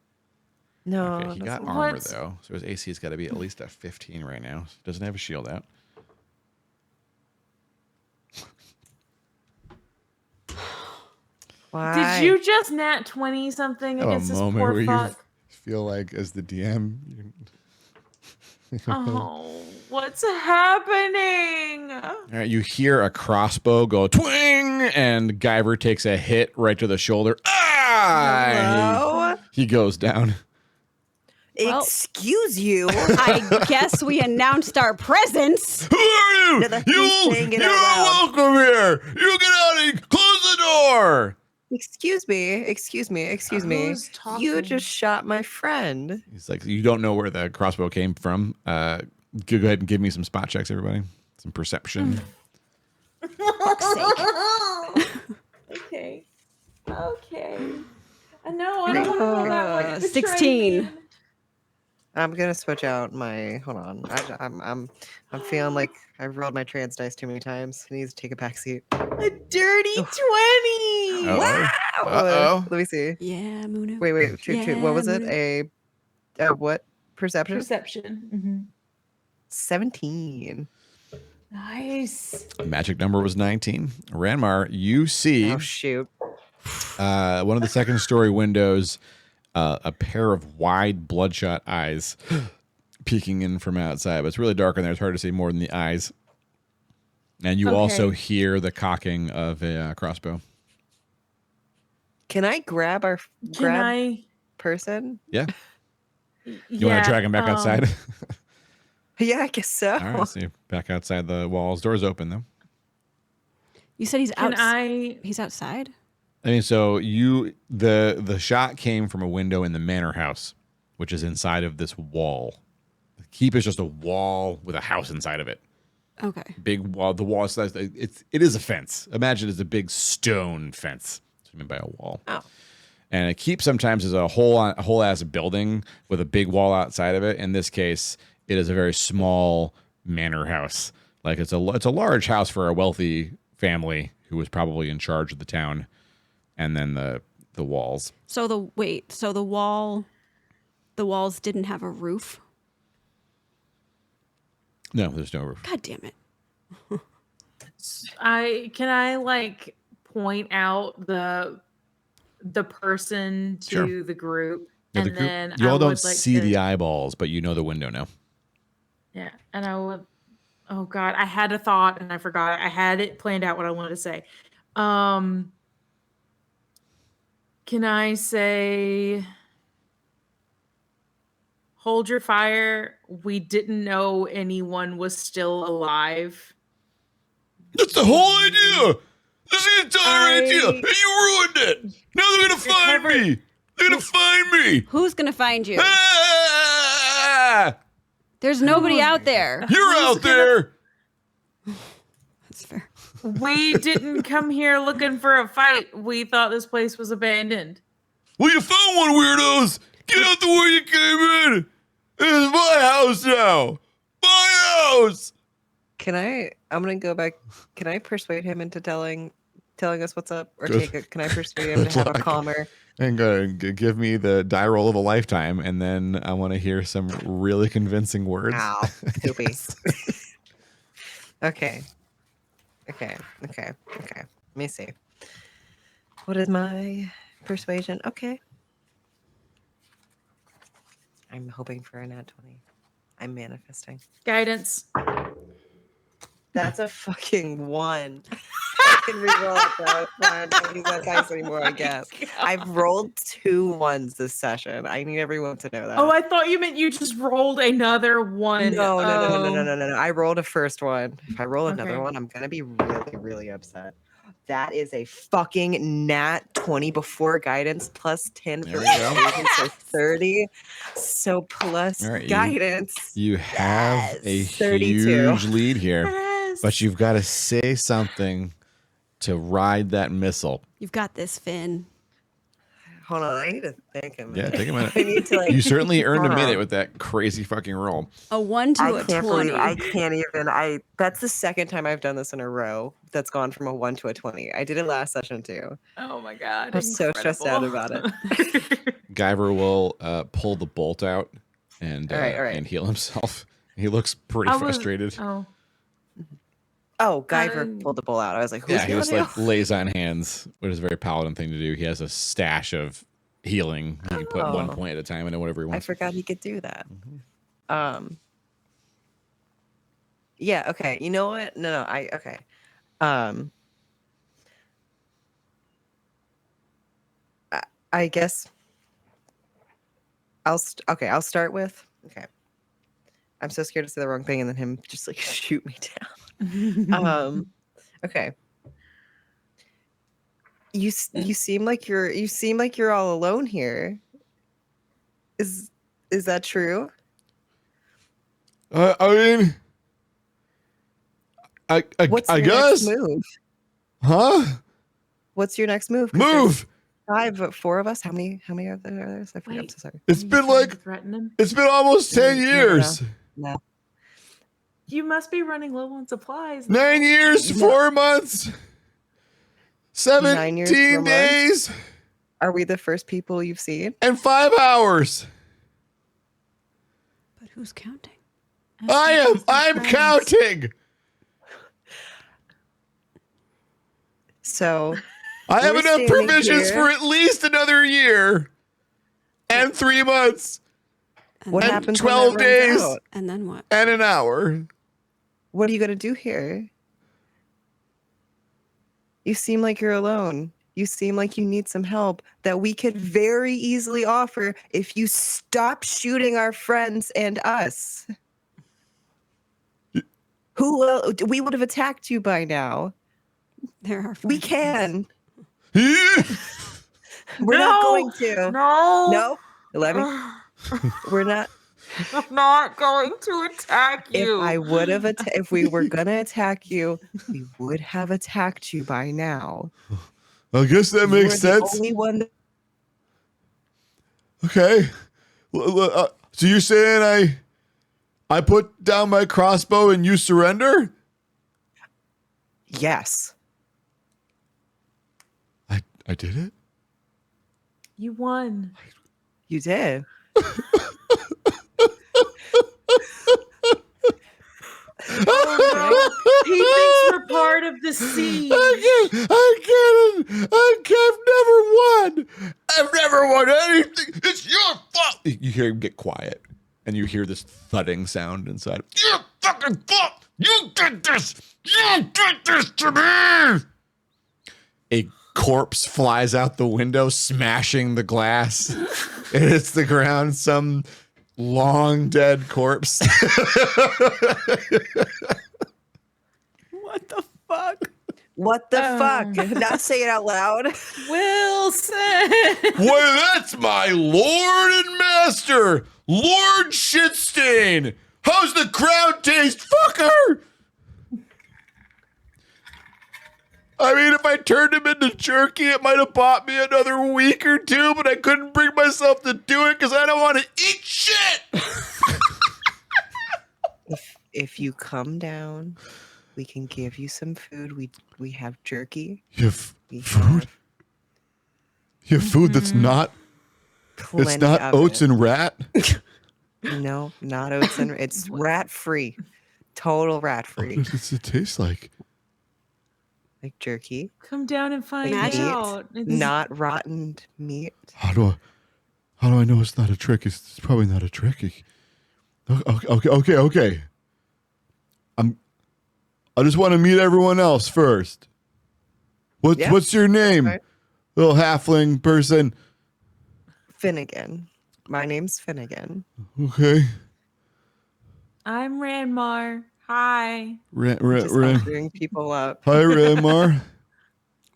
No, Okay, he got that's- armor What? though, so his AC has got to be at least a 15 right now. Doesn't have a shield out. Why? Did you just nat 20 something Have against a this moment poor where fuck? you feel like, as the DM, Oh, what's happening? all right, you hear a crossbow go twing, and Guyver takes a hit right to the shoulder. Ah! Hello? He goes down. Well- Excuse you. I guess we announced our presence. Who are you? No, that's me saying it You're out loud. welcome here. You get out of here. Close the door. Excuse me. Who's talking? You just shot my friend. He's like, you don't know where the crossbow came from. Go ahead and give me some spot checks, everybody. Some perception. Okay. I know. I don't want to know that way. Betray 16. me. I'm gonna switch out my. Hold on. I'm feeling like I've rolled my trans dice too many times. I need to take a back seat. A dirty 20. Uh-oh. Uh-oh. Let me see. Yeah, Munu. Wait. What was it? Yeah, A what perception? Perception. 17. Nice. Magic number was 19. Ranmar, you see Oh shoot. one of the second story windows, a pair of wide bloodshot eyes peeking in from outside. But it's really dark in there. It's hard to see more than the eyes. And you also Okay. hear the cocking of a crossbow. Can I grab our Can I? person? Yeah. You want to drag him back outside? Yeah, I guess so. All right. So you're back outside the walls. Door's open, though. You said he's Can out. I? He's outside. I mean, so the shot came from a window in the manor house, which is inside of this wall. The keep is just a wall with a house inside of it. Okay. Big wall. The wall is it is a fence. Imagine it's a big stone fence. That's what I mean by a wall. Oh. And a keep sometimes is a whole ass building with a big wall outside of it. In this case, it is a very small manor house. Like it's a large house for a wealthy family who was probably in charge of the town. And then the walls. So the walls didn't have a roof. No, there's no roof. God damn it. Can I like point out the person to Sure. the group, Yeah, and then you I all don't would like see to, the eyeballs, but you know the window now. Yeah, and I would. Oh God, I had a thought and I forgot. I had it planned out what I wanted to say. Can I say, hold your fire? We didn't know anyone was still alive. That's the whole idea. That's the entire idea. I- And you ruined it. Now they're gonna find Trevor- me. They're gonna find me. Who's gonna find you? Ah! There's nobody out there. You're Who's out there. That's fair. We didn't come here looking for a fight. We thought this place was abandoned. Well, you found one, weirdos. Get out the way you came in. This is my house now. My house. I'm gonna go back. Can I persuade him into telling us what's up? Or Good- can I persuade him to have a luck. calmer? And give me the die roll of a lifetime, and then I want to hear some really convincing words. Ow, poopy. Okay. Let me see. What is my persuasion? Okay. I'm hoping for a nat 20. I'm manifesting. Guidance. That's a fucking 1. can re-roll it though. It's fine. I don't use that dice anymore, I guess. I've rolled 2 ones this session. I need everyone to know that. Oh, I thought you meant you just rolled another one. No. Oh. I rolled a first one. If I roll another Okay. one, I'm gonna be really, really upset. That is a fucking nat 20 before guidance plus 10 There for we go. persuasion, so 30. So plus All right, guidance. You have a 32. huge lead here, Yes. but you've got to say something to ride that missile. You've got this, Finn. Hold on, I need to think a minute. Yeah, take a minute. I need to like. You certainly earned a Hold minute on. with that crazy fucking roll. A 1 to I a can't 20. believe I can't even. That's the second time I've done this in a row. That's gone from a 1 to a 20. I did it last session too. Oh my god. I'm so stressed out about it. Guyver will pull the bolt out and All right. and heal himself. He looks pretty frustrated. Oh. Oh, Guyver pulled the bull out. I was like, who's Yeah, he was healing like lays on hands, which is a very paladin thing to do. He has a stash of healing. He can put 1 Oh. point at a time into whatever he I wants. forgot he could do that. Yeah, okay. You know what? No, okay. I guess I'll start with okay. I'm so scared to say the wrong thing and then him just like shoot me down. Okay. You seem like you're all alone here. Is that true? I mean, What's I your guess, next move? huh? What's your next move? 'Cause there's Move. 4 of us. How many are there? I forget. I'm Wait. so sorry. It's Are you been trying to like threaten him. it's been almost 10 No. years. No. You must be running low on supplies. 9 years, No. 4 months, 9 years, 17 4 months? days, Are we the first people you've seen? and 5 hours. But who's counting? I'm counting. So I have We're enough standing provisions here. for at least another year and 3 months what And happens 12 when that runs days. out? And then what? and an hour. What are you gonna do here? You seem like you're alone. You seem like you need some help that we could very easily offer if you stop shooting our friends and us. Who else? We would have attacked you by now. There are We friends. can. Yeah. We're not No! going to. No. No. Let me. We're not. I'm not going to attack you. If we were gonna attack you, we would have attacked you by now. I guess that You makes were the sense. only one that- Okay. So you're saying I put down my crossbow and you surrender? Yes. I did it? You won. You did. He thinks we're part of the siege. I've never won anything. It's your fault. You hear him get quiet, and you hear this thudding sound inside. Your fucking fault. You did this. You did this to me. A corpse flies out the window, smashing the glass. It hits the ground. Some long dead corpse. What the fuck? What the fuck? Not say it out loud. Wilson. Why, that's my lord and master, Lord Shitstain. How's the crowd taste, fucker? I mean, if I turned him into jerky, it might have bought me another week or two, but I couldn't bring myself to do it because I don't want to eat shit. If you come down, we can give you some food. We have jerky. You have We food? have You have food that's not, plenty it's not of oats it. and rat? No, not oats and it's rat free. Total rat free. What does it taste like? Like jerky. Come down and find Meat. out. It's- Not rotten meat. How do I know it's not a trick? It's probably not a trick. Okay. I just want to meet everyone else first. Yeah, What's your name, right. little halfling person? Finnegan. My name's Finnegan. Okay. I'm Ranmar. Hi. Just buttering people up. Hi, Ramar.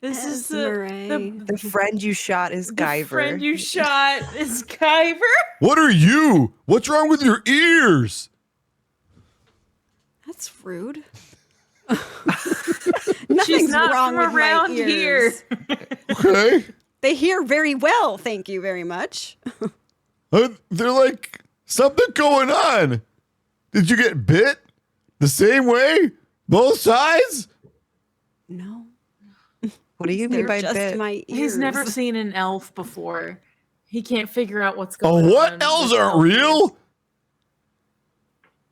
This is the Esmeralda. The friend you shot is the Guyver. friend you shot is Kyver. What are you? What's wrong with your ears? That's rude. She's Nothing's not wrong from with my around ears. here. Okay. They hear very well, thank you very much. They're like, something going on. Did you get bit the same way? Both sides? No. What do you mean They're by just bit? my ears. He's never seen an elf before. He can't figure out what's Oh, going on. what? Elves with aren't elf real?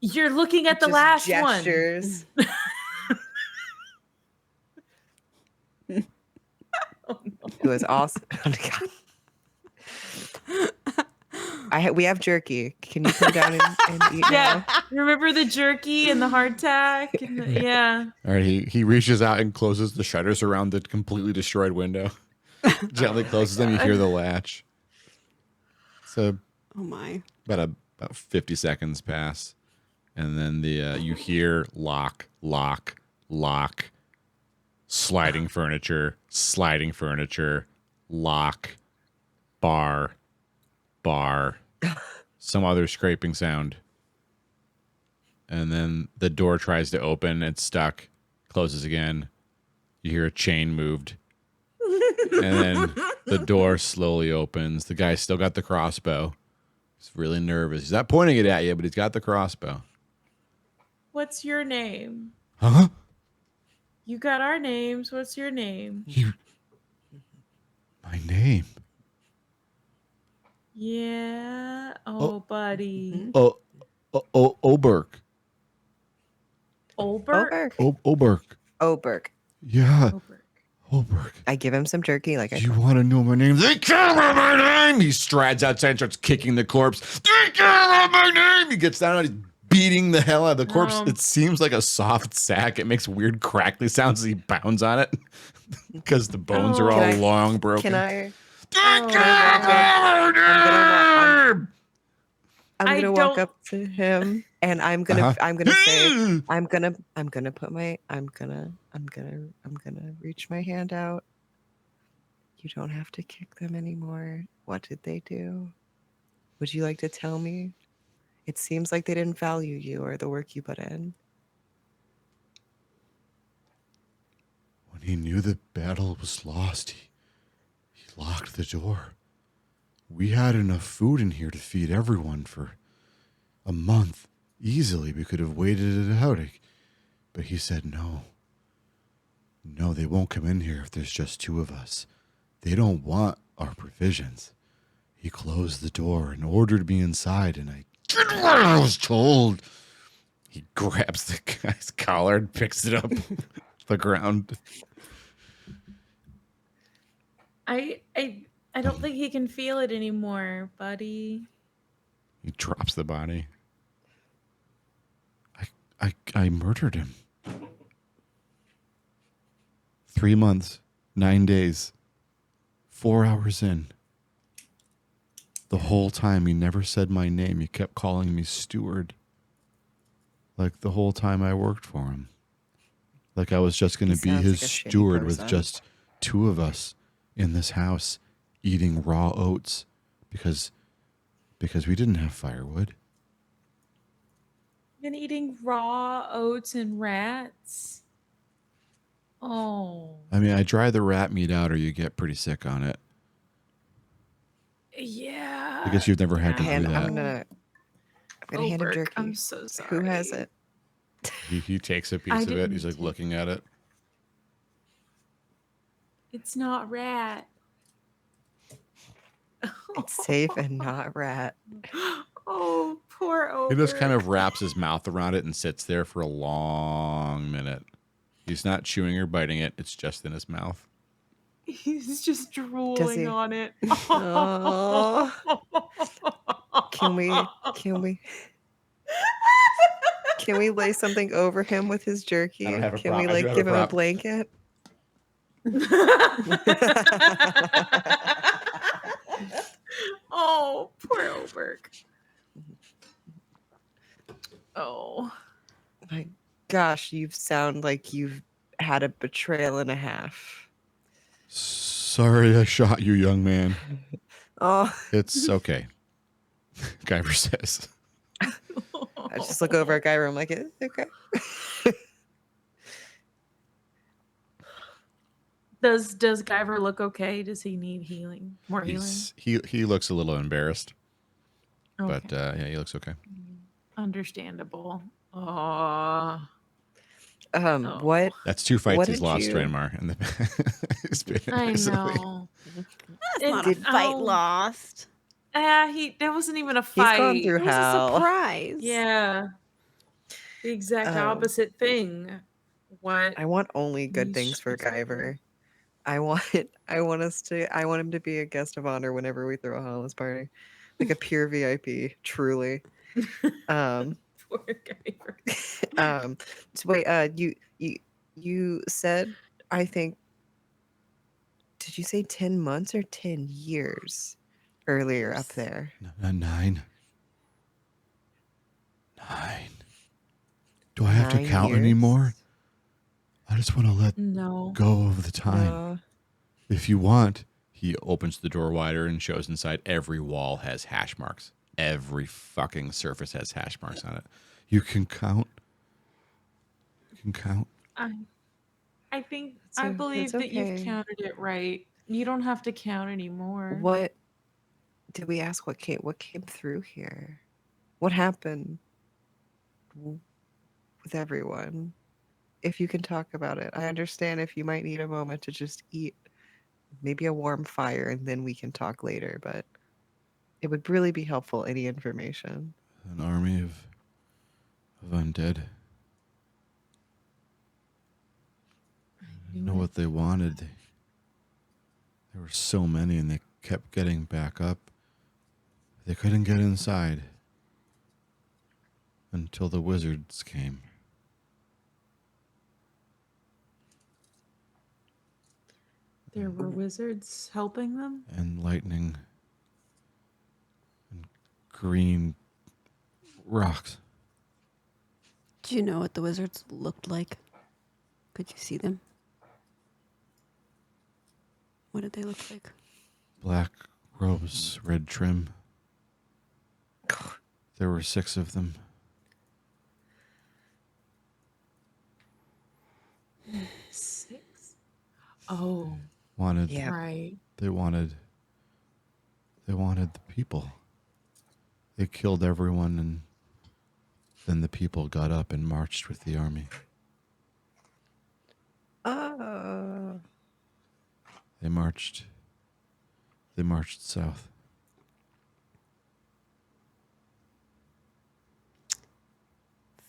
ears. You're looking at the Just last gestures. Who is awesome. Oh my God. We have jerky. Can you come down and eat one. Yeah. now? Remember the jerky and the hardtack? Yeah. All right, he reaches out and closes the shutters around the completely destroyed window. Gently closes them. You hear the latch. So Oh my. about 50 seconds pass, and then the you hear lock, sliding furniture, lock, bar, some other scraping sound. And then the door tries to open, it's stuck, closes again. You hear a chain moved. And then the door slowly opens. The guy's still got the crossbow. He's really nervous. He's not pointing it at you, but he's got the crossbow. What's your name? Huh? You got our names. What's your name? My name? Yeah. Oh, buddy. Oberk. Olbert? Oberk. Oberk. Oberk. Yeah, Olbert. Oberk. I give him some jerky like I You want to know my name? They care about my name! He strides outside and starts kicking the corpse. They care about my name! He gets down and he's beating the hell out of the corpse. It seems like a soft sack. It makes weird crackly sounds as he pounds on it because the bones are all Can I- long broken. Can I? They care about my name! I'm gonna walk don't- up to him and I'm gonna say I'm gonna reach my hand out. You don't have to kick them anymore. What did they do? Would you like to tell me? It seems like they didn't value you or the work you put in. When he knew the battle was lost, he locked the door. We had enough food in here to feed everyone for a month. Easily, we could have waited it out. But he said no. No, they won't come in here if there's just two of us. They don't want our provisions. He closed the door and ordered me inside, and I did what I was told. He grabs the guy's collar and picks it up the ground. I don't think he can feel it anymore, buddy. He drops the body. I murdered him. 3 months, 9 days, 4 hours in. The whole time he never said my name. He kept calling me steward. Like the whole time I worked for him. Like I was just going He to be sounds his like a shitty steward with person. just two of us in this house eating raw oats because we didn't have firewood. Been eating raw oats and rats. Oh, I mean, I dry the rat meat out or you get pretty sick on it. yeah. I guess you've never had to yeah. do that. I'm gonna hand him Olbert, jerky. I'm so sorry. Who has it? He takes a piece I of it. didn't He's like take- looking at it. It's not rat. It's safe and not rat. Oh, poor Olbert. He just kind of wraps his mouth around it and sits there for a long minute. He's not chewing or biting it. It's just in his mouth. He's just he? drooling on it. Oh. Can we lay something over him with his jerky? I don't have a Can prop. we I do have a give him a prop. blanket? Oh, poor Oberg. Oh. My gosh, you sound like you've had a betrayal and a half. Sorry I shot you, young man. Oh, It's okay. Guyver says. I just look over at Gyro. I'm like, okay. Does Guyver look okay? Does he need healing? More healing? He looks a little embarrassed, Okay. but yeah, he looks okay. Understandable. Oh. What? That's 2 fights What he's did lost, you- Draenmar, and it's been I recently. know. That's It- not a fight oh. lost. That wasn't even a He's fight. gone through It was a hell. surprise. Yeah. The exact opposite thing. What? I want only good He's things for exactly- Guyver. I want him to be a guest of honor whenever we throw a Hollice party. Like a pure VIP, truly. Poor Guyver. So wait, you said, I think, did you say 10 months or 10 years earlier up there? 9. Do I have to 9 count years? anymore? I just want to let No. go of the time. No. If you want, he opens the door wider and shows inside. Every wall has hash marks. Every fucking surface has hash marks on it. You can count. I think It's I believe it's that you've okay. counted it right. You don't have to count anymore. What did we ask? What came through here? What happened with everyone? If you can talk about it, I understand if you might need a moment to just eat maybe a warm fire and then we can talk later, but it would really be helpful, any information. An army of undead. I didn't know what they wanted. There were so many and they kept getting back up. They couldn't get inside until the wizards came. There were wizards helping them? And lightning and green rocks. Do you know what the wizards looked like? Could you see them? What did they look like? Black robes, red trim. There were 6 of them. Six? Oh, Wanted Yeah. right. they wanted the people. They killed everyone and then the people got up and marched with the army. Oh. They marched south.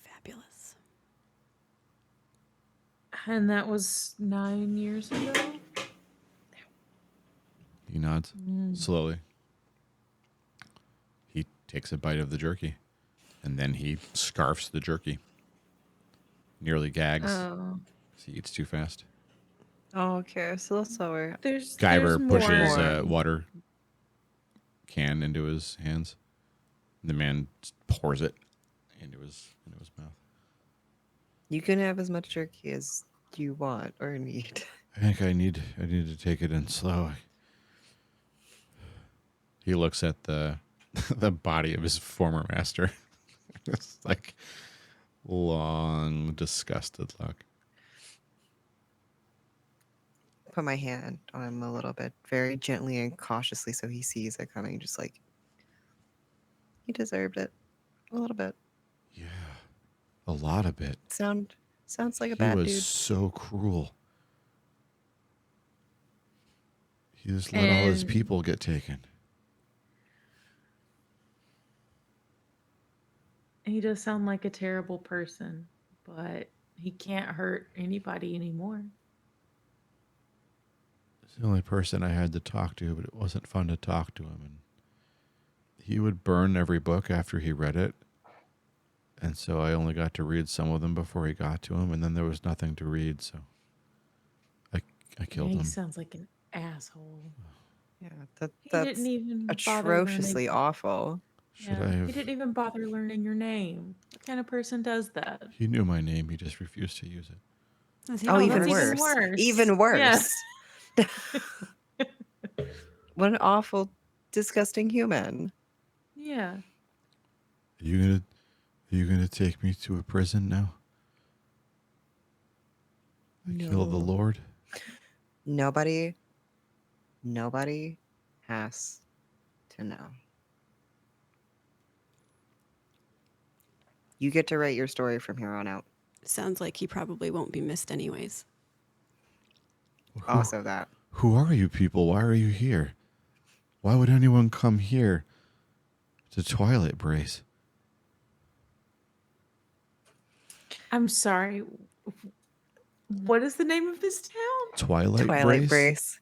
Fabulous. And that was 9 years ago? He nods slowly. He takes a bite of the jerky and then he scarfs the jerky. Nearly gags. Oh. He eats too fast. Oh, okay. So let's slower. There's Guyver more. pushes a more. water can into his hands. The man pours it into his mouth. You can have as much jerky as you want or need. I think I need to take it in slow. He looks at the the body of his former master. It's like long, disgusted look. Put my hand on him a little bit, very gently and cautiously, so he sees it coming. Just like he deserved it, a little bit. Yeah, a lot of it. Sounds like a He bad was dude. so cruel. He just let all his And- people get taken. He does sound like a terrible person, but he can't hurt anybody anymore. He's the only person I had to talk to, but it wasn't fun to talk to him. And he would burn every book after he read it. And so I only got to read some of them before he got to him, and then there was nothing to read, so I I killed He him. sounds like an asshole. Yeah, He that's didn't even bother atrociously learning. awful. Should Yeah, I he have? didn't even bother learning your name. What kind of person does that? He knew my name. He just refused to use it. Is he Oh, a even that's horse? even worse. worse. Even Yeah. worse. What an awful, disgusting human. Yeah. Are you gonna take me to a prison now? I killed the No. Lord. Nobody has to know. You get to write your story from here on out. Sounds like he probably won't be missed anyways. Also that. Who are you people? Why are you here? Why would anyone come here to Twilightbrace? I'm sorry. What is the name of this town? Twilight Twilight Brace? Brace.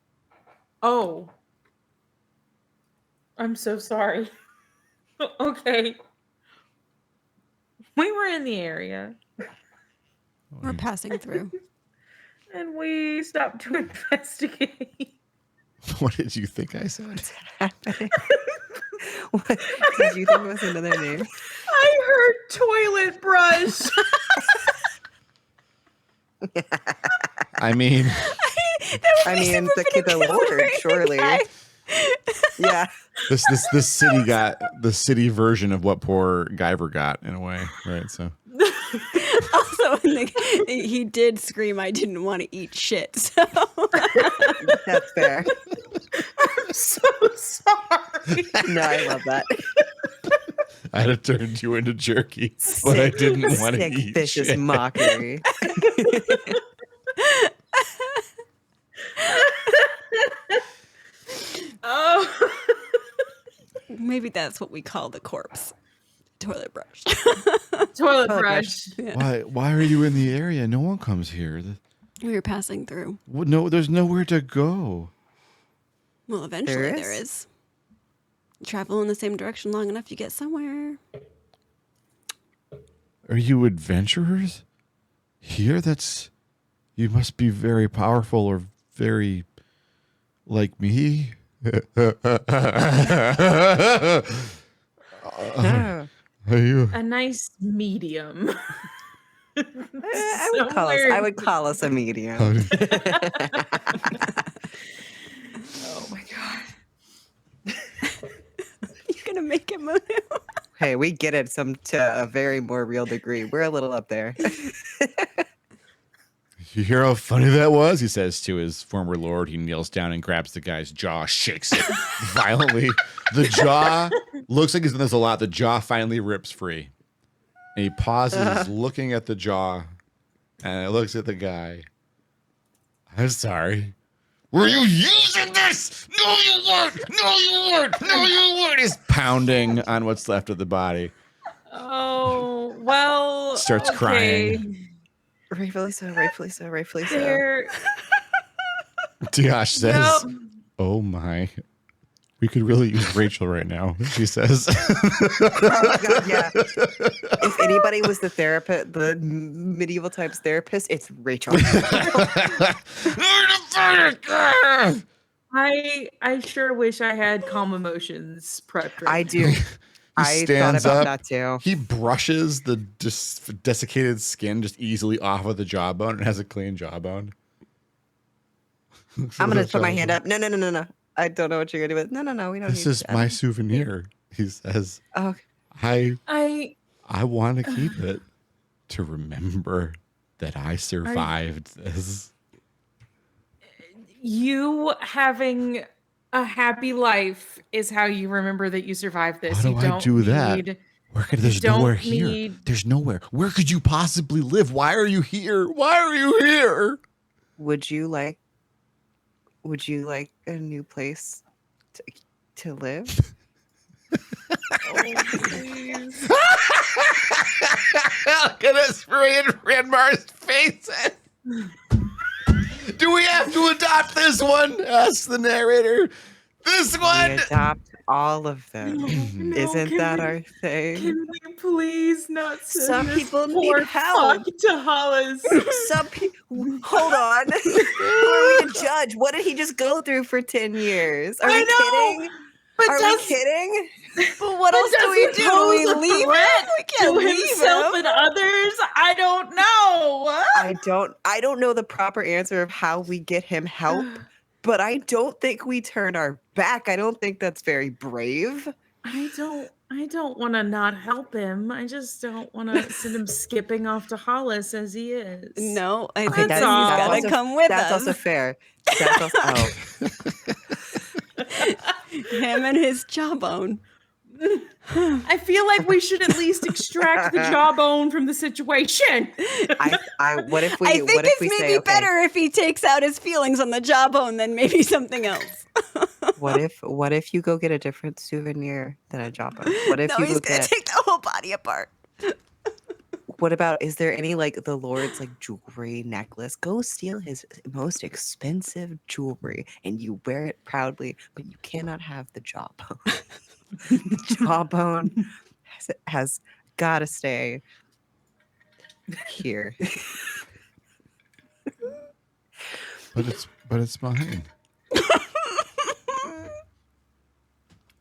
Oh. I'm so sorry. Okay. We were in the area We're passing through. and we stopped to investigate. What did you think I said? What's happening? What did you think was another name? I heard toilet brush. I mean, I mean, the Lord, surely. Yeah. this city got the city version of what poor Guyver got in a way, right? So Also, he did scream, "I didn't want to eat shit." So That's fair. I'm so sorry. No, I love that. I'd have turned you into jerky, but I didn't want to Sick, eat vicious shit. mockery. Oh. maybe that's what we call the corpse. Toilet brush. Toilet brush. brush. Why are you in the area? No one comes here. We were passing through. No, there's nowhere to go. Well, eventually There there is? is. Travel in the same direction long enough, you get somewhere. Are you adventurers? Here? You must be very powerful or very like me. No. Are you? A nice medium. I would call us a medium. Oh my god. You're gonna make it Mono. Hey, we get it to a very more real degree. We're a little up there. You hear how funny that was? He says to his former lord. He kneels down and grabs the guy's jaw, shakes it violently. The jaw looks like he's done this a lot. The jaw finally rips free. And he pauses, looking at the jaw, and it looks at the guy. I'm sorry. Were you using this? No, you weren't. No, you weren't. No, you weren't. He's pounding on what's left of the body. Oh, well. Starts okay. crying. Rightfully so, rightfully so, rightfully so. There. Tiosh says, No. "Oh my, we could really use Rachel right now." She says, Oh my god, yeah. If anybody was the therapist, the medieval times therapist, it's Rachel. I sure wish I had calm emotions prepped. I Right do. I thought stands about up. that too. He brushes the desiccated skin just easily off of the jawbone and has a clean jawbone. I'm gonna put my hand up. No. I don't know what you're gonna do with. No. We don't. This need is that. my souvenir. He says, Oh, I I want to keep it to remember that I survived this. you having a happy life is how you remember that you survived this. How do you I don't do that? need- There's don't nowhere here. need- There's nowhere. Where could you possibly live? Why are you here? Why are you here? would you like a new place to live? Oh, please. Look at us in Ranmar's faces. Do we have to adopt this one? Asks the narrator. This We one. adopt all of them. No, Isn't can that we- our thing? Can we please not send Some this people need poor help. fuck to Hollice? Some people. Hold on. Who are we to judge? What did he just go through for 10 years? Are I we know, kidding? But Are does, we kidding? But what but else do does we he do? Do we pose a leave him? threat We can't to leave himself him. and others? I don't know. I don't know the proper answer of how we get him help, but I don't think we turn our back. I don't think that's very brave. I don't want to not help him. I just don't want to send him skipping off to Hollice as he is. No, I Okay, think that's that he's all. gotta also- come with That's us. also fair. That's also, oh, Him and his jawbone. I feel like we should at least extract the jawbone from the situation. what if we? I think what if it's we maybe say, okay, better if he takes out his feelings on the jawbone than maybe something else. What if you go get a different souvenir than a jawbone? What if No, you he's go gonna get? take the whole body apart. What about? Is there any like the Lord's like jewelry necklace? Go steal his most expensive jewelry and you wear it proudly, but you cannot have the jawbone. The jawbone has got to stay here. But it's mine.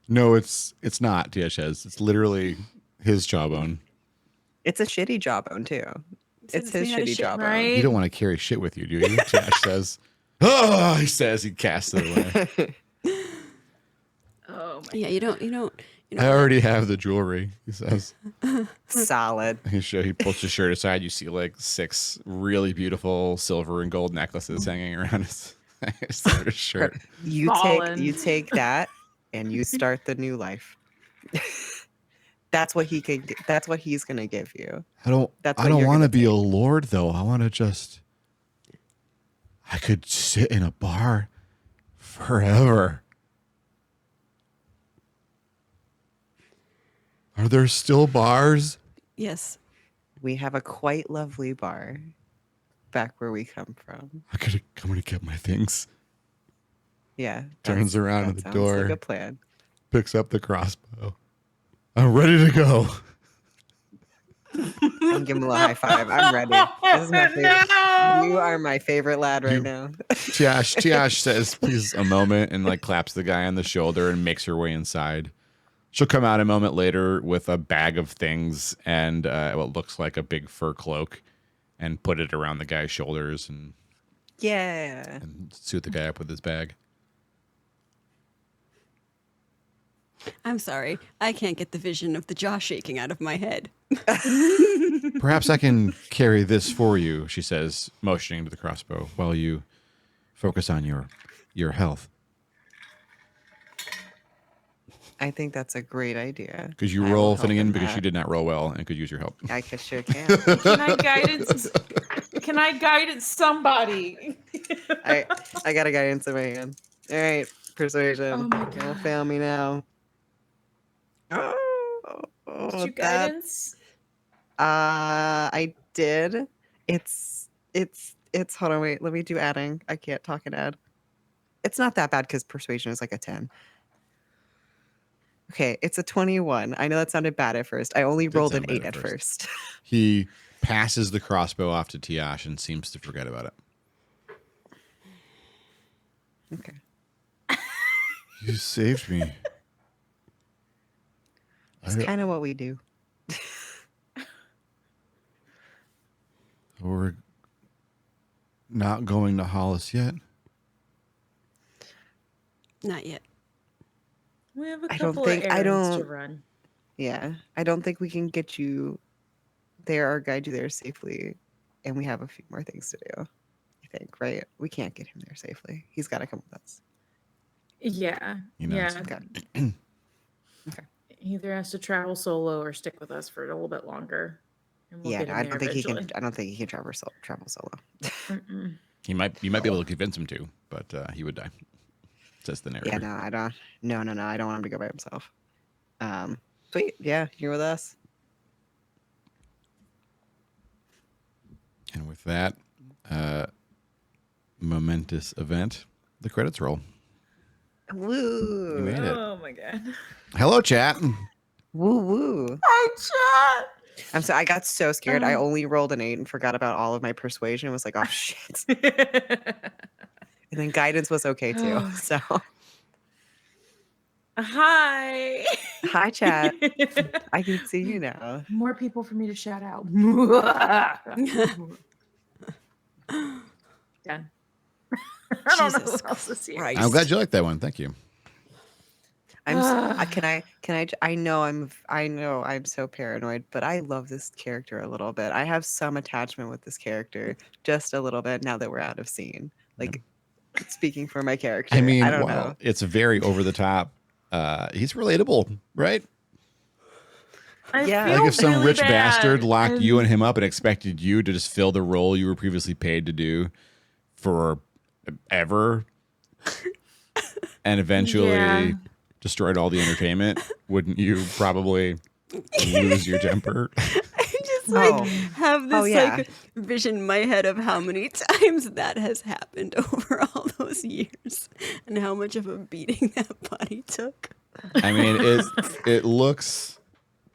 No, it's not, Tia says. It's literally his jawbone. It's a shitty jawbone too. It's his made out of shitty shit, jawbone. right? You don't want to carry shit with you, do you? Tash says. Oh, he says. He casts it away. Oh my Yeah, you don't. I already have the jewelry, he says. Solid. He pulls his shirt aside. You see like 6 really beautiful silver and gold necklaces hanging around his shirt. Fallen. You take that and you start the new life. That's what that's what he's gonna give you. I don't That's what want you're to gonna be a lord though. I want to just I could sit in a bar forever. Are there still bars? Yes. We have a quite lovely bar back where we come from. I'm gonna get my things. Yeah. Turns around that at the sounds door. Like a plan. Picks up the crossbow. I'm ready to go. I'm giving him a high five. I'm ready. This is my favorite. No! You are my favorite lad right You- now. Tiash says, please, a moment, and like claps the guy on the shoulder and makes her way inside. She'll come out a moment later with a bag of things and what looks like a big fur cloak and put it around the guy's shoulders and Yeah. suit the guy up with his bag. I'm sorry. I can't get the vision of the jaw shaking out of my head. Perhaps I can carry this for you, she says, motioning to the crossbow, while you focus on your health. I think that's a great idea. Could you I will roll, help Finnegan, in because that. you did not roll well and could use your help. I sure can. Can I guidance? Can I guidance somebody? I got a guidance in my hand. All right, persuasion. Oh my Don't God. fail me now. Did you that- guidance? I did. It's. Hold on, wait. Let me do adding. I can't talk and add. It's not that bad because persuasion is like a 10. Okay, it's a 21. I know that sounded bad at first. I only Did rolled sound an bad 8 at at first. first. He passes the crossbow off to Tiash and seems to forget about it. Okay. You saved me. It's kind of what we do. We're not going to Hollice yet. Not yet. We have a I don't couple think- of I errands to don't- run. Yeah, I don't think we can get you there or guide you there safely. And we have a few more things to do. I think, right? We can't get him there safely. He's got to come with us. Yeah. You know, yeah. Okay. He either has to travel solo or stick with us for a little bit longer. And we'll Yeah, get no, him I there don't think he can. eventually. I don't think he can travel solo. Mm-mm. You might be able to convince him to, but he would die. Says the narrator. Yeah, no, I don't. No, I don't want him to go by himself. Sweet. Yeah, you're with us. And with that momentous event, the credits roll. Woo! You made it. Oh my my god. Hello, chat. Woo woo. Hi, chat. I'm so I got so scared. I only rolled an 8 and forgot about all of my persuasion. I was like, oh shit. And then guidance was okay too. So Hi. hi chat. I can see you now. More people for me to shout out. Done. I don't know Jesus who else is here. Christ. I'm glad you like that one. Thank you. I know I'm so paranoid, but I love this character a little bit. I have some attachment with this character, just a little bit now that we're out of scene. Like speaking for my character. I mean, I don't well, know. it's very over the top. He's relatable, right? I Yeah. feel Like if some really rich bad, bastard locked you and and- him up and expected you to just fill the role you were previously paid to do for ever, and eventually Yeah. destroyed all the entertainment, wouldn't you probably lose your temper? I just like Oh. have this Oh, yeah. like vision in my head of how many times that has happened over all those years and how much of a beating that body took. I mean, it looks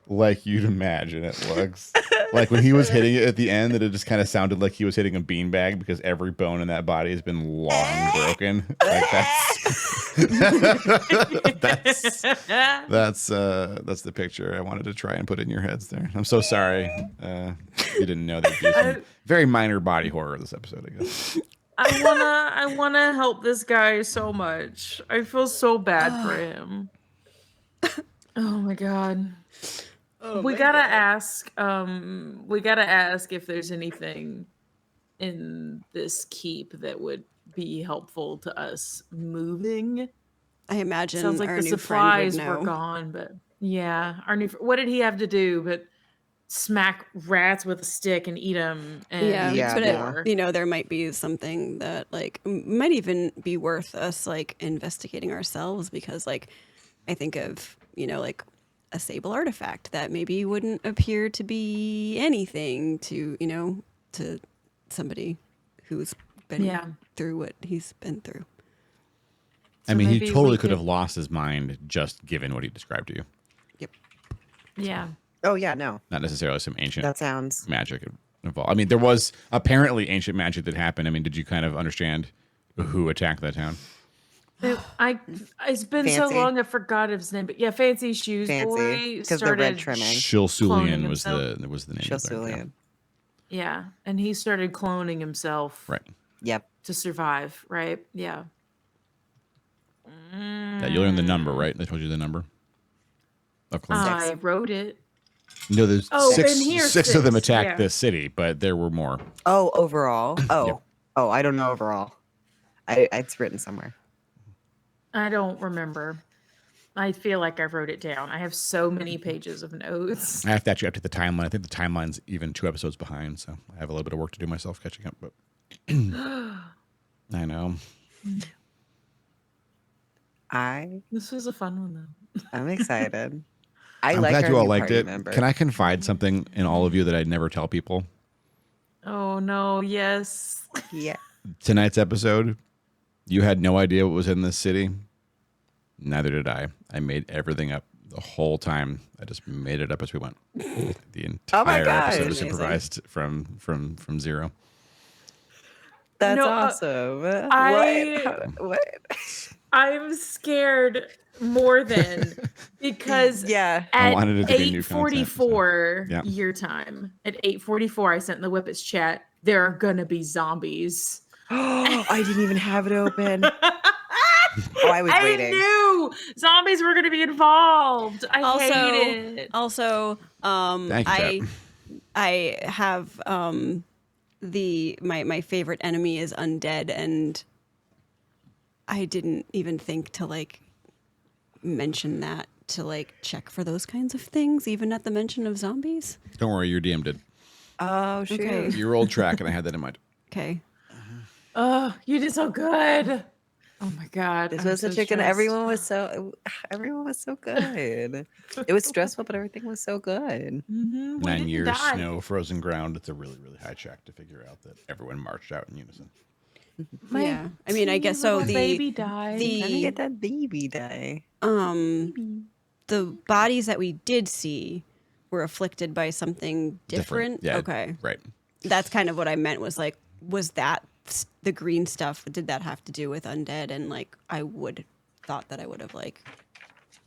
like you'd imagine it looks. Like when he was hitting it at the end, that it just kind of sounded like he was hitting a beanbag because every bone in that body has been long broken. Like that's the picture I wanted to try and put in your heads there. I'm so sorry. You didn't know there'd be some very minor body horror this episode, I guess. I wanna help this guy so much. I feel so bad for him. Oh my god. We gotta ask if there's anything in this keep that would be helpful to us moving. I imagine Sounds like our the new friend supplies would were know. gone, but yeah, what did he have to do but smack rats with a stick and eat them? And Yeah, Yeah, but no. you know, there might be something that like might even be worth us like investigating ourselves because like I think of, you know, like a sable artifact that maybe wouldn't appear to be anything to, you know, to somebody who's been Yeah. through what he's been through. I So mean, he maybe totally we could have could- lost his mind just given what he described to you. Yep. Yeah. Oh yeah, no. Not necessarily some ancient That sounds magic involved. I mean, there was apparently ancient magic that happened. I mean, did you kind of understand who attacked that town? It's been so Fancy. long I forgot his name, but yeah, Fancy Shoes fancy Boy because the red started trimming. Shilsulian cloning was himself. the name. of the- Shilsulian. Yeah, and he started cloning himself Right. Yep. to survive, right? Yeah. Yeah, you learned the number, right? They told you the number of clones. I wrote it. No, there's Oh, six. and here's Six of them six, attacked yeah. this city, but there were more. Oh, overall. Oh. Yep. Oh, I don't know overall. It's written somewhere. I don't remember. I feel like I wrote it down. I have so many pages of notes. I have to actually update the timeline. I think the timeline's even 2 episodes behind, so I have a little bit of work to do myself catching up. But I know. This was a fun one though. I'm excited. I I'm like glad our you all new liked party it. member. Can I confide something in all of you that I'd never tell people? Oh no, yes. Yeah. Tonight's episode, you had no idea what was in this city. Neither did I. I made everything up the whole time. I just made it up as we went. The entire gosh. episode is Amazing. improvised from zero. That's No, awesome. What? I'm scared more than because Yeah. I at wanted it to be new content, so, 8:44 yeah. year time, at 8:44, I sent in the Whippets chat. There are gonna be zombies. I didn't even have it open. Oh, I was I waiting. knew zombies were gonna be involved. I hate it. Also, Thank you, I have my favorite enemy is undead, and I didn't even think to like mention that to like check for those kinds of things, even at the mention of zombies. Don't worry, your DM did. Oh shoot. Okay. You rolled track, and I had that in mind. Okay. Oh, you did so good. Oh my god. This I'm was so a chicken. stressed. Everyone was so good. It was stressful, but everything was so good. Mhm, we 9 didn't years, die. snow, frozen ground. It's a really, really high check to figure out that everyone marched out in unison. My Yeah. I mean, I guess teeny so. little the baby died. Trying to the get that baby die. The bodies that we did see were afflicted by something different. Yeah, Okay. right. That's kind of what I meant was like, was that the green stuff? Did that have to do with undead? And like, I would thought that I would have like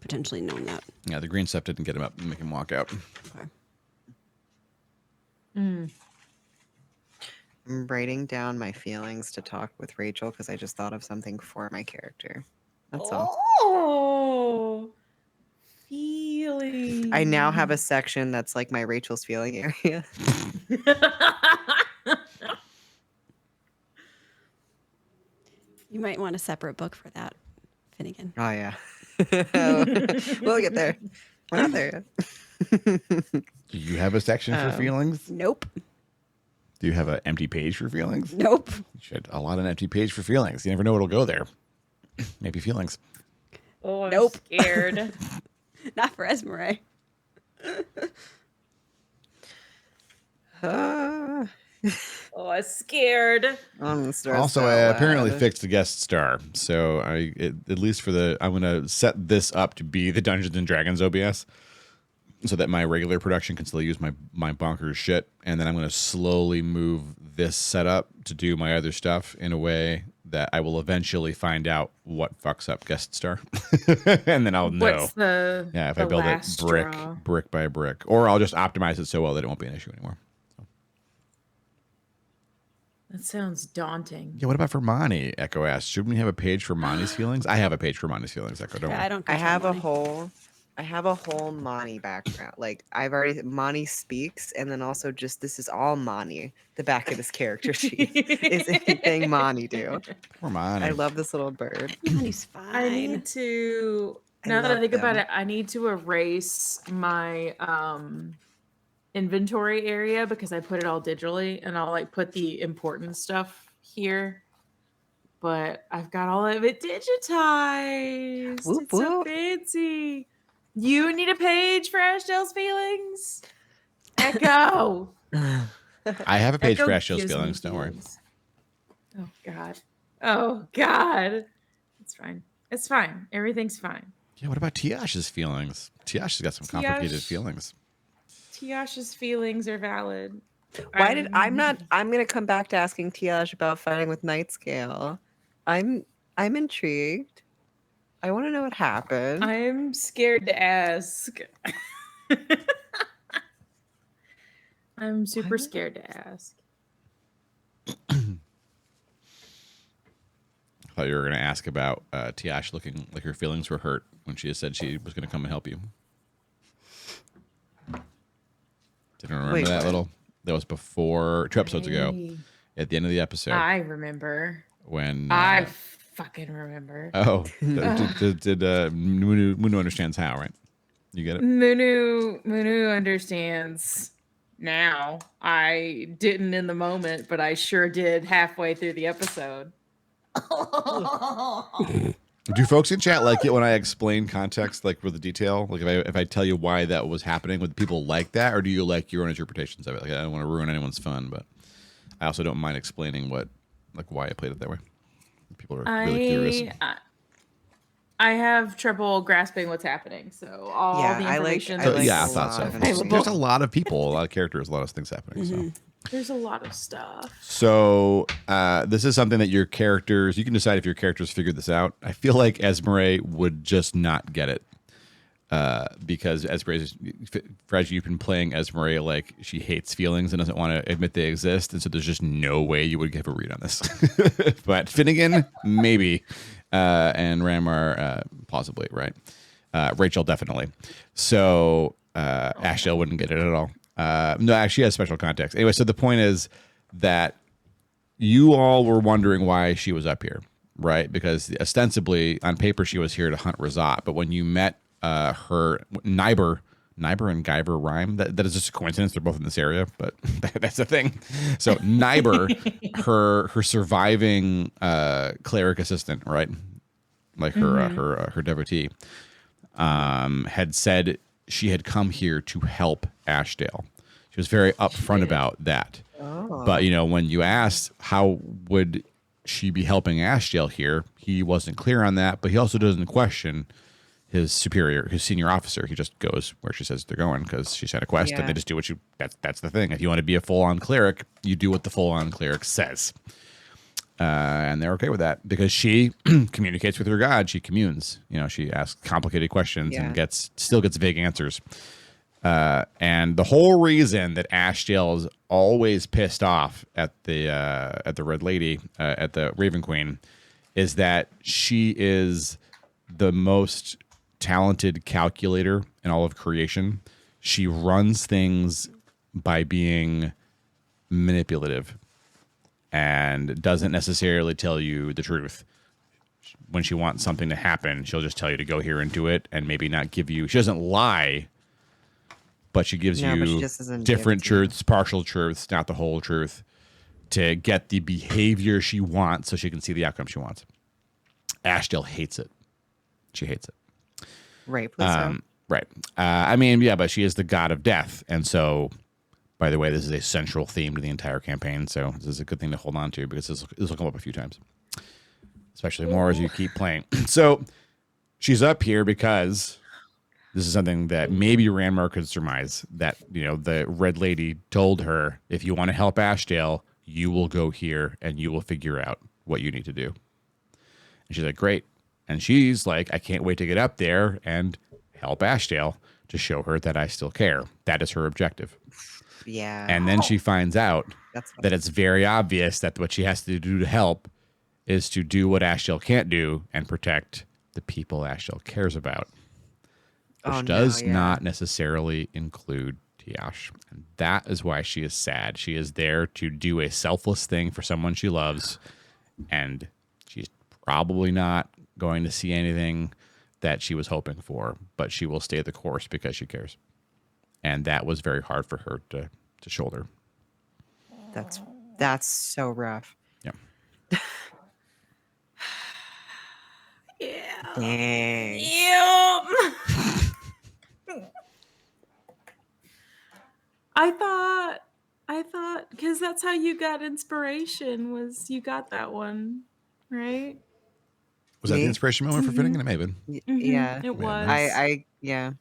potentially known that. Yeah, the green stuff didn't get him up and make him walk out. Okay. I'm writing down my feelings to talk with Rachel because I just thought of something for my character. That's all. Oh, feeling. I now have a section that's like my Rachel's feeling area. You might want a separate book for that, Finnegan. Oh yeah. We'll get there. We're not there yet. Do you have a section for feelings? Nope. Do you have an empty page for feelings? Nope. You should a lot of empty page for feelings. You never know what'll go there. Maybe feelings. Oh, I'm Nope. scared. Not for Esmeralda. Ah, Oh, I'm scared. I'm stressed Also, out I apparently loud. fixed a guest star, so at least I'm going to set this up to be the Dungeons and Dragons OBS, so that my regular production can still use my bonkers shit, and then I'm going to slowly move this setup to do my other stuff in a way that I will eventually find out what fucks up guest star, and then I'll know. What's the Yeah, if the I build it last straw? brick by brick, or I'll just optimize it so well that it won't be an issue anymore. That sounds daunting. Yeah, what about for Monty? Echo asked. Shouldn't we have a page for Monty's feelings? I have a page for Monty's feelings, Echo. Don't Yeah, worry. I don't. I control money. have a whole Monty background. Like I've already Monty speaks, and then also just this is all Monty. The back of this character sheet is anything Monty do. Poor Monty. I love this little bird. Money's fine. I need to. I Now that I love think about them. it, I need to erase my inventory area because I put it all digitally, and I'll like put the important stuff here. But I've got all of it digitized. Whoop, It's so whoop. fancy. You need a page for Ashdale's feelings? Echo. I have a page Echo for Ashdale's gives me feelings. Don't worry. feelings. Oh God. Oh God. It's fine. It's fine. Everything's fine. Yeah, what about Tiash's feelings? Tiash has got some complicated Tiash. feelings. Tiash's feelings are valid. I'm gonna come back to asking Tiash about fighting with Nightscale. I'm intrigued. I want to know what happened. I'm scared to ask. I'm super What? scared to ask. I thought you were going to ask about Tiash looking like her feelings were hurt when she said she was going to come and help you. Didn't remember Wait, that what? little? That was before 2 episodes ago. At the end of the episode, I remember. when I fucking remember. did Munu understands how, right? You get it? Munu understands now. I didn't in the moment, but I sure did halfway through the episode. Do folks in chat like it when I explain context, like with the detail? Like if I tell you why that was happening, would people like that, or do you like your own interpretations of it? Like I don't want to ruin anyone's fun, but I also don't mind explaining why I played it that way. People are really curious. I have trouble grasping what's happening, so all Yeah, the I like- information. I So, like yeah, I a thought so. lot of There's a lot of people, a lot of characters, a lot of things happening. So. There's a lot of stuff. So this is something that your characters, you can decide if your characters figured this out. I feel like Esmeralda would just not get it because Esmeralda, Fred, you've been playing Esmeralda like she hates feelings and doesn't want to admit they exist. And so there's just no way you would give a read on this. But Finnegan, maybe. And Ramar, plausibly, right? Rachel, definitely. So Ashdale wouldn't get it at all. No, actually has special context. Anyway, so the point is that you all were wondering why she was up here, right? Because ostensibly, on paper, she was here to hunt Razat. But when you met her Nyber and Guyver rhyme, that is just a coincidence. They're both in this area, but that's the thing. So Nyber, her surviving cleric assistant, right? Like her devotee, had said she had come here to help Ashdale. She was very upfront about that. Oh. But, when you asked how would she be helping Ashdale here, he wasn't clear on that, but he also doesn't question his superior, his senior officer. He just goes where she says they're going because she's had a quest, Yeah. and they just do what you. That's the thing. If you want to be a full-on cleric, you do what the full-on cleric says, and they're okay with that because she communicates with her god. She communes. She asks complicated questions Yeah. and still gets vague answers. And the whole reason that Ashdale is always pissed off at the Red Lady, at the Raven Queen, is that she is the most talented calculator in all of creation. She runs things by being manipulative and doesn't necessarily tell you the truth. When she wants something to happen, she'll just tell you to go here and do it, and maybe not give you. She doesn't lie, but she gives No, but she you just doesn't different give it to you. truths, partial truths, not the whole truth, to get the behavior she wants so she can see the outcome she wants. Ashdale hates it. She hates it. Rightfully so. Right. I mean, yeah, but she is the god of death. And so, by the way, this is a central theme to the entire campaign. So this is a good thing to hold on to because this will come up a few times, especially more as you keep playing. So she's up here because this is something that maybe Ranmar could surmise, that, the Red Lady told her, if you want to help Ashdale, you will go here and you will figure out what you need to do. And she's like, great. And she's like, I can't wait to get up there and help Ashdale to show her that I still care. That is her objective. Yeah. And then she finds out That's that it's very obvious that what she has to do to help is to do what Ashdale can't do and protect the people Ashdale cares about, which does not necessarily include Tiash. And that is why she is sad. She is there to do a selfless thing for someone she loves, and she's probably not going to see anything that she was hoping for, but she will stay the course because she cares. And that was very hard for her to shoulder. That's so rough. Yeah. Yeah. Dang. Yep. I thought because that's how you got inspiration, was you got that one, right? Was that the Me? inspiration moment for Finnegan? It may have been. Yeah. It was. Yeah.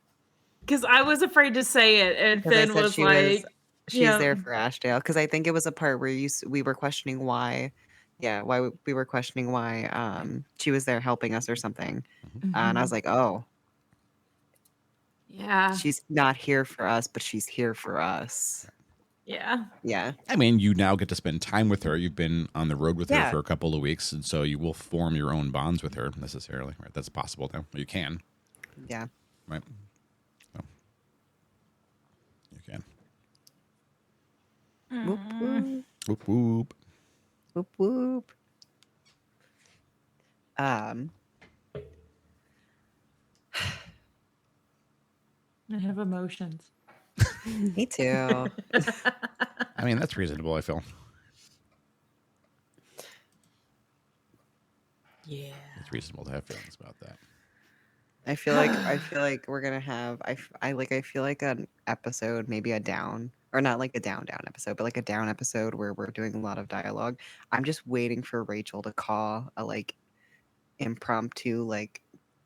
Because I was afraid to say it, and 'Cause I Finn said was she like, she's yeah. there for Ashdale, because I think it was a part where we were questioning why we were questioning why she was there helping us or something. And I was like, oh, yeah, she's not here for us, but she's here for us. yeah. Yeah. I mean, you now get to spend time with her. You've been on the road with her Yeah. for a couple of weeks, and so you will form your own bonds with her necessarily. Right? That's possible now. You can. Yeah. Right? So, you can. Whoop whoop. Whoop, whoop. Whoop whoop. I have emotions. Me too. I mean, that's reasonable, I feel. Yeah. It's reasonable to have feelings about that. I feel like we're gonna have I feel like an episode, maybe a down, or not like a down episode, but like a down episode where we're doing a lot of dialogue. I'm just waiting for Rachel to call a like impromptu like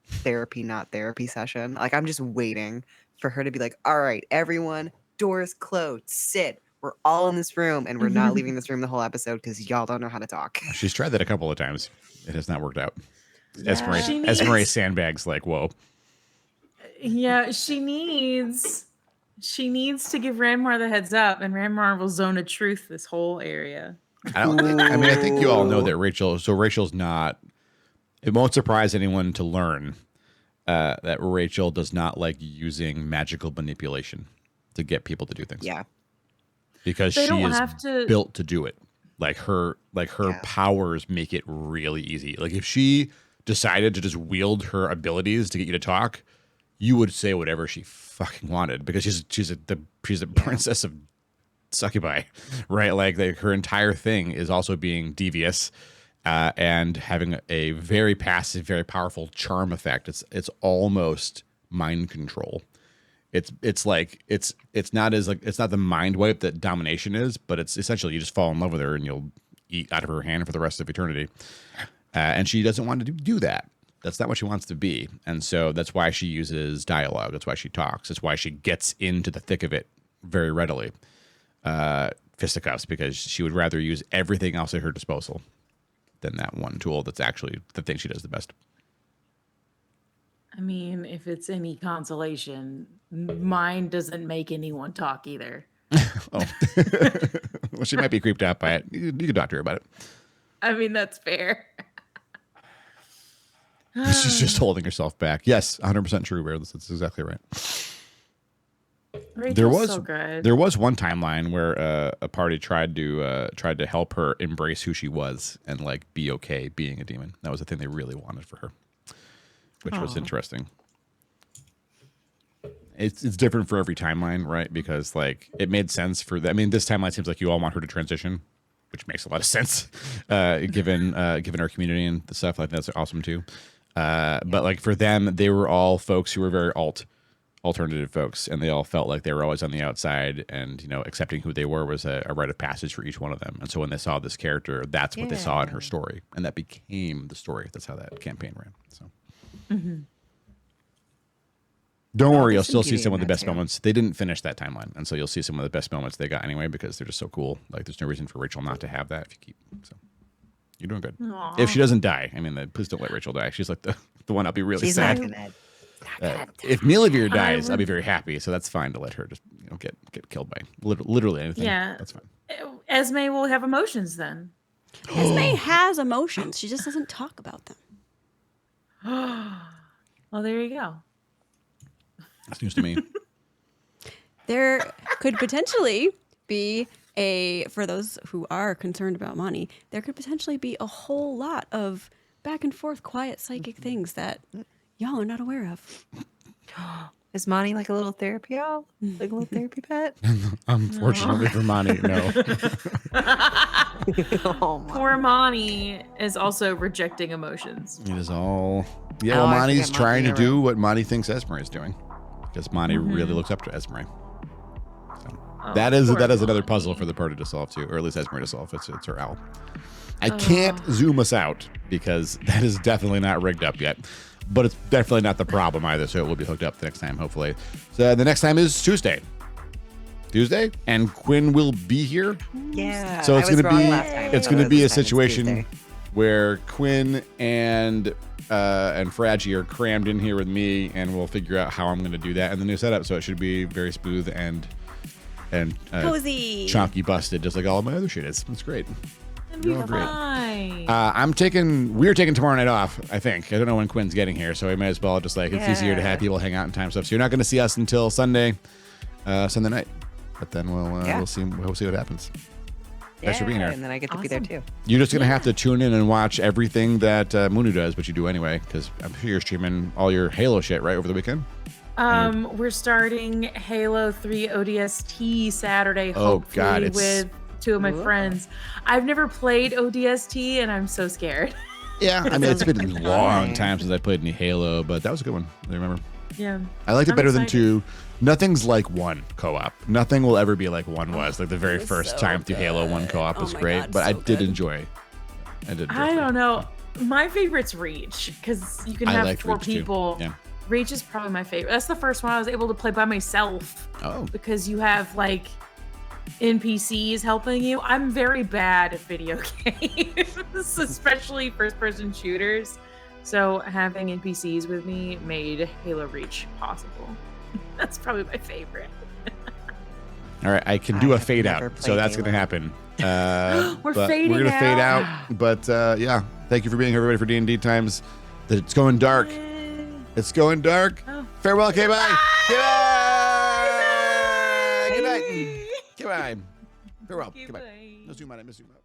therapy not therapy session. Like I'm just waiting for her to be like, all right, everyone, doors closed, sit. We're all in this room and we're not leaving this room the whole episode because y'all don't know how to talk. She's tried that a couple of times. It has not worked out. Yeah. She Esmeralda needs- sandbags like, whoa. Yeah, she needs to give Ranmar the heads up, and Ranmar will zone of truth this whole area. I think you all know that Rachel's not. It won't surprise anyone to learn that Rachel does not like using magical manipulation to get people to do things. Yeah. Because They she don't is have to- built to do it. Like her powers make it really easy. Like if she decided to just wield her abilities to get you to talk, you would say whatever she fucking wanted because she's a princess of succubi, right? Like her entire thing is also being devious and having a very passive, very powerful charm effect. It's almost mind control. It's not the mind wipe that domination is, but it's essentially you just fall in love with her and you'll eat out of her hand for the rest of eternity. And she doesn't want to do that. That's not what she wants to be. And so that's why she uses dialogue. That's why she talks. That's why she gets into the thick of it very readily. Fisticuffs, because she would rather use everything else at her disposal than that one tool that's actually the thing she does the best. I mean, if it's any consolation, mine doesn't make anyone talk either. Oh. Well, she might be creeped out by it. You can talk to her about it. I mean, that's fair. She's just holding herself back. Yes, 100% true, Bear. That's exactly right. Rachel's so good. There was one timeline where a party tried to help her embrace who she was and like be okay being a demon. That was the thing they really wanted for her, which was interesting. It's different for every timeline, right? Because like it made sense for I mean, this timeline seems like you all want her to transition, which makes a lot of sense, given our community and the stuff. Like that's awesome too. But like for them, they were all folks who were very alternative folks, and they all felt like they were always on the outside, and accepting who they were was a rite of passage for each one of them. And so when they saw this character, that's what they saw in her story, and that became the story. That's how that campaign ran. So don't worry, you'll still see some of the best moments. They didn't finish that timeline, and so you'll see some of the best moments they got anyway, because they're just so cool. Like there's no reason for Rachel not to have that if you keep. So you're doing good. Aww. If she doesn't die, I mean, please don't let Rachel die. She's like the one I'll be really She's sad. not gonna. If Milavir dies, I'll be very happy. So that's fine to let her just get killed by literally anything. Yeah, that's fine. Esme will have emotions then. Esme has emotions. She just doesn't talk about them. Well, there you go. That's news to me. There could potentially be for those who are concerned about money, there could potentially be a whole lot of back and forth quiet psychic things that y'all are not aware of. Is Monty like a little therapy owl? Like a little therapy pet? Unfortunately for Monty, no. Oh, my. Poor Monty is also rejecting emotions. It is all. Yeah, Oh, well, I Monty's forgot trying to Monty, do what Monty thinks Esmer is doing, because Monty really looks up to Esmer. So that is another puzzle for the party to solve too, or at least Esmer to solve. It's her owl. I can't zoom us out because that is definitely not rigged up yet. But it's definitely not the problem either, so it will be hooked up the next time, hopefully. So the next time is Tuesday, and Quinn will be here. Yeah. So it's I was going to wrong be last time, it's so going to be a this time it's situation Tuesday. where Quinn and Fraggy are crammed in here with me, and we'll figure out how I'm going to do that in the new setup. So it should be very smooth and Cozy. chonky busted, just like all of my other shit is. It's great. You're all great. Fine. We're taking tomorrow night off, I think. I don't know when Quinn's getting here, so we might as well just it's easier to have people hang out and time stuff. So you're not going to see us until Sunday night. But then we'll see what happens. Thanks for being here. And then I get to be there too. You're just going to have to tune in and watch everything that Munu does, which you do anyway, because I'm sure you're streaming all your Halo shit, right, over the weekend? We're starting Halo 3 ODST Saturday, Oh, hopefully, God, with two of my friends. I've never played ODST, and I'm so scared. Yeah, I mean, it's been a long time since I played any Halo, but that was a good one. I remember. Yeah. I liked it I'm better than excited. 2. Nothing's like 1 co-op. Nothing will ever be like 1 was. Like the very first so time through Halo 1 co-op was my great, God, but so I did good. enjoy. I don't know. My favorite's Reach, because you can I have liked 4 Reach, too. people. Yeah. Reach is probably my favorite. That's the first one I was able to play by myself. Oh. Because you have like NPCs helping you. I'm very bad at video games, especially first-person shooters. So having NPCs with me made Halo Reach possible. That's probably my favorite. All right, I can do I a have fade never out, so played that's Halo. going to happen. We're but fading We're going to fade out. out, but yeah, thank you for being here, everybody, for D&D times. It's going dark. It's going dark. Oh. Farewell. Okay, bye. Goodbye. Good night. Goodbye. Farewell. Goodbye. No zoom out. I miss zoom out.